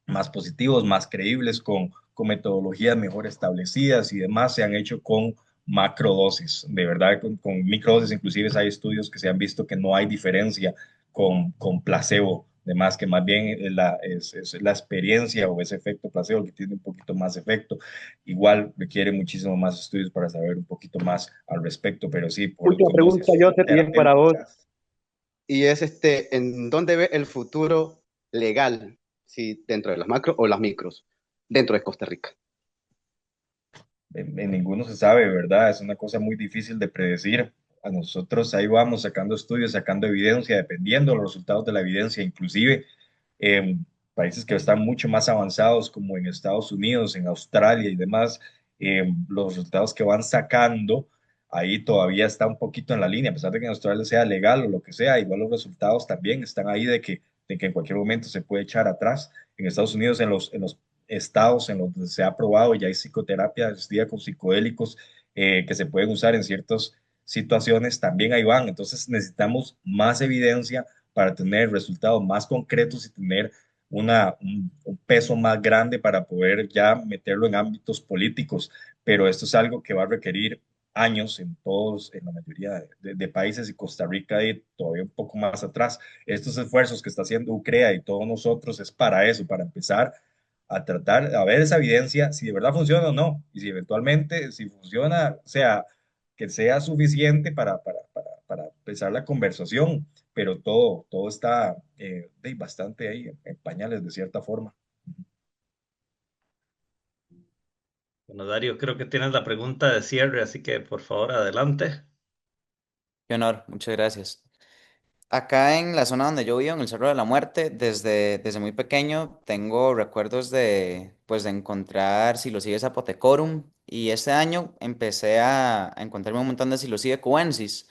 más positivos, más creíbles, con metodologías mejor establecidas y demás, se han hecho con macrodosis. De verdad, con microdosis, inclusive hay estudios que se han visto que no hay diferencia con placebo, de más que más bien es la experiencia o ese efecto placebo que tiene un poquito más efecto. Igual requiere muchísimo más estudios para saber un poquito más al respecto, pero sí, Última como pregunta, decisión Joseph, y es para vos, terapéutica. y es ¿en dónde ve el futuro legal, si dentro de las macros o las micros, dentro de Costa Rica? En ninguno se sabe, ¿verdad? Es una cosa muy difícil de predecir. A nosotros ahí vamos sacando estudios, sacando evidencia, dependiendo de los resultados de la evidencia, inclusive en países que están mucho más avanzados, como en Estados Unidos, en Australia y demás, los resultados que van sacando, ahí todavía está un poquito en la línea, a pesar de que en Australia sea legal o lo que sea, igual los resultados también están ahí de que en cualquier momento se puede echar atrás. En Estados Unidos, en los estados en los que se ha probado, ya hay psicoterapia asistida con psicodélicos que se pueden usar en ciertas situaciones, también ahí van. Entonces necesitamos más evidencia para tener resultados más concretos y tener un peso más grande para poder ya meterlo en ámbitos políticos, pero esto es algo que va a requerir años en la mayoría de países y Costa Rica y todavía un poco más atrás. Estos esfuerzos que está haciendo UCREA y todos nosotros es para eso, para empezar a tratar, a ver esa evidencia, si de verdad funciona o no, y si eventualmente, si funciona, o sea, que sea suficiente para empezar la conversación, pero todo está bastante ahí en pañales de cierta forma. Bueno, Dario, creo que tienes la pregunta de cierre, así que por favor, adelante. Qué honor, muchas gracias. Acá en la zona donde yo vivo, en el Cerro de la Muerte, desde muy pequeño tengo recuerdos pues, de encontrar Psilocybe zapotecorum y este año empecé a encontrarme un montón de Psilocybe cubensis.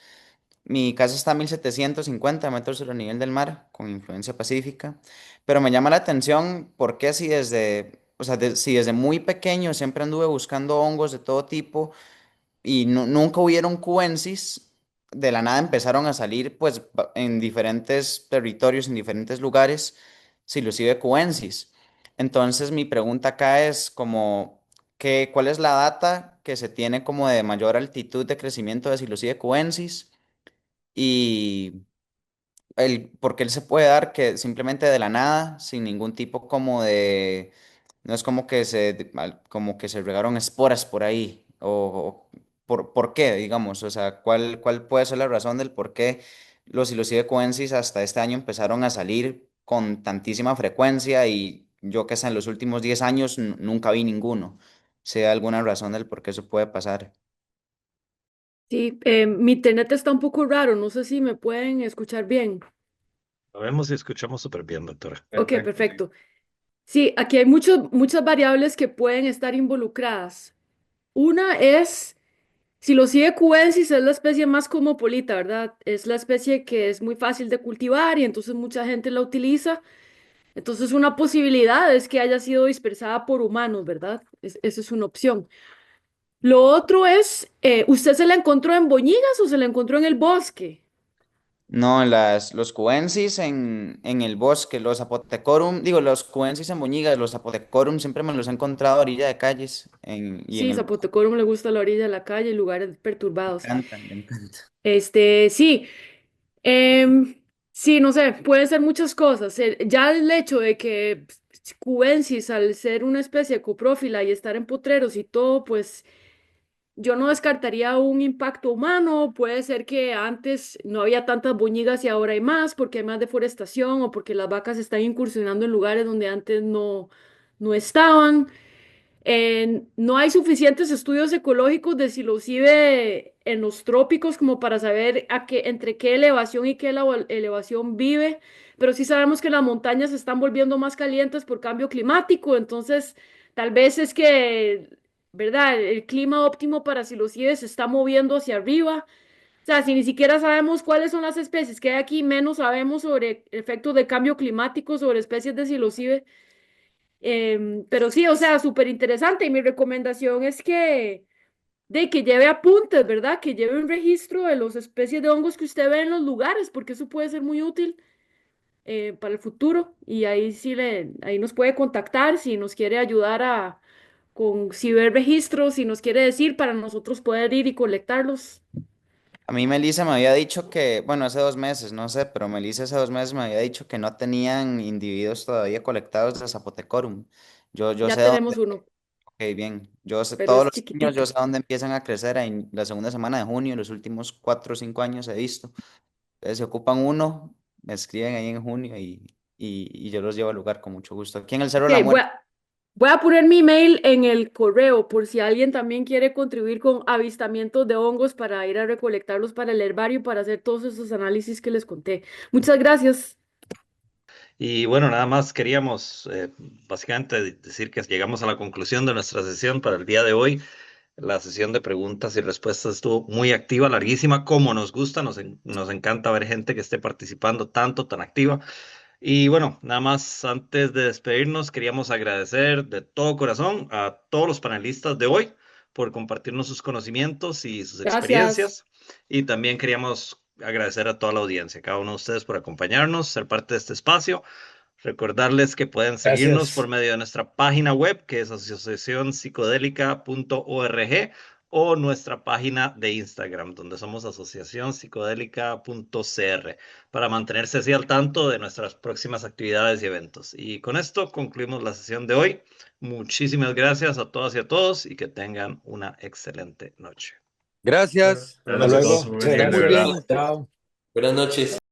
Mi casa está a 1750 metros sobre el nivel del mar, con influencia pacífica, pero me llama la atención por qué si o sea, si desde muy pequeño siempre anduve buscando hongos de todo tipo y nunca hubieron cubensis, de la nada empezaron a salir pues en diferentes territorios, en diferentes lugares, Psilocybe cubensis. Entonces mi pregunta acá es como, ¿cuál es la data que se tiene como de mayor altitud de crecimiento de Psilocybe cubensis? Y porque él se puede dar que simplemente de la nada, sin ningún tipo como de, no es como que como que se regaron esporas por ahí, por qué, digamos, o sea, ¿cuál puede ser la razón del por qué los Psilocybe cuensis hasta este año empezaron a salir con tantísima frecuencia y yo que sé, en los últimos 10 años nunca vi ninguno? ¿Sea alguna razón del por qué eso puede pasar? Sí, mi internet está un poco raro, no sé si me pueden escuchar bien. Lo vemos y escuchamos súper bien, doctora. Ok, Perfecto, sí. perfecto. Sí, aquí hay muchas variables que pueden estar involucradas. Una es, Psilocybe cubensis es la especie más cosmopolita, ¿verdad? Es la especie que es muy fácil de cultivar y entonces mucha gente la utiliza. Entonces una posibilidad es que haya sido dispersada por humanos, ¿verdad? Esa es una opción. Lo otro es, ¿usted se la encontró en Boñigas o se la encontró en el bosque? No, los cubensis en el bosque, los apotecorum, digo, los cubensis en Boñigas, los apotecorum siempre me los he encontrado a orilla de calles y en Sí, el bosque. Zapotecorum le gusta la orilla de la calle, lugares Me perturbados. encantan, me encantan. Sí, em, sí, no sé, pueden ser muchas cosas. Ya el hecho de que cubensis, al ser una especie coprófila y estar en potreros y todo, pues yo no descartaría un impacto humano. Puede ser que antes no había tantas boñigas y ahora hay más porque hay más deforestación o porque las vacas están incursionando en lugares donde antes no estaban. No hay suficientes estudios ecológicos de psilocibe en los trópicos como para saber entre qué elevación y qué elevación vive, pero sí sabemos que las montañas se están volviendo más calientes por cambio climático, entonces tal vez es que, ¿verdad? El clima óptimo para psilocibe se está moviendo hacia arriba. O sea, si ni siquiera sabemos cuáles son las especies que hay aquí, menos sabemos sobre efectos de cambio climático sobre especies de psilocibe. Pero sí, o sea, súper interesante. Y mi recomendación es que lleve apuntes, ¿verdad? Que lleve un registro de las especies de hongos que usted ve en los lugares, porque eso puede ser muy útil para el futuro. Y ahí ahí nos puede contactar si nos quiere ayudar si ve registros, si nos quiere decir para nosotros poder ir y colectarlos. A mí Melissa me había dicho que, bueno, hace 2 meses, no sé, pero Melissa hace 2 meses me había dicho que no tenían individuos todavía colectados de Zapotecorum. Yo Ya sé dónde, tenemos uno, ok, bien, yo sé pero todos es los años, yo chiquitito. sé dónde empiezan a crecer en la segunda semana de junio, los últimos 4 o 5 años he visto. Entonces, si ocupan uno, me escriben ahí en junio y yo los llevo al lugar con mucho gusto. Aquí en el Cerro Ok, de la Muerte. voy a poner mi email en el correo por si alguien también quiere contribuir con avistamientos de hongos para ir a recolectarlos para el herbario para hacer todos esos análisis que les conté. Muchas gracias. Y bueno, nada más queríamos básicamente decir que llegamos a la conclusión de nuestra sesión para el día de hoy. La sesión de preguntas y respuestas estuvo muy activa, larguísima, como nos gusta, nos encanta ver gente que esté participando tanto, tan activa. Y bueno, nada más antes de despedirnos, queríamos agradecer de todo corazón a todos los panelistas de hoy por compartirnos sus conocimientos y sus Gracias. experiencias. Y también queríamos agradecer a toda la audiencia, cada uno de ustedes por acompañarnos, ser parte de este espacio. Recordarles que pueden seguirnos por Gracias. medio de nuestra página web, que es asociacionpsicodélica.org, o nuestra página de Instagram, donde somos asociacionpsicodélica.cr, para mantenerse así al tanto de nuestras próximas actividades y eventos. Y con esto concluimos la sesión de hoy. Muchísimas gracias a todas y a todos y que tengan una excelente noche. Gracias. Buenas Hasta noches. luego. Muy Muchas bien, Estén de muy verdad. gracias. bien. Chao. Buenas noches.